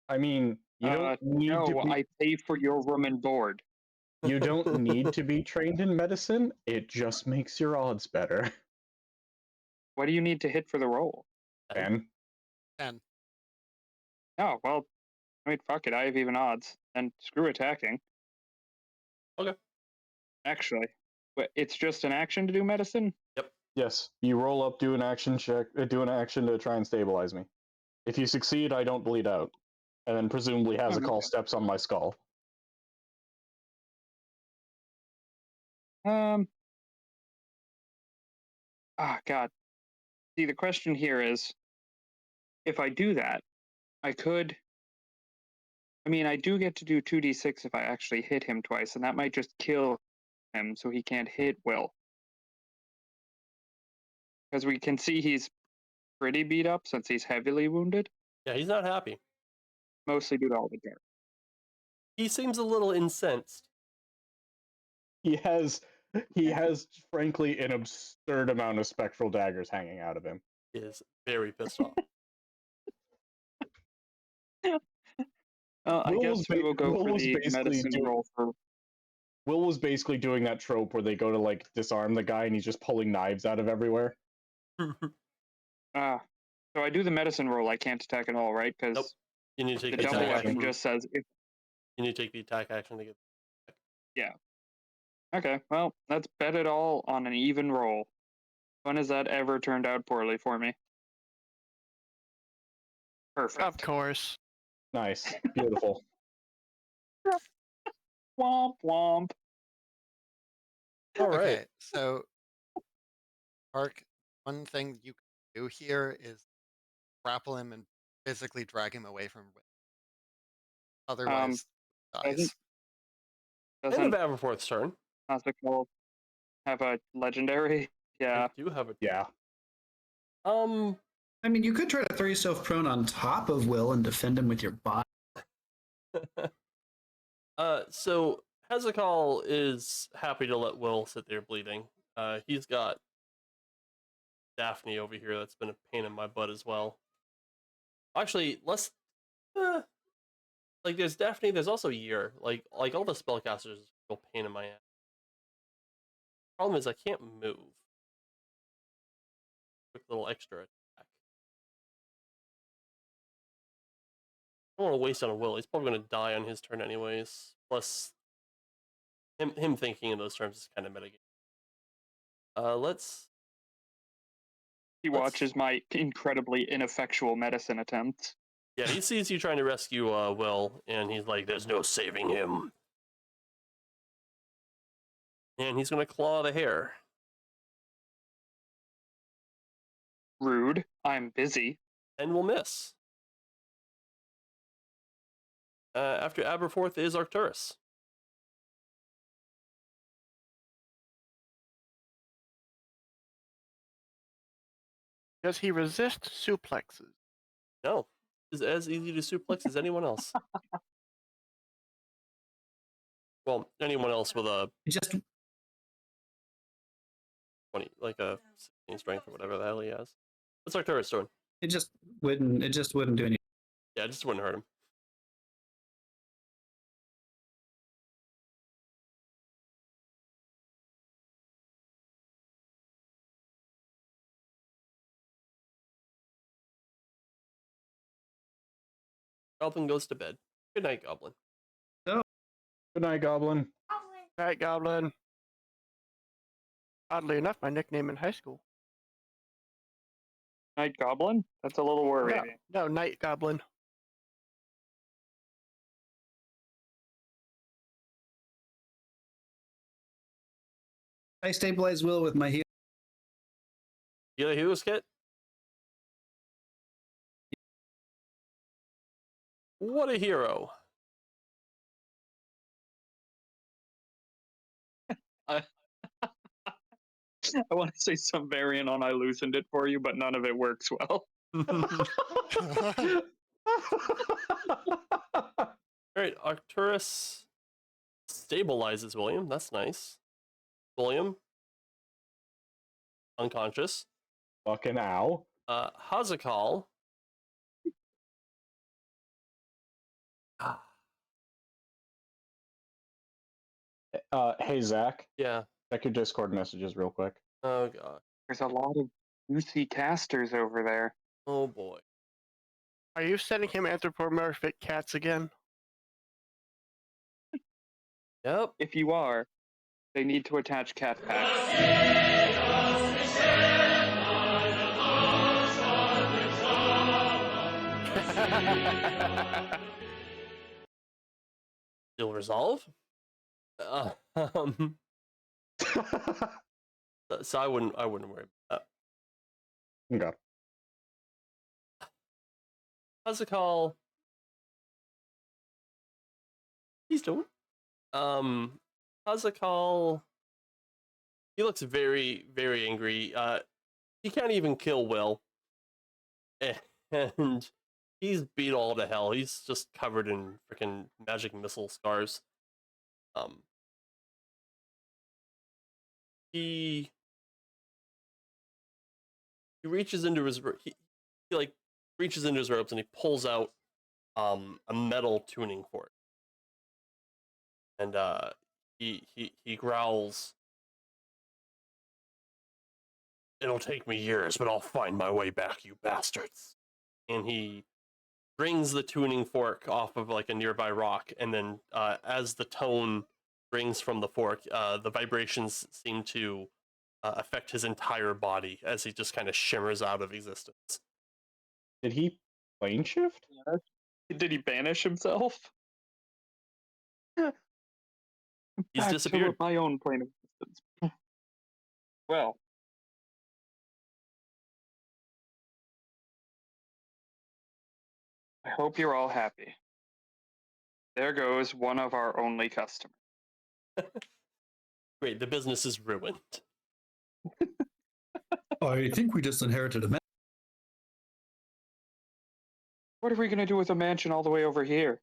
I mean, you don't need to No, be I pay for your room and board. you don't need to be trained in medicine. It just makes your odds better. What do you need to hit for the roll? Ben. 10. Oh, well, I mean, fuck it. I have even odds. And screw attacking. Okay. Actually, it's just an action to do medicine? Yes, you roll up, do an action check, do an action to try and stabilize me. If you succeed, I don't bleed out, and then presumably Hazakal steps on my skull. God. See, the question here is, if I do that, I could... I mean, I do get to do 2d6 if I actually hit him twice, and that might just kill him so he can't hit Will. Because we can see he's pretty beat up since he's heavily wounded, Yeah, he's not happy. mostly due to all the dirt. He seems a little incensed. He has, frankly, an absurd amount of spectral daggers hanging out of him. He is very pissed off. I guess we will go for the medicine roll for... Will was basically doing that trope where they go to like disarm the guy and he's just pulling knives out of everywhere. So I do the medicine roll. I can't attack at all, right? Because Nope. You need to take the the double attack weapon action. just says if... You need to take the attack action to get. Yeah. Okay, well, let's bet it all on an even roll. When has that ever turned out poorly for me? Perfect. Of course. Nice. Beautiful. Womp womp. All right. Okay, so Mark, one thing you can do here is grapple him and physically drag him away from Will. Otherwise, dies. End Doesn't of Aberforth's turn. Hazakal have a legendary? Yeah. I do have a. Yeah. I mean, you could try to throw yourself prone on top of Will and defend him with your body. So Hazakal is happy to let Will sit there bleeding. He's got Daphne over here that's been a pain in my butt as well. Actually, let's like there's Daphne, there's also Year. Like all the spellcasters is a real pain in my ass. Problem is I can't move. Quick little extra attack. I don't want to waste on Will. He's probably going to die on his turn anyways. Plus, him thinking in those terms is kind of mitigating. He watches my incredibly ineffectual medicine attempts. Yeah, he sees you trying to rescue Will, and he's like, "There's no saving him." And he's going to claw the hair. Rude. I'm busy. And will miss. After Aberforth is Arcturus. Does he resist suplexes? No, is as easy to suplex as anyone else. Well, anyone else with a Just 20, like a 16 strength or whatever the hell he has. What's Arcturus doing? it just wouldn't do anything. Yeah, it just wouldn't hurt him. Goblin goes to bed. Good night, Goblin. Good night, Goblin. Night Goblin. Oddly enough, my nickname in high school. Night Goblin? That's a little worrying. No, Night Goblin. I stabilize Will with my heel. You Heroes kit? What a hero. I want to say some variant on I loosened it for you, but none of it works well. Alright, Arcturus stabilizes William. That's nice. William, unconscious. Fucking ow. Hazakal. Hey, Zach. Yeah. Check your Discord messages real quick. Oh, God. There's a lot of juicy casters over there. Oh, boy. Are you sending him anthropomorphic cats again? Yep. If you are, they need to attach cat packs. Still resolve? Um, so I wouldn't worry about that. Okay. Hazakal. He's doing. Hazakal. He looks very, very angry. He can't even kill Will. And he's beat all to hell. He's just covered in freaking magic missile scars. He reaches into his he like reaches into his ropes and he pulls out a metal tuning fork. And he growls, "It'll take me years, but I'll find my way back, you bastards." And he brings the tuning fork off of like a nearby rock, and then as the tone rings from the fork, the vibrations seem to affect his entire body as he just kind of shimmers out of existence. Did he plane shift? Did he banish himself? He's Back disappeared. to my own plane of existence. Well, I hope you're all happy. There goes one of our only customers. Great, the business is ruined. I think we just inherited a man. What are we going to do with a mansion all the way over here?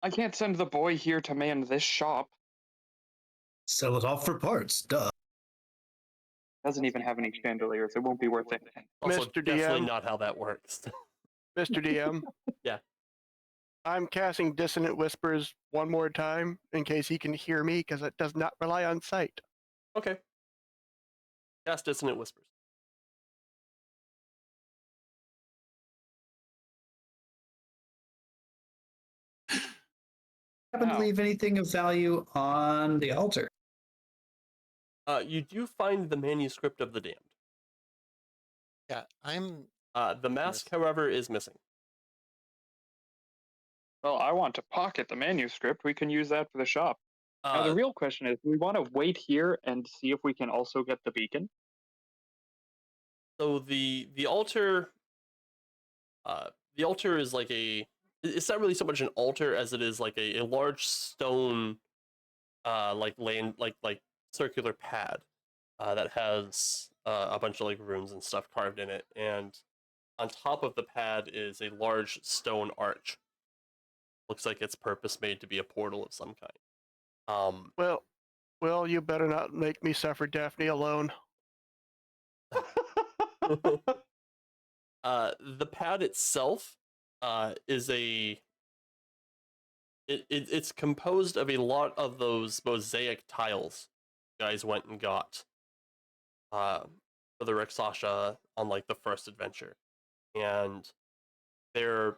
I can't send the boy here to man this shop. Sell it off for parts, duh. Doesn't even have any chandeliers. It won't be worth it. Also, Mr. definitely DM. not how that works. Mr. DM. Yeah. I'm casting Dissonant Whispers one more time in case he can hear me, because it does not rely on sight. Okay. Cast Dissonant Whispers. Happen to leave anything of value on the altar? You do find the manuscript of the damned. Yeah, I'm. The mask, however, is missing. Well, I want to pocket the manuscript. We can use that for the shop. Now, the real question is, do we want to wait here and see if we can also get the beacon? So the altar is like it's not really so much an altar as it is like a large stone like circular pad that has a bunch of like runes and stuff carved in it, and on top of the pad is a large stone arch. Looks like it's purpose made to be a portal of some kind. Well, you better not make me suffer Daphne alone. The pad itself is it's composed of a lot of those mosaic tiles you guys went and got for the Rakshasa on like the first adventure, and they're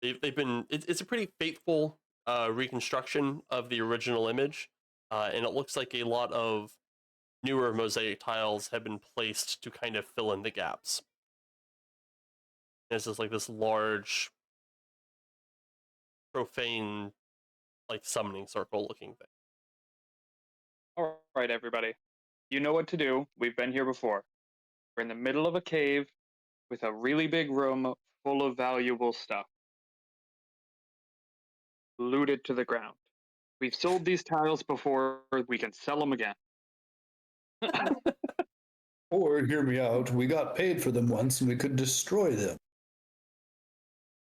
they've been. It's a pretty faithful reconstruction of the original image, and it looks like a lot of newer mosaic tiles have been placed to kind of fill in the gaps. It's just like this large, profane, like summoning circle looking thing. All right, everybody. You know what to do. We've been here before. We're in the middle of a cave with a really big room full of valuable stuff. Looted to the ground. We've sold these tiles before. We can sell them again. Or, hear me out, we got paid for them once and we could destroy them.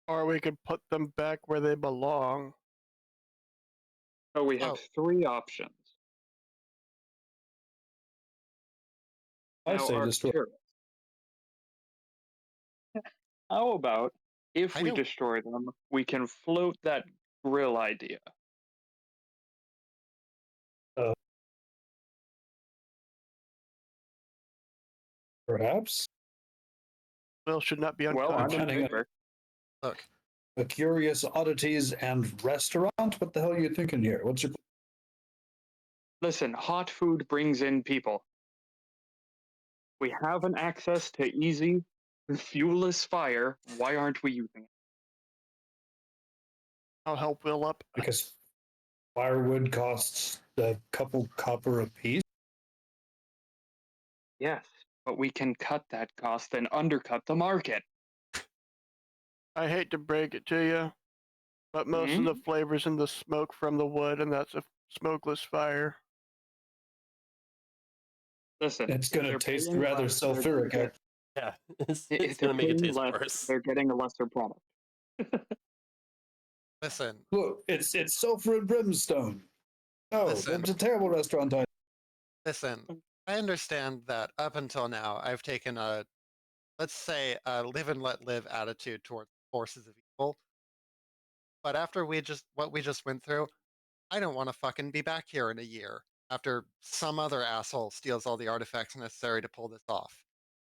Or we could put them back where they belong. So we have 3 options. I Now, say destroy. Arcturus, how about if we destroy them, we can float that grill idea? Perhaps. Will should not be Well, I'm in unconscious. favor. Look, A curious oddities and restaurant? What the hell are you thinking here? What's your Listen, hot food brings in people. We have an access to easy, fuelless fire. Why aren't we using it? I'll help Will up. because firewood costs a couple copper apiece? Yes, but we can cut that cost and undercut the market. I hate to break it to you, but most of the flavor's in the smoke from the wood, and that's a smokeless fire. Listen, It's going to taste rather sulfuric. Yeah, it's going to make it taste worse. They're getting a lesser product. listen, Look, it's sulfur and brimstone. No, Listen. that's a terrible restaurant title. listen. I understand that up until now, I've taken a, let's say, a live and let live attitude towards forces of evil. But after what we just went through, I don't want to fucking be back here in a year after some other asshole steals all the artifacts necessary to pull this off.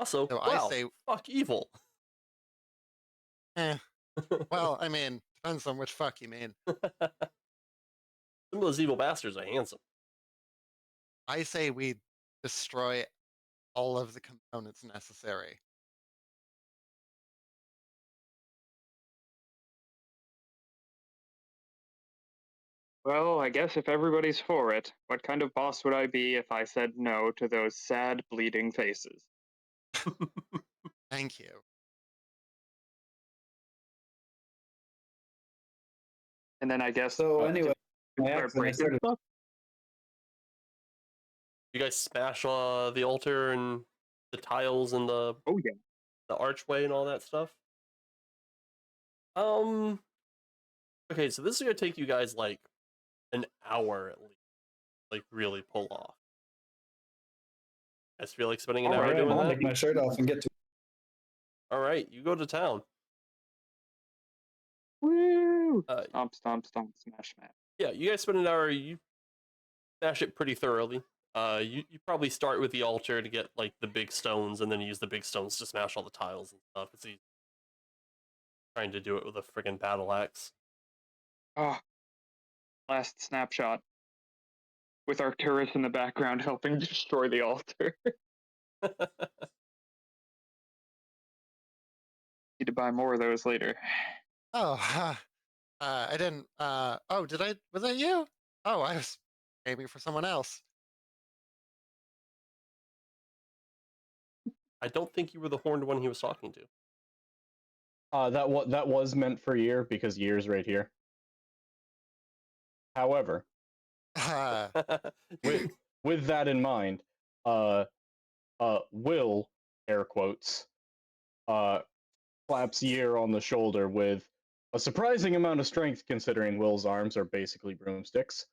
Also, So wow, I say, fuck evil. well, I mean, depends on which fuck you mean. Some of those evil bastards are handsome. I say we destroy all of the components necessary. Well, I guess if everybody's for it, what kind of boss would I be if I said no to those sad, bleeding faces? Thank you. And then I guess. So anyway, we my start accident, I breaking started- stuff? You guys smash the altar and the tiles and the Oh yeah. the archway and all that stuff. Okay, so this is gonna take you guys like an hour at least, like really pull off. I just feel like spending an hour Alright, doing I'll that. take my shirt off and get to. All right, you go to town. Woo! Stomp, stomp, stomp, smash, smash. Yeah, you guys spend an hour. You smash it pretty thoroughly. You probably start with the altar to get like the big stones, and then use the big stones to smash all the tiles and stuff. It's easy. Trying to do it with a friggin' battle axe. Ah, last snapshot. With Arcturus in the background helping destroy the altar. Need to buy more of those later. Oh, I didn't. Oh, did I? Was that you? Oh, I was aiming for someone else. I don't think you were the horned one he was talking to. That was meant for Year because Year's right here. However, with that in mind, Will, air quotes, claps Year on the shoulder with a surprising amount of strength considering Will's arms are basically broomsticks.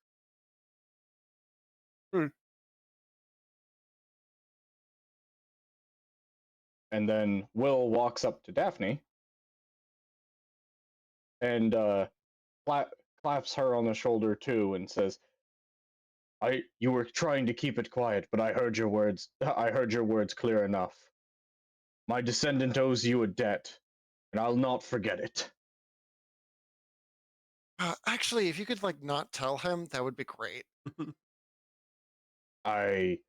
And then Will walks up to Daphne and claps her on the shoulder too and says, you were trying to keep it quiet, but I heard your words clear enough. My descendant owes you a debt, and I'll not forget it. Actually, if you could like not tell him, that would be great. I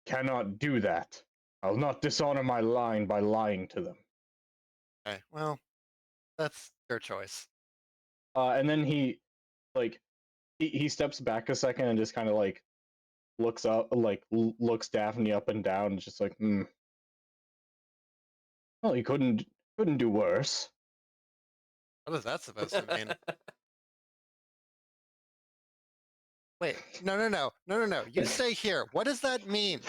cannot do that. I'll not dishonor my line by lying to them. Okay, well, that's your choice. And then he steps back a second and just kind of like looks up, like looks Daphne up and down, and just like, well, you couldn't do worse. What is that supposed to mean? Wait, no. You stay here. What does that mean?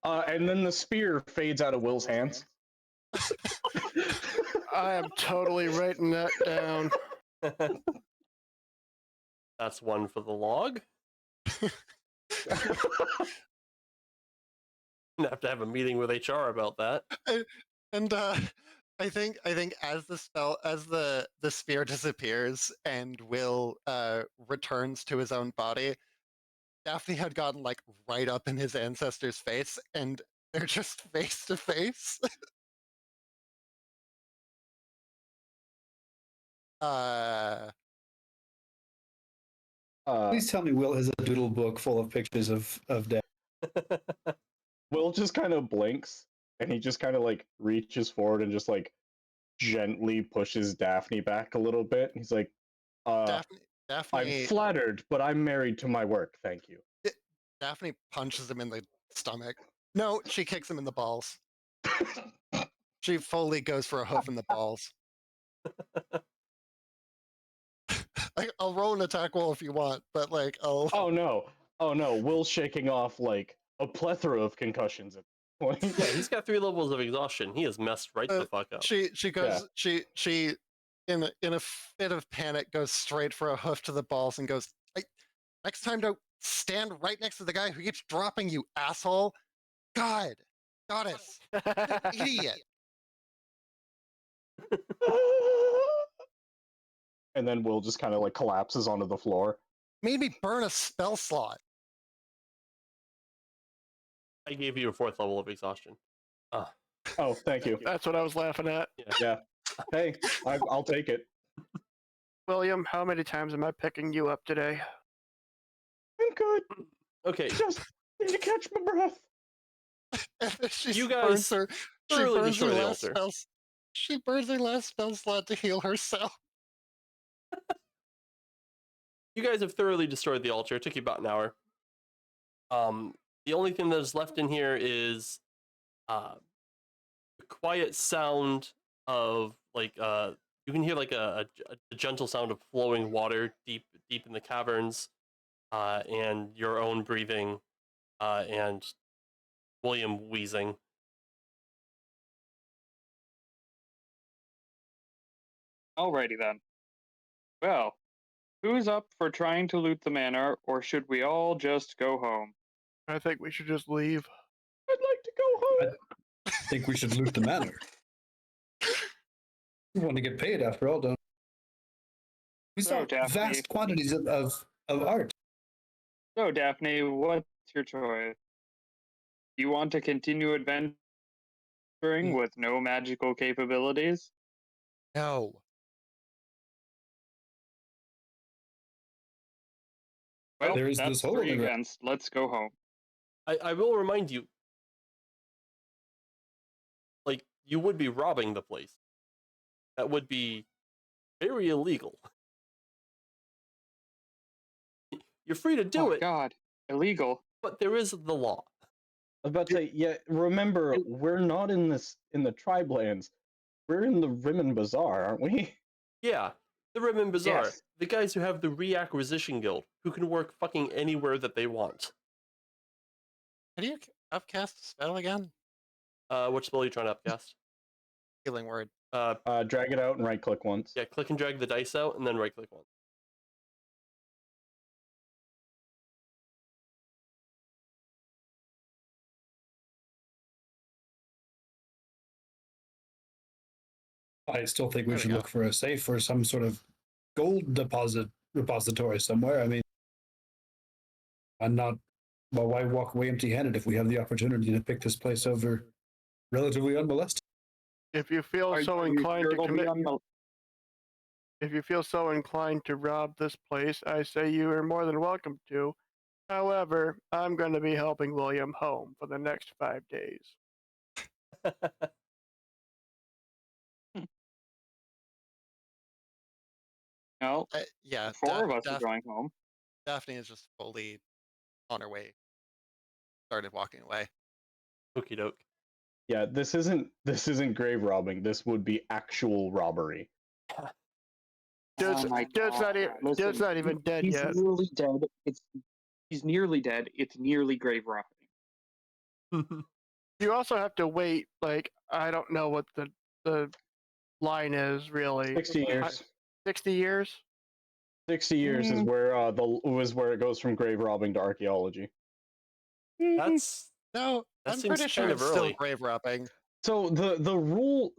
And then the spear fades out of Will's hands. I am totally writing that down. That's one for the log. Have to have a meeting with HR about that. And I think as the spear disappears and Will returns to his own body, Daphne had gotten like right up in his ancestor's face, and they're just face to face. Please tell me Will has a doodle book full of pictures of death. Will just kind of blinks, and he just kind of like reaches forward and just like gently pushes Daphne back a little bit. He's like, Daphne, I'm flattered, but I'm married to my work, thank you. Daphne punches him in the stomach. No, she kicks him in the balls. She fully goes for a hoof in the balls. I'll roll an attack roll if you want, but like, I'll... Oh no. Will's shaking off like a plethora of concussions at this point. Yeah, he's got 3 levels of exhaustion. He is messed right the fuck up. She goes, she in a fit of panic goes straight for a hoof to the balls and goes, next time don't stand right next to the guy who keeps dropping you, asshole. God, goddess, idiot. And then Will just kind of like collapses onto the floor. Made me burn a spell slot. I gave you a 4th level of exhaustion. Oh, thank you. That's what I was laughing at. Yeah. Hey, I'll take it. William, how many times am I picking you up today? I'm good. Okay. Just need to catch my breath. You guys thoroughly destroy the altar. She burns her last spell slot to heal herself. You guys have thoroughly destroyed the altar. It took you about an hour. The only thing that is left in here is the quiet sound of like you can hear like a gentle sound of flowing water deep in the caverns, and your own breathing, and William wheezing. Alrighty then. Well, who's up for trying to loot the manor, or should we all just go home? I think we should just leave. I'd like to go home. I think we should loot the manor. We want to get paid after all, don't we? Saw vast quantities of art. So, Daphne, what's your choice? Do you want to continue adventuring with no magical capabilities? No. Well, there is that's this hole 3 in the against. Let's go home. I will remind you, like, you would be robbing the place. That would be very illegal. You're free to do it. God, illegal. But there is the law. I was about to say, yeah, remember, we're not in the tribe lands. We're in the Rimmen Bazaar, aren't we? Yeah, the Rimmen Bazaar. Yes. The guys who have the reacquisition guild, who can work fucking anywhere that they want. How do you upcast a spell again? Which spell are you trying to upcast? Healing word. Drag it out and right click once. Yeah, click and drag the dice out, and then right click once. I still think we should look for a safe or some sort of gold repository somewhere. I mean, well, why walk away empty-handed if we have the opportunity to pick this place over relatively unmolested? If you feel so inclined to commit, If you feel so inclined to rob this place, I say you are more than welcome to. However, I'm going to be helping William home for the next 5 days. No, Yeah, four of us are going home. Daphne is just fully on her way. Started walking away. Okie doke. Yeah, this isn't grave robbing. This would be actual robbery. Dude's, Oh my dude's, not, God. Listen, dude's not even dead he's yet. nearly dead. He's nearly dead. It's nearly grave robbing. You also have to wait, like, I don't know what the line is really. 60 years. 60 years? 60 years is where where it goes from grave robbing to archaeology. That's No, That I'm seems pretty sure kind it's of still early. grave robbing. So the rule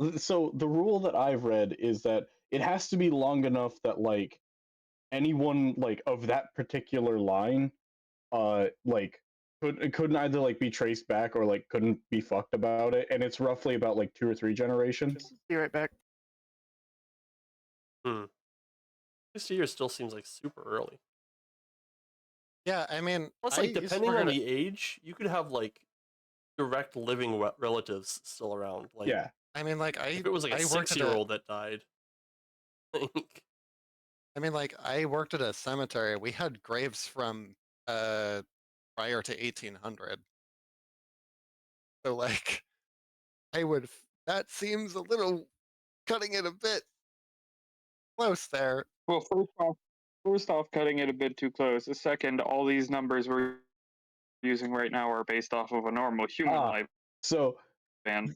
that I've read is that it has to be long enough that like anyone like of that particular line like couldn't either like be traced back or like couldn't be fucked about it, and it's roughly about like 2 or 3 generations. Be right back. 60 years still seems like super early. Yeah, I mean, Plus, I like, used to depending work on at a- the age, you could have like direct living relatives still around. Like, Yeah. I mean, like if it was like a I worked at 6-year-old that died, like, I mean, like I worked at a cemetery. We had graves from prior to 1800. So like, that seems a little cutting it a bit close there. Well, first off, cutting it a bit too close. The second, all these numbers we're using right now are based off of a normal human life. So Man,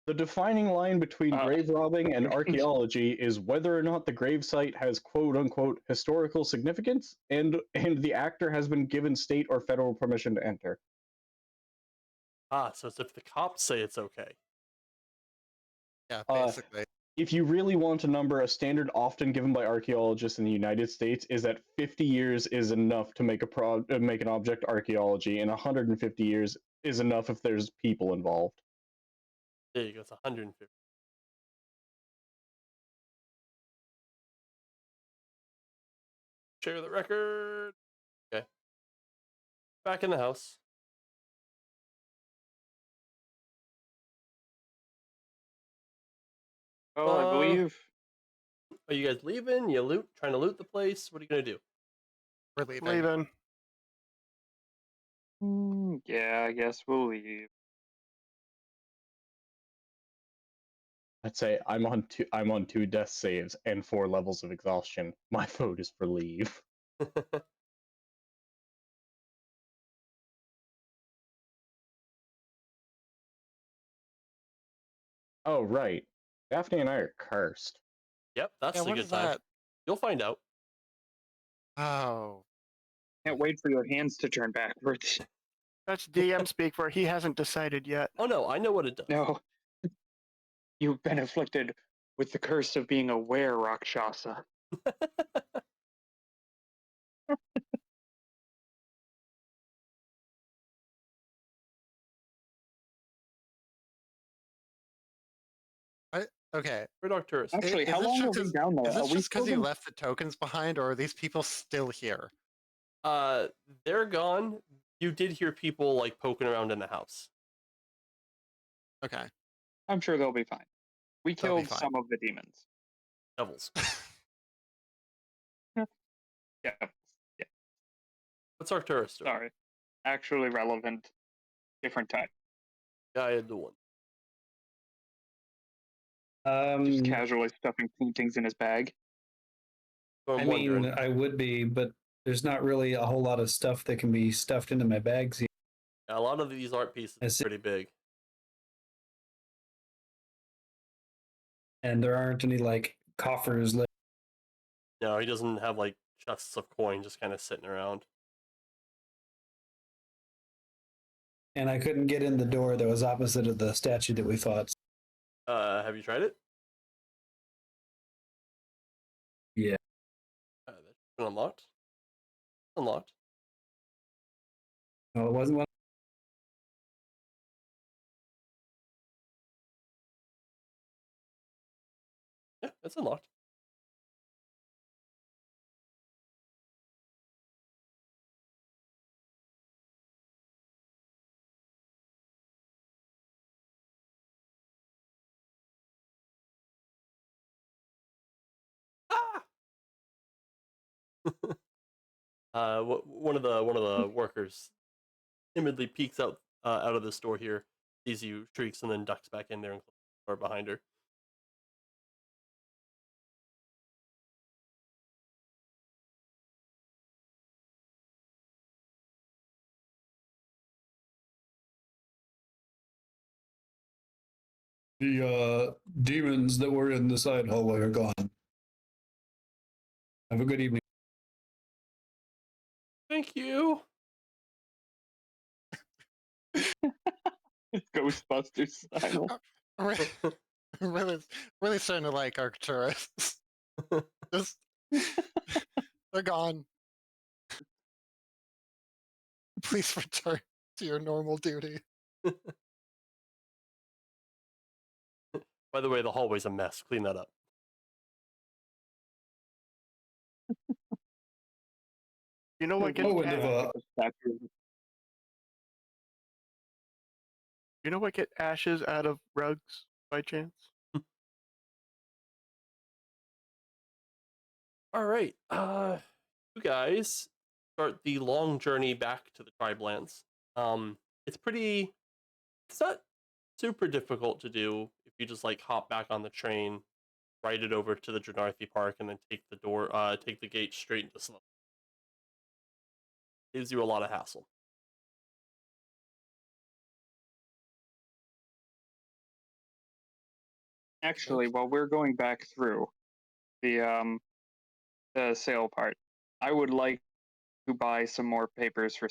the defining line between grave robbing and third. archaeology is whether or not the gravesite has quote unquote historical significance and the actor has been given state or federal permission to enter. so it's if the cops say it's okay. Yeah, basically. If you really want a number, a standard often given by archaeologists in the United States is that 50 years is enough to make make an object archaeology, and 150 years is enough if there's people involved. There you go. It's 150. Share the record. Okay. Back in the house. Well, I believe. Are you guys leaving? You trying to loot the place? What are you gonna do? We're leaving. Yeah, I guess we'll leave. I'd say I'm on 2 death saves and 4 levels of exhaustion. My vote is for leave. Oh right, Daphne and I are cursed. Yep, that's Yeah, a what good is time. that? You'll find out. Oh, Can't wait for your hands to turn backwards. That's DM speak for he hasn't decided yet. Oh no, I know what it does. No. You've been afflicted with the curse of being aware, Rakshasa. okay. We're Arcturus. Actually, how long are we down there? Is Are this we just because you still left the tokens behind, or are these people still here? They're gone. You did hear people like poking around in the house. Okay. I'm sure they'll be fine. We They'll be killed fine. some of the demons. Devils. Yeah. What's Arcturus doing? Sorry. Actually relevant. Different time. Guy had the one. Just casually stuffing paintings in his bag. So I mean, I would be, but there's not really a whole lot of stuff that can be stuffed into my bags here. A lot of these art pieces are pretty big. And there aren't any like coffers. No, he doesn't have like chests of coin just kind of sitting around. And I couldn't get in the door that was opposite of the statue that we fought. Have you tried it? Yeah. That's been unlocked. Unlocked. No, it wasn't one. Yeah, it's unlocked. One of the workers timidly peeks out of the store here, sees you, shrieks, and then ducks back in there and closes the door behind her. The demons that were in the side hallway are gone. Have a good evening. Thank you. It's Ghostbusters style. Really starting to like Arcturus. Just they're gone. Please return to your normal duty. By the way, the hallway's a mess. Clean that up. You know what gets You know what get ashes out of rugs by chance? All right, you guys start the long journey back to the Tribelands. It's not super difficult to do if you just like hop back on the train, ride it over to the Dranarthi Park, and then take the gate straight into Slough. Saves you a lot of hassle. Actually, while we're going back through the sale part, I would like to buy some more papers for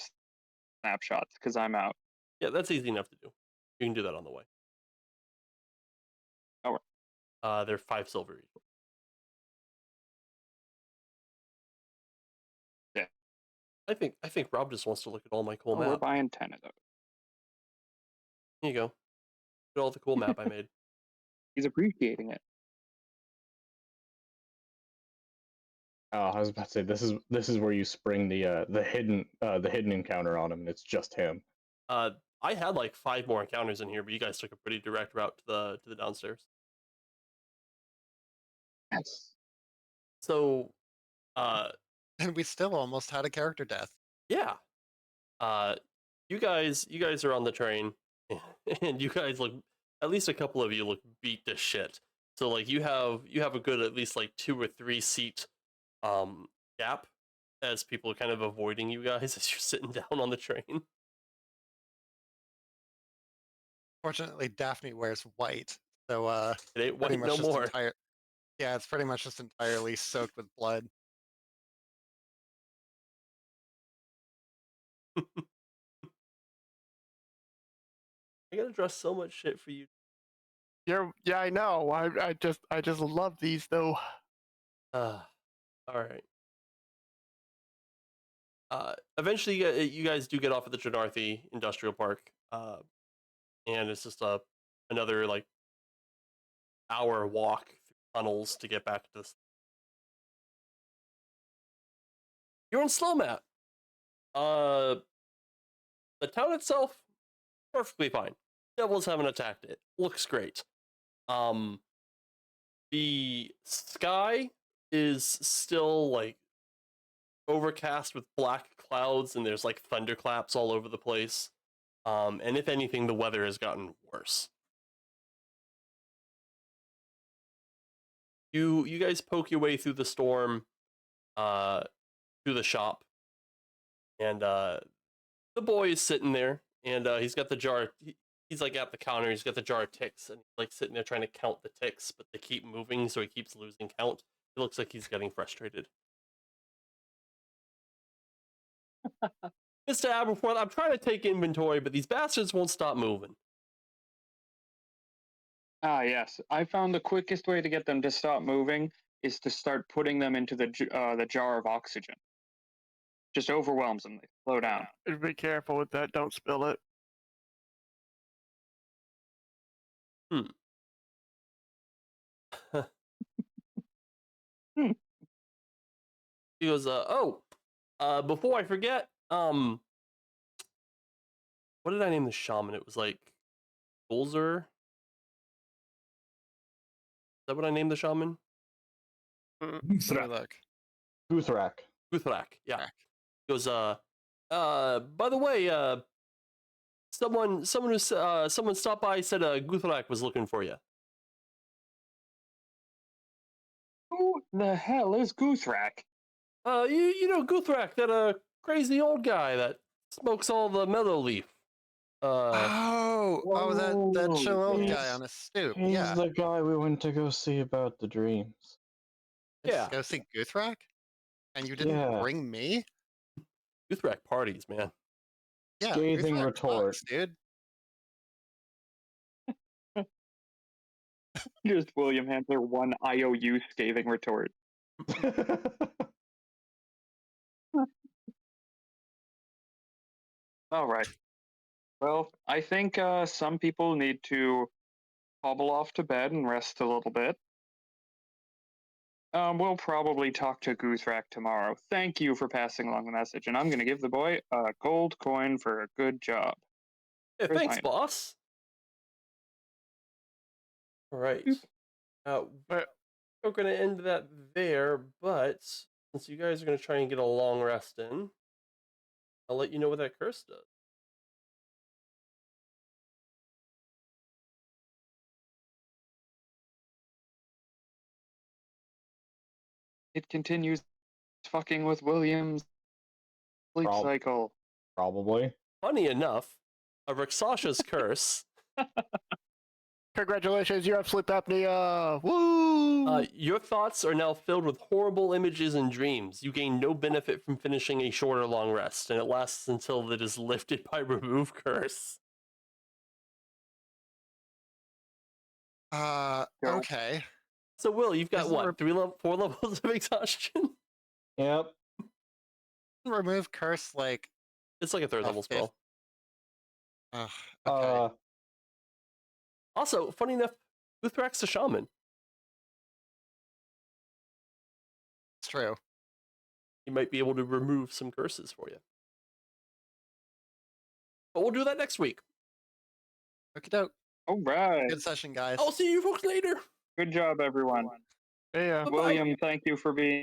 snapshots because I'm out. Yeah, that's easy enough to do. You can do that on the way. All right. They're 5 silver each. Yeah. I think Rob just wants to look at all my cool maps. We're buying 10 of those. Here you go. Look at all the cool map I made. He's appreciating it. Oh, I was about to say this is where you spring the hidden encounter on him. It's just him. I had like 5 more encounters in here, but you guys took a pretty direct route to the downstairs. Yes. So, and we still almost had a character death. Yeah. You guys are on the train, and you guys look, at least a couple of you look beat to shit. So like you have a good at least like 2 or 3 seat gap as people are kind of avoiding you guys as you're sitting down on the train. Fortunately, Daphne wears white, so it ain't white no more. Yeah, it's pretty much just entirely soaked with blood. I gotta draw so much shit for you. Yeah, I know. I just love these though. All right. Eventually, you guys do get off at the Dranarthi Industrial Park, and it's just another like hour walk through tunnels to get back to this. You're in Slowmat. The town itself, perfectly fine. Devils haven't attacked it. Looks great. The sky is still like overcast with black clouds, and there's like thunderclaps all over the place. And if anything, the weather has gotten worse. You guys poke your way through the storm, through the shop, and the boy is sitting there, and he's got the jar. He's like at the counter. He's got the jar of ticks, and he's like sitting there trying to count the ticks, but they keep moving, so he keeps losing count. It looks like he's getting frustrated. Mr. Aberforth, I'm trying to take inventory, but these bastards won't stop moving. Ah, yes. I found the quickest way to get them to stop moving is to start putting them into the jar of oxygen. Just overwhelms them. They slow down. Be careful with that. Don't spill it. He goes, before I forget, what did I name the shaman? It was like Golzer. Is that what I named the shaman? Guthrak. Guthrak, yeah. He goes, by the way, someone stopped by, said Guthrak was looking for you. Who the hell is Guthrak? You know Guthrak, that crazy old guy that smokes all the meadow leaf. That chill old he's- guy on a stoop. He's Yeah. the guy we went to go see about the dreams. Yeah. Go see Guthrak? And you didn't bring me? Guthrak parties, man. Yeah. Scathing Guthrak retort. rocks, dude. Just William Hansler, one IOU scathing retort. All right. Well, I think some people need to hobble off to bed and rest a little bit. We'll probably talk to Guthrak tomorrow. Thank you for passing along the message, and I'm going to give the boy a gold coin for a good job. Hey, Where's thanks, mine? boss. All right. We're going to end that there, but since you guys are going to try and get a long rest in, I'll let you know what that curse does. It continues fucking with William's sleep cycle. Probably. Funny enough, a Rakshasha's curse. Congratulations, you have sleep apnea. Woo! Your thoughts are now filled with horrible images and dreams. You gain no benefit from finishing a short or long rest, and it lasts until it is lifted by remove curse. Okay. So, Will, you've got what? 4 levels of exhaustion? Yep. Remove curse like it's like a 3rd level spell. Okay. Also, funny enough, Guthrak's a shaman. It's true. He might be able to remove some curses for you. But we'll do that next week. Okie doke. All right. Good session, guys. I'll see you folks later. Good job, everyone. Yeah. William, thank you for being